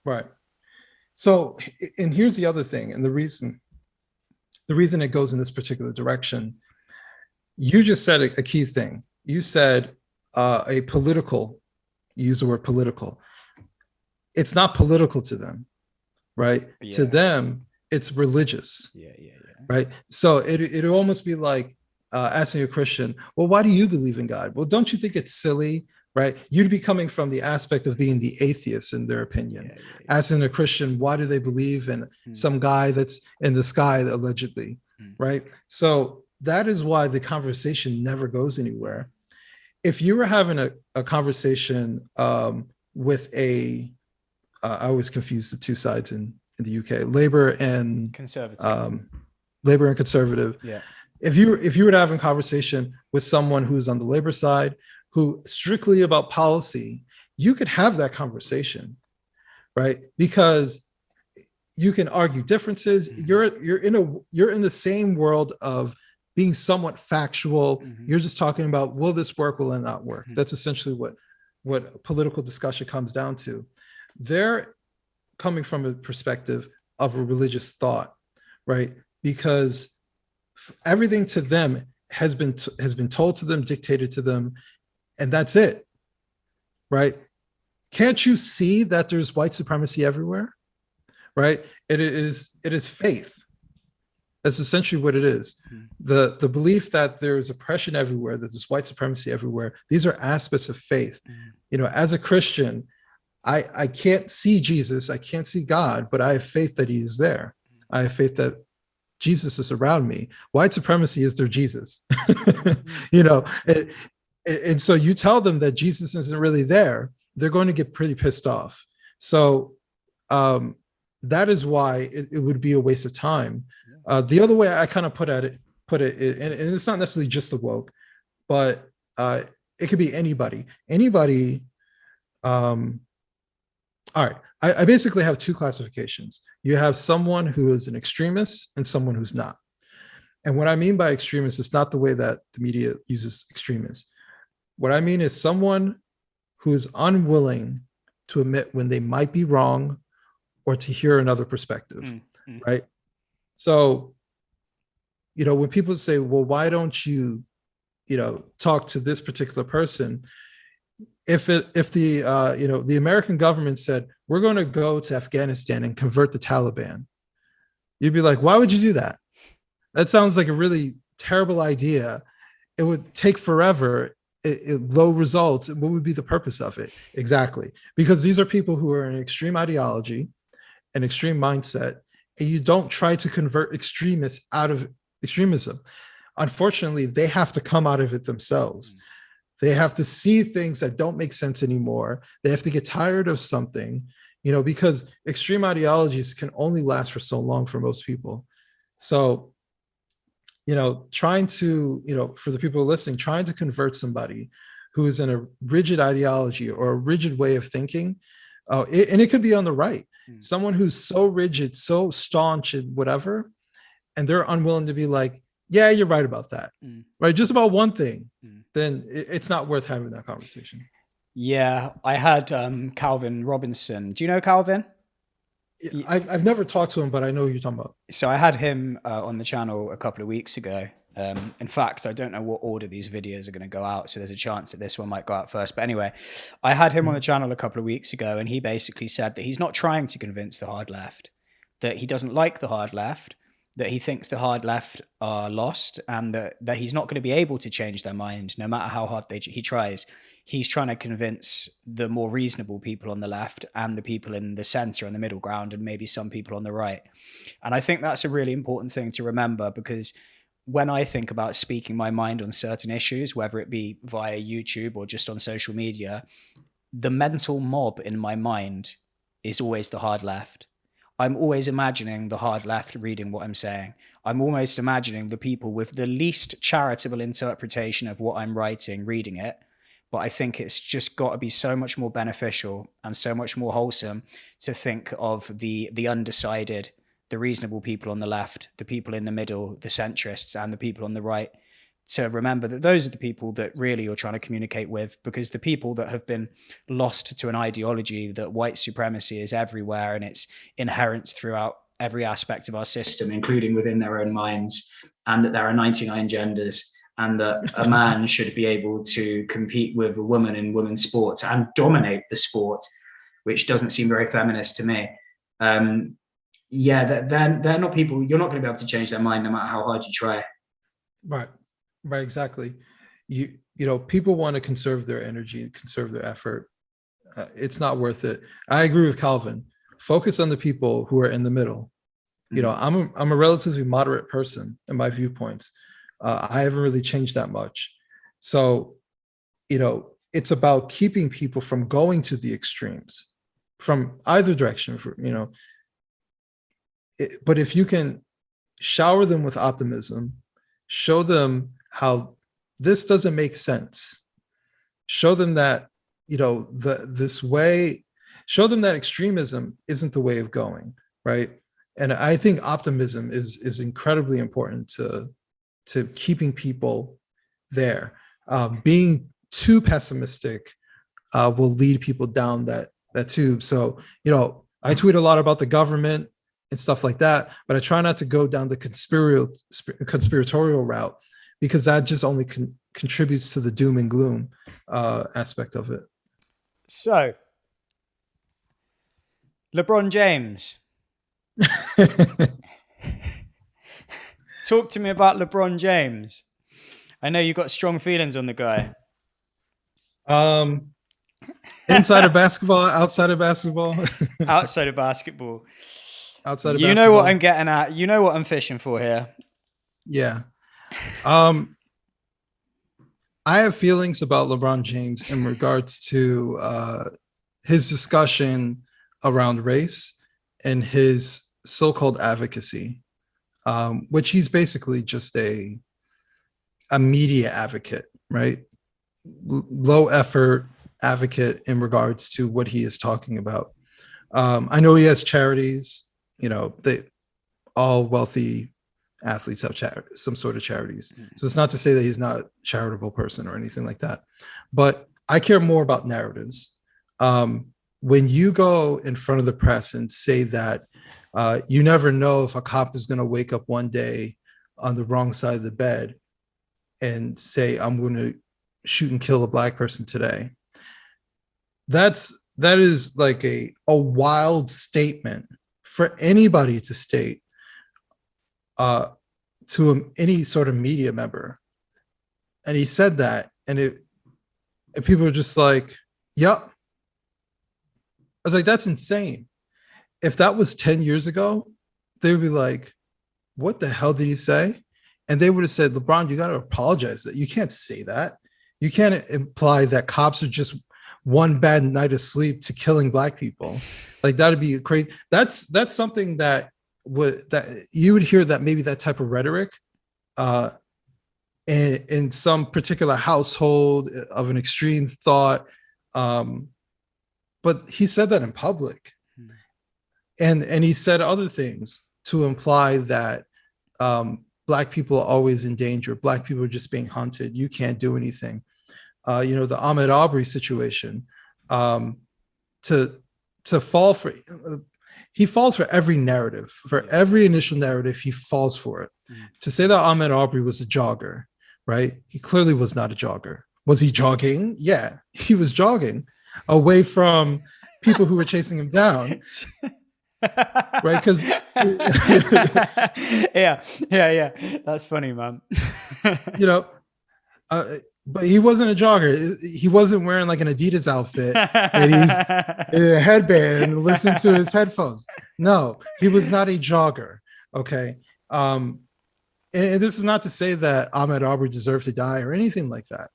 [SPEAKER 2] Right. So, and here's the other thing, and the reason it goes in this particular direction, you just said a key thing. You said you use the word political. It's not political to them, right? Yeah. To them, it's religious. Yeah. Right. So it'd almost be like asking a Christian, well, why do you believe in God? Well, don't you think it's silly, right? You'd be coming from the aspect of being the atheist in their opinion. As in a Christian, why do they believe in some guy that's in the sky allegedly, right? So that is why the conversation never goes anywhere. If you were having a conversation with I always confuse the two sides in the UK, Labour and
[SPEAKER 1] conservative.
[SPEAKER 2] Labour and conservative.
[SPEAKER 1] Yeah.
[SPEAKER 2] If you were to have a conversation with someone who's on the Labour side, who strictly about policy, you could have that conversation, right? Because you can argue differences. You're in the same world of being somewhat factual. You're just talking about, will this work, will it not work? That's essentially what political discussion comes down to. They're coming from a perspective of a religious thought, right? Because everything to them has been told to them, dictated to them, and that's it, right? Can't you see that there's white supremacy everywhere, right? It is faith. That's essentially what it is. The belief that there's oppression everywhere, that there's white supremacy everywhere. These are aspects of faith. You know, as a Christian, I can't see Jesus, I can't see God, but I have faith that he is there. I have faith that Jesus is around me. White supremacy is their Jesus. You know, and so you tell them that Jesus isn't really there, they're going to get pretty pissed off. So that is why it would be a waste of time. The other way I kind of put it, and it's not necessarily just the woke, but it could be anybody. All right, I basically have two classifications. You have someone who is an extremist and someone who's not. And what I mean by extremist is not the way that the media uses extremists. What I mean is someone who is unwilling to admit when they might be wrong or to hear another perspective, right? So, you know, when people say, well, why don't you, you know, talk to this particular person? If the American government said, we're going to go to Afghanistan and convert the Taliban, you'd be like, why would you do that? That sounds like a really terrible idea. It would take forever, low results. What would be the purpose of it? Exactly. Because these are people who are in extreme ideology, an extreme mindset, and you don't try to convert extremists out of extremism. Unfortunately, they have to come out of it themselves. They have to see things that don't make sense anymore. They have to get tired of something, you know, because extreme ideologies can only last for so long for most people. So, you know, trying to, you know, for the people listening, trying to convert somebody who is in a rigid ideology or a rigid way of thinking, and it could be on the right, someone who's so rigid, so staunch and whatever, and they're unwilling to be like, yeah, you're right about that, right? Just about one thing, then it's not worth having that conversation.
[SPEAKER 1] Yeah, I had Calvin Robinson. Do you know Calvin?
[SPEAKER 2] I've never talked to him, but I know who you're talking about.
[SPEAKER 1] So I had him on the channel a couple of weeks ago. In fact, I don't know what order these videos are going to go out, so there's a chance that this one might go out first. But anyway, I had him on the channel a couple of weeks ago, and he basically said that he's not trying to convince the hard left, that he doesn't like the hard left, that he thinks the hard left are lost, and that he's not going to be able to change their mind no matter how hard he tries. He's trying to convince the more reasonable people on the left and the people in the center and the middle ground and maybe some people on the right. And I think that's a really important thing to remember, because when I think about speaking my mind on certain issues, whether it be via YouTube or just on social media, the mental mob in my mind is always the hard left. I'm always imagining the hard left reading what I'm saying. I'm almost imagining the people with the least charitable interpretation of what I'm writing, reading it. But I think it's just got to be so much more beneficial and so much more wholesome to think of the undecided, the reasonable people on the left, the people in the middle, the centrists, and the people on the right, to remember that those are the people that really you're trying to communicate with, because the people that have been lost to an ideology that white supremacy is everywhere and it's inherent throughout every aspect of our system, including within their own minds, and that there are 99 genders, and that a man should be able to compete with a woman in women's sports and dominate the sport, which doesn't seem very feminist to me. Yeah, they're not people, you're not going to be able to change their mind no matter how hard you try.
[SPEAKER 2] Right, exactly. People want to conserve their energy, conserve their effort. It's not worth it. I agree with Calvin. Focus on the people who are in the middle. I'm a relatively moderate person in my viewpoints. I haven't really changed that much. So, it's about keeping people from going to the extremes from either direction, but if you can shower them with optimism, show them how this doesn't make sense, show them that, this way, show them that extremism isn't the way of going, right? And I think optimism is incredibly important to keeping people there. Being too pessimistic will lead people down that tube. So, I tweet a lot about the government and stuff like that, but I try not to go down the conspiratorial route, because that just only contributes to the doom and gloom aspect of it.
[SPEAKER 1] So, LeBron James. Talk to me about LeBron James. I know you got strong feelings on the guy.
[SPEAKER 2] Inside of basketball, outside of basketball.
[SPEAKER 1] Outside of basketball.
[SPEAKER 2] Outside of
[SPEAKER 1] you
[SPEAKER 2] basketball.
[SPEAKER 1] know what I'm getting at. You know what I'm fishing for here.
[SPEAKER 2] Yeah. I have feelings about LeBron James in regards to his discussion around race and his so-called advocacy, which he's basically just a media advocate, right? Low effort advocate in regards to what he is talking about. I know he has charities, all wealthy athletes have some sort of charities. So it's not to say that he's not a charitable person or anything like that, but I care more about narratives. When you go in front of the press and say that you never know if a cop is going to wake up one day on the wrong side of the bed and say, I'm going to shoot and kill a black person today, that is like a wild statement for anybody to state to any sort of media member. And he said that, and people were just like, yep. I was like, that's insane. If that was 10 years ago, they would be like, what the hell did he say? And they would have said, LeBron, you got to apologize. That you can't say that. You can't imply that cops are just one bad night of sleep to killing black people. Like, that'd be crazy. That's something that you would hear, that maybe that type of rhetoric in some particular household of an extreme thought. But he said that in public. And he said other things to imply that black people are always in danger. Black people are just being hunted. You can't do anything. The Ahmaud Arbery situation, to fall for, he falls for every narrative, for every initial narrative, he falls for it. To say that Ahmaud Arbery was a jogger, right? He clearly was not a jogger. Was he jogging? Yeah, he was jogging away from people who were chasing him down. Right, because
[SPEAKER 1] yeah, that's funny, man.
[SPEAKER 2] But he wasn't a jogger. He wasn't wearing like an Adidas outfit and he's in a headband listening to his headphones. No, he was not a jogger. Okay. And this is not to say that Ahmaud Arbery deserved to die or anything like that.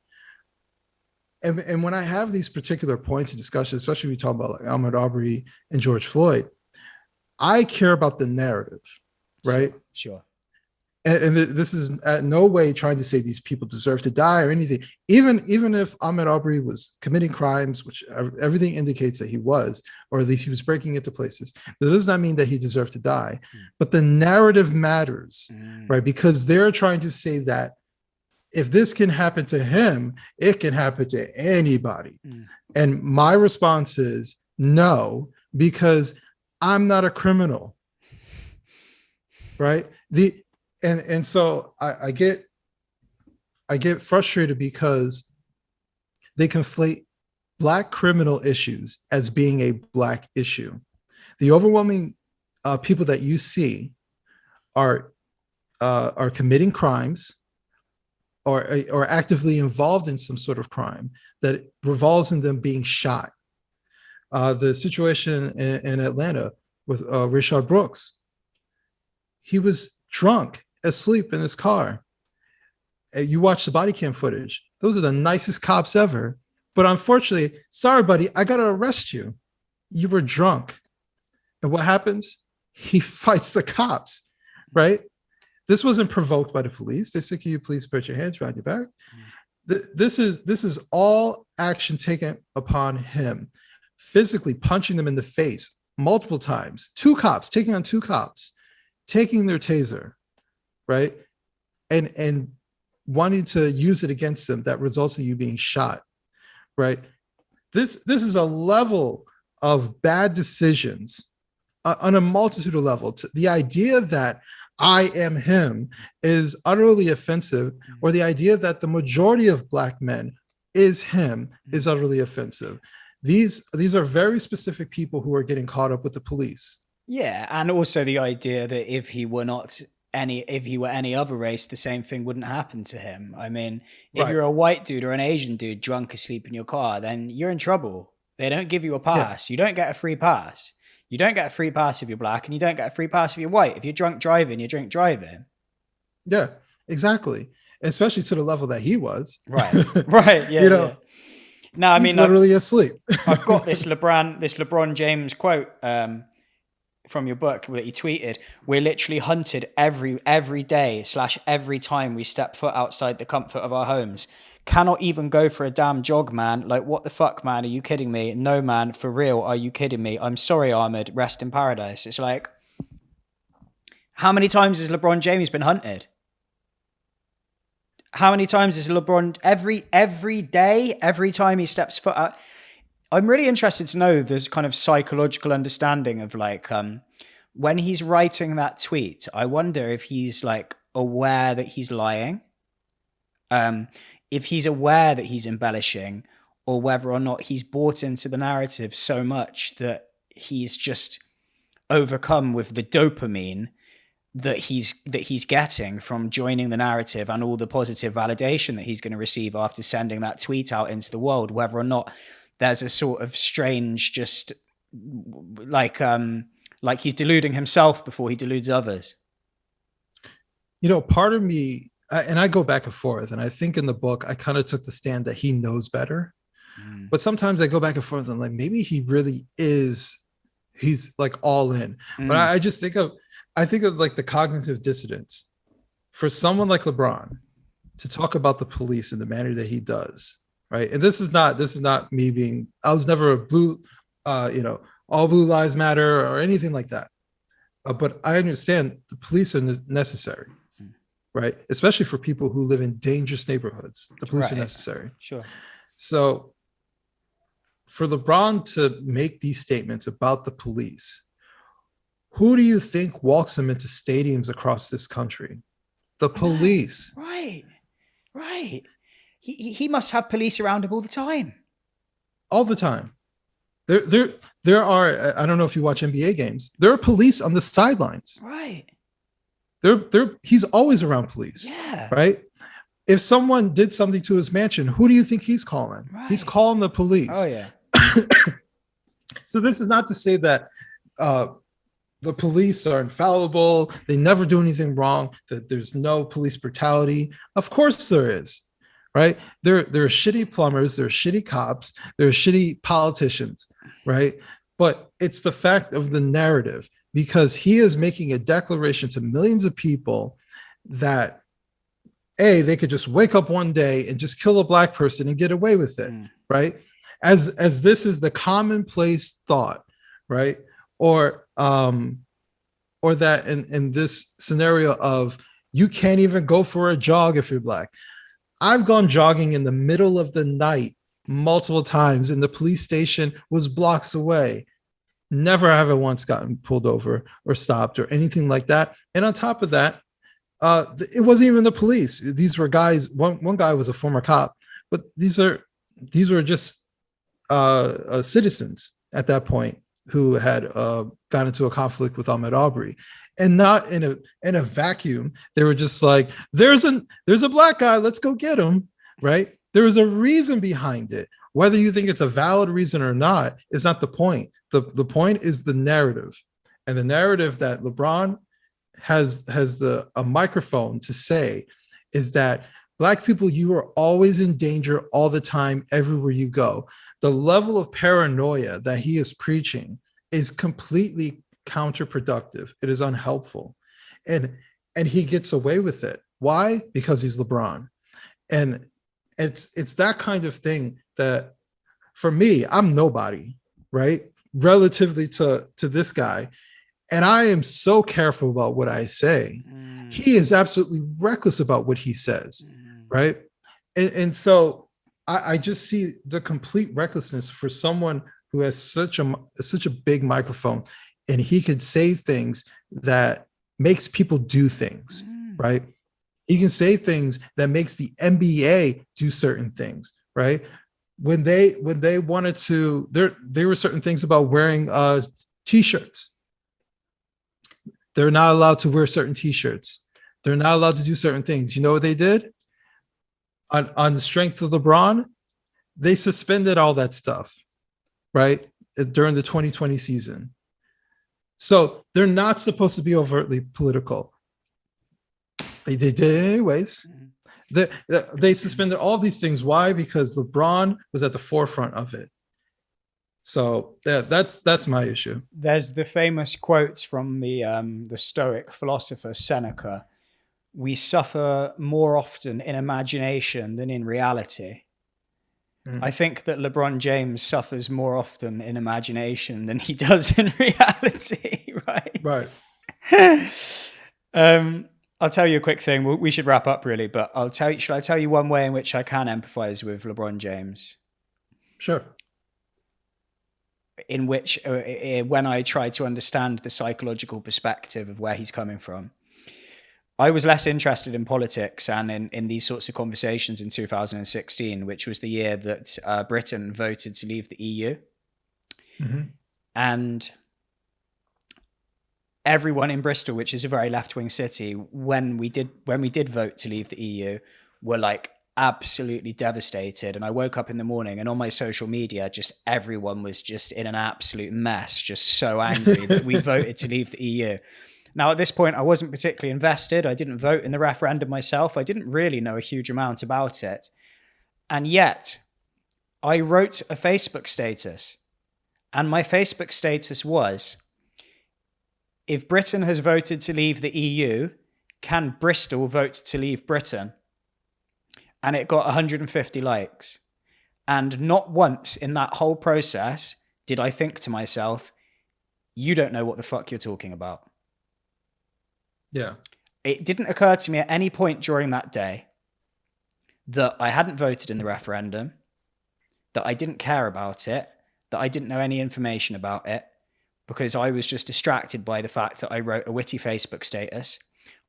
[SPEAKER 2] And when I have these particular points of discussion, especially when we talk about like Ahmaud Arbery and George Floyd, I care about the narrative, right?
[SPEAKER 1] Sure.
[SPEAKER 2] And this is at no way trying to say these people deserve to die or anything. Even if Ahmaud Arbery was committing crimes, which everything indicates that he was, or at least he was breaking into places, that does not mean that he deserved to die. But the narrative matters, right? Because they're trying to say that if this can happen to him, it can happen to anybody. And my response is no, because I'm not a criminal, right? And so I get frustrated because they conflate Black criminal issues as being a Black issue. The overwhelming people that you see are committing crimes, or actively involved in some sort of crime that revolves in them being shot. The situation in Atlanta with Rayshard Brooks, he was drunk, asleep in his car. You watch the body cam footage. Those are the nicest cops ever. But unfortunately, sorry, buddy, I got to arrest you. You were drunk. And what happens? He fights the cops, right? This wasn't provoked by the police. They said, can you please put your hands behind your back? This is all action taken upon him, physically punching them in the face multiple times. Taking on two cops, taking their taser, right? And wanting to use it against them that results in you being shot, right? This is a level of bad decisions on a multitude of levels. The idea that I am him is utterly offensive, or the idea that the majority of Black men is him is utterly offensive. These are very specific people who are getting caught up with the police.
[SPEAKER 1] Yeah, and also the idea that if he were any other race, the same thing wouldn't happen to him. I mean, if you're a white dude or an Asian dude drunk asleep in your car, then you're in trouble. They don't give you a pass. Yeah. You don't get a free pass. You don't get a free pass if you're Black, and you don't get a free pass if you're white. If you're drunk driving, you're drunk driving.
[SPEAKER 2] Yeah, exactly. Especially to the level that he was.
[SPEAKER 1] Right. Right. Yeah. Yeah. No, I mean,
[SPEAKER 2] he's literally asleep.
[SPEAKER 1] I've got this LeBron James quote from your book that you tweeted. We're literally hunted every day / every time we step foot outside the comfort of our homes. Cannot even go for a damn jog, man. Like, what the fuck, man? Are you kidding me? No, man, for real. Are you kidding me? I'm sorry, Ahmed. Rest in paradise. It's like, how many times has LeBron James been hunted? How many times is LeBron every day, every time he steps foot out? I'm really interested to know this kind of psychological understanding of like, when he's writing that tweet, I wonder if he's like aware that he's lying. If he's aware that he's embellishing, or whether or not he's bought into the narrative so much that he's just overcome with the dopamine that he's getting from joining the narrative and all the positive validation that he's going to receive after sending that tweet out into the world, whether or not there's a sort of strange, just like he's deluding himself before he deludes others.
[SPEAKER 2] You know, part of me, and I go back and forth, and I think in the book, I kind of took the stand that he knows better. But sometimes I go back and forth and like, maybe he really is, he's like all in. But I just think of like the cognitive dissonance for someone like LeBron to talk about the police in the manner that he does. Right. And this is not me being, I was never a blue, all blue lives matter or anything like that. But I understand the police are necessary. Right. Especially for people who live in dangerous neighborhoods. The police are necessary.
[SPEAKER 1] Sure.
[SPEAKER 2] So for LeBron to make these statements about the police, who do you think walks him into stadiums across this country? The police.
[SPEAKER 1] Right. He must have police around him all the time.
[SPEAKER 2] All the time. There are, I don't know if you watch NBA games, there are police on the sidelines.
[SPEAKER 1] Right.
[SPEAKER 2] He's always around police.
[SPEAKER 1] Yeah.
[SPEAKER 2] Right. If someone did something to his mansion, who do you think he's calling?
[SPEAKER 1] Right.
[SPEAKER 2] He's calling the police.
[SPEAKER 1] Oh yeah.
[SPEAKER 2] So this is not to say that the police are infallible. They never do anything wrong, that there's no police brutality. Of course there is. Right. There are shitty plumbers, there are shitty cops, there are shitty politicians. Right. But it's the fact of the narrative, because he is making a declaration to millions of people that they could just wake up one day and just kill a Black person and get away with it. Right. As this is the commonplace thought. Right. Or that in this scenario of you can't even go for a jog if you're Black. I've gone jogging in the middle of the night multiple times, and the police station was blocks away. Never have I once gotten pulled over or stopped or anything like that. And on top of that, it wasn't even the police. These were guys. One guy was a former cop, but these were just citizens at that point who had gotten into a conflict with Ahmaud Arbery. and not in a vacuum. They were just like, there's a black guy, let's go get him, right? There was a reason behind it. Whether you think it's a valid reason or not is not the point. The point is the narrative, and the narrative that LeBron has a microphone to say is that Black people, you are always in danger all the time, everywhere you go. The level of paranoia that he is preaching is completely counterproductive. It is unhelpful. And he gets away with it. Why? Because he's LeBron. And it's that kind of thing that, for me, I'm nobody, right? Relatively to this guy. And I am so careful about what I say. He is absolutely reckless about what he says, right? And so I just see the complete recklessness for someone who has such a big microphone, and he could say things that makes people do things, right? He can say things that makes the NBA do certain things, right? When they wanted to, there were certain things about wearing t-shirts. They're not allowed to wear certain t-shirts. They're not allowed to do certain things. You know what they did? On the strength of LeBron, they suspended all that stuff, right? During the 2020 season. So they're not supposed to be overtly political. They did it anyways. They suspended all these things. Why? Because LeBron was at the forefront of it. So that's my issue.
[SPEAKER 1] There's the famous quotes from the Stoic philosopher Seneca: "We suffer more often in imagination than in reality." I think that LeBron James suffers more often in imagination than he does in reality, right?
[SPEAKER 2] Right.
[SPEAKER 1] I'll tell you a quick thing. We should wrap up, really, but should I tell you one way in which I can empathize with LeBron James?
[SPEAKER 2] Sure.
[SPEAKER 1] In which, when I try to understand the psychological perspective of where he's coming from, I was less interested in politics and in these sorts of conversations in 2016, which was the year that Britain voted to leave the EU. And everyone in Bristol, which is a very left-wing city, when we did vote to leave the EU, were like absolutely devastated. And I woke up in the morning and on my social media, just everyone was just in an absolute mess, just so angry that we voted to leave the EU. Now, at this point, I wasn't particularly invested. I didn't vote in the referendum myself. I didn't really know a huge amount about it. And yet, I wrote a Facebook status. And my Facebook status was, if Britain has voted to leave the EU, can Bristol vote to leave Britain? And it got 150 likes. And not once in that whole process did I think to myself, you don't know what the fuck you're talking about.
[SPEAKER 2] Yeah.
[SPEAKER 1] It didn't occur to me at any point during that day that I hadn't voted in the referendum, that I didn't care about it, that I didn't know any information about it, because I was just distracted by the fact that I wrote a witty Facebook status.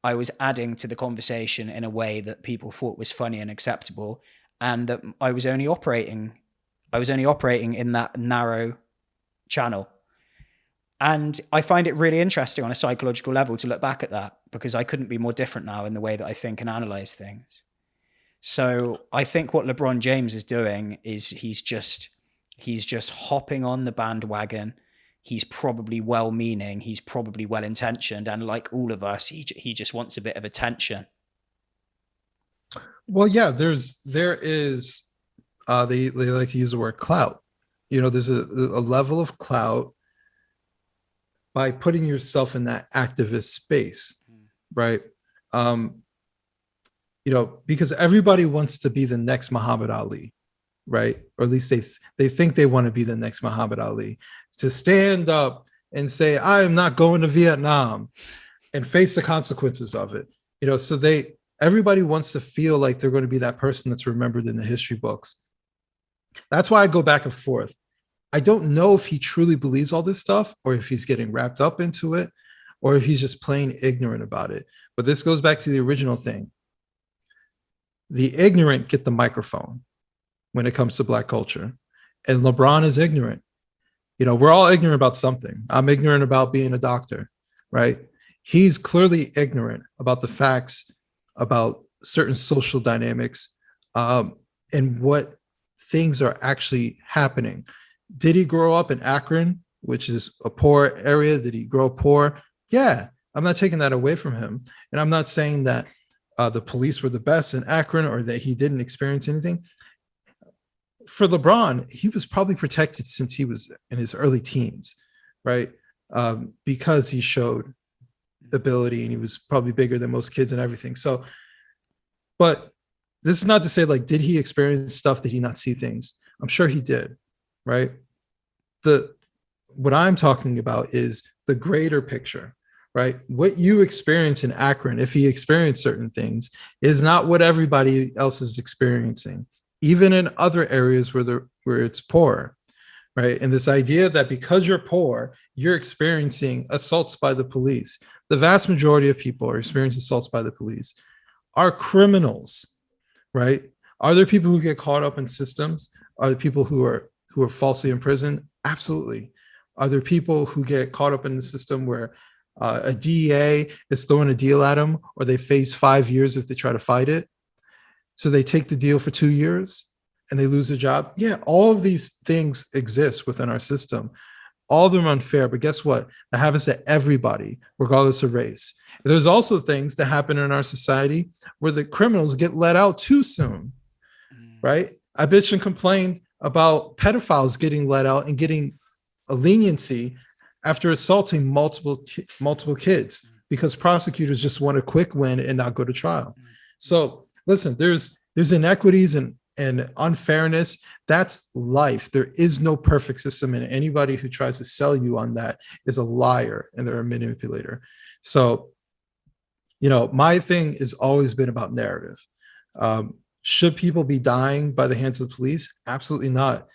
[SPEAKER 1] I was adding to the conversation in a way that people thought was funny and acceptable, and that I was only operating in that narrow channel. And I find it really interesting on a psychological level to look back at that, because I couldn't be more different now in the way that I think and analyze things. So I think what LeBron James is doing is he's just hopping on the bandwagon. He's probably well-meaning. He's probably well-intentioned. And like all of us, he just wants a bit of attention.
[SPEAKER 2] Well, yeah, there is, they like to use the word clout. You know, there's a level of clout by putting yourself in that activist space, right? You know, because everybody wants to be the next Muhammad Ali, right? Or at least they think they want to be the next Muhammad Ali, to stand up and say, I am not going to Vietnam, and face the consequences of it. You know, so everybody wants to feel like they're going to be that person that's remembered in the history books. That's why I go back and forth. I don't know if he truly believes all this stuff, or if he's getting wrapped up into it, or if he's just plain ignorant about it. But this goes back to the original thing. The ignorant get the microphone when it comes to Black culture. And LeBron is ignorant. You know, we're all ignorant about something. I'm ignorant about being a doctor, right? He's clearly ignorant about the facts about certain social dynamics, and what things are actually happening. Did he grow up in Akron, which is a poor area? Did he grow up poor? Yeah, I'm not taking that away from him. And I'm not saying that the police were the best in Akron or that he didn't experience anything. For LeBron, he was probably protected since he was in his early teens, right? Because he showed ability and he was probably bigger than most kids and everything. So, but this is not to say, like, did he experience stuff? Did he not see things? I'm sure he did, right? What I'm talking about is the greater picture, right? What you experience in Akron, if he experienced certain things, is not what everybody else is experiencing, even in other areas where it's poor, right? And this idea that because you're poor, you're experiencing assaults by the police. The vast majority of people are experiencing assaults by the police are criminals, right? Are there people who get caught up in systems? Are there people who are falsely imprisoned? Absolutely. Are there people who get caught up in the system where a DEA is throwing a deal at them, or they face 5 years if they try to fight it? So they take the deal for 2 years and they lose their job? Yeah, all of these things exist within our system. All of them are unfair, but guess what? That happens to everybody, regardless of race. There's also things that happen in our society where the criminals get let out too soon, right? I bitched and complained about pedophiles getting let out and getting a leniency after assaulting multiple kids because prosecutors just want a quick win and not go to trial. So listen, there's inequities and unfairness. That's life. There is no perfect system, and anybody who tries to sell you on that is a liar and they're a manipulator. So, my thing has always been about narrative. Should people be dying by the hands of the police? Absolutely not.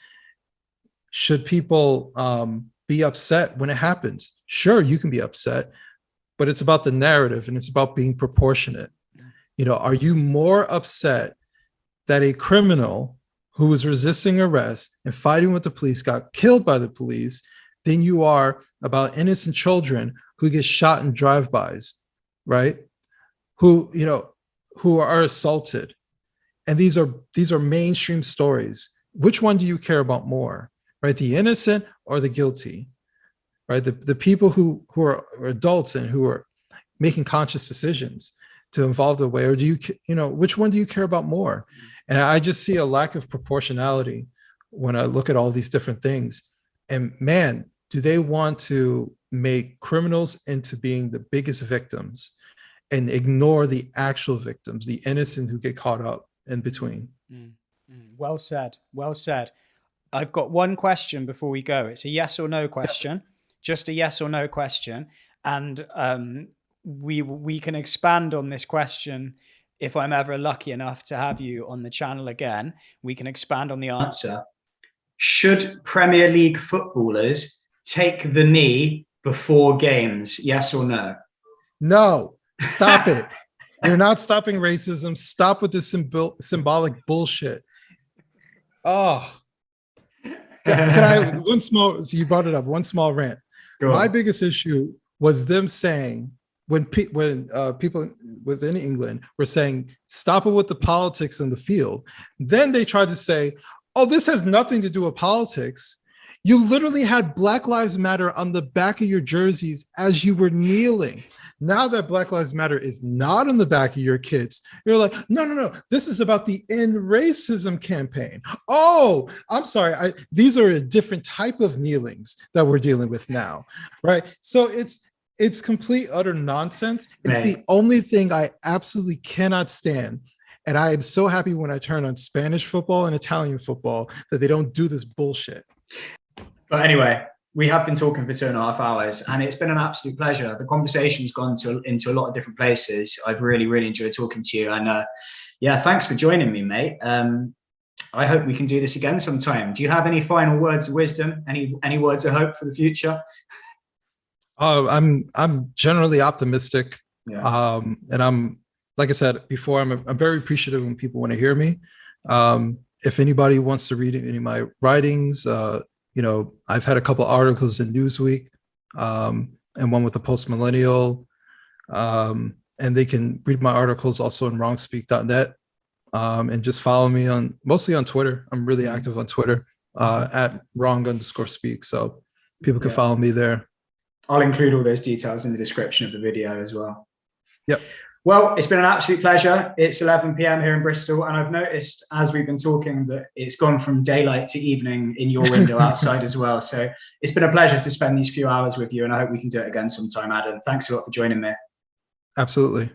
[SPEAKER 2] Should people be upset when it happens? Sure, you can be upset, but it's about the narrative and it's about being proportionate. Are you more upset that a criminal who was resisting arrest and fighting with the police got killed by the police than you are about innocent children who get shot in drive-bys, right? Who are assaulted? And these are mainstream stories. Which one do you care about more, right? The innocent or the guilty, right? The people who are adults and who are making conscious decisions to involve the way, or do which one do you care about more? And I just see a lack of proportionality when I look at all these different things. And man, do they want to make criminals into being the biggest victims and ignore the actual victims, the innocent who get caught up in between.
[SPEAKER 1] Well said. Well said. I've got one question before we go. It's a yes or no question, just a yes or no question. And we can expand on this question if I'm ever lucky enough to have you on the channel again. We can expand on the answer. Should Premier League footballers take the knee before games? Yes or no?
[SPEAKER 2] No. Stop it. You're not stopping racism. Stop with this symbolic bullshit. Oh. Can I, so you brought it up, one small rant. My biggest issue was them saying, when people within England were saying, stop it with the politics in the field, then they tried to say, oh, this has nothing to do with politics. You literally had Black Lives Matter on the back of your jerseys as you were kneeling. Now that Black Lives Matter is not on the back of your kids, you're like, no. This is about the End Racism campaign. Oh, I'm sorry. These are a different type of kneelings that we're dealing with now, right? So it's complete, utter nonsense. It's the only thing I absolutely cannot stand. And I am so happy when I turn on Spanish football and Italian football that they don't do this bullshit.
[SPEAKER 1] But anyway, we have been talking for 2.5 hours and it's been an absolute pleasure. The conversation's gone into a lot of different places. I've really, really enjoyed talking to you. And yeah, thanks for joining me, mate. I hope we can do this again sometime. Do you have any final words of wisdom? Any words of hope for the future?
[SPEAKER 2] I'm generally optimistic.
[SPEAKER 1] Yeah.
[SPEAKER 2] And I'm, like I said before, I'm very appreciative when people want to hear me. If anybody wants to read any of my writings, I've had a couple articles in Newsweek, and one with the Post Millennial. And they can read my articles also on wrongspeak.net, and just follow me mostly on Twitter. I'm really active on Twitter, at wrong_speak. So people can follow me there.
[SPEAKER 1] I'll include all those details in the description of the video as well.
[SPEAKER 2] Yep.
[SPEAKER 1] Well, it's been an absolute pleasure. It's 11 p.m. here in Bristol, and I've noticed as we've been talking that it's gone from daylight to evening in your window outside as well. So it's been a pleasure to spend these few hours with you, and I hope we can do it again sometime, Adam. Thanks a lot for joining me.
[SPEAKER 2] Absolutely.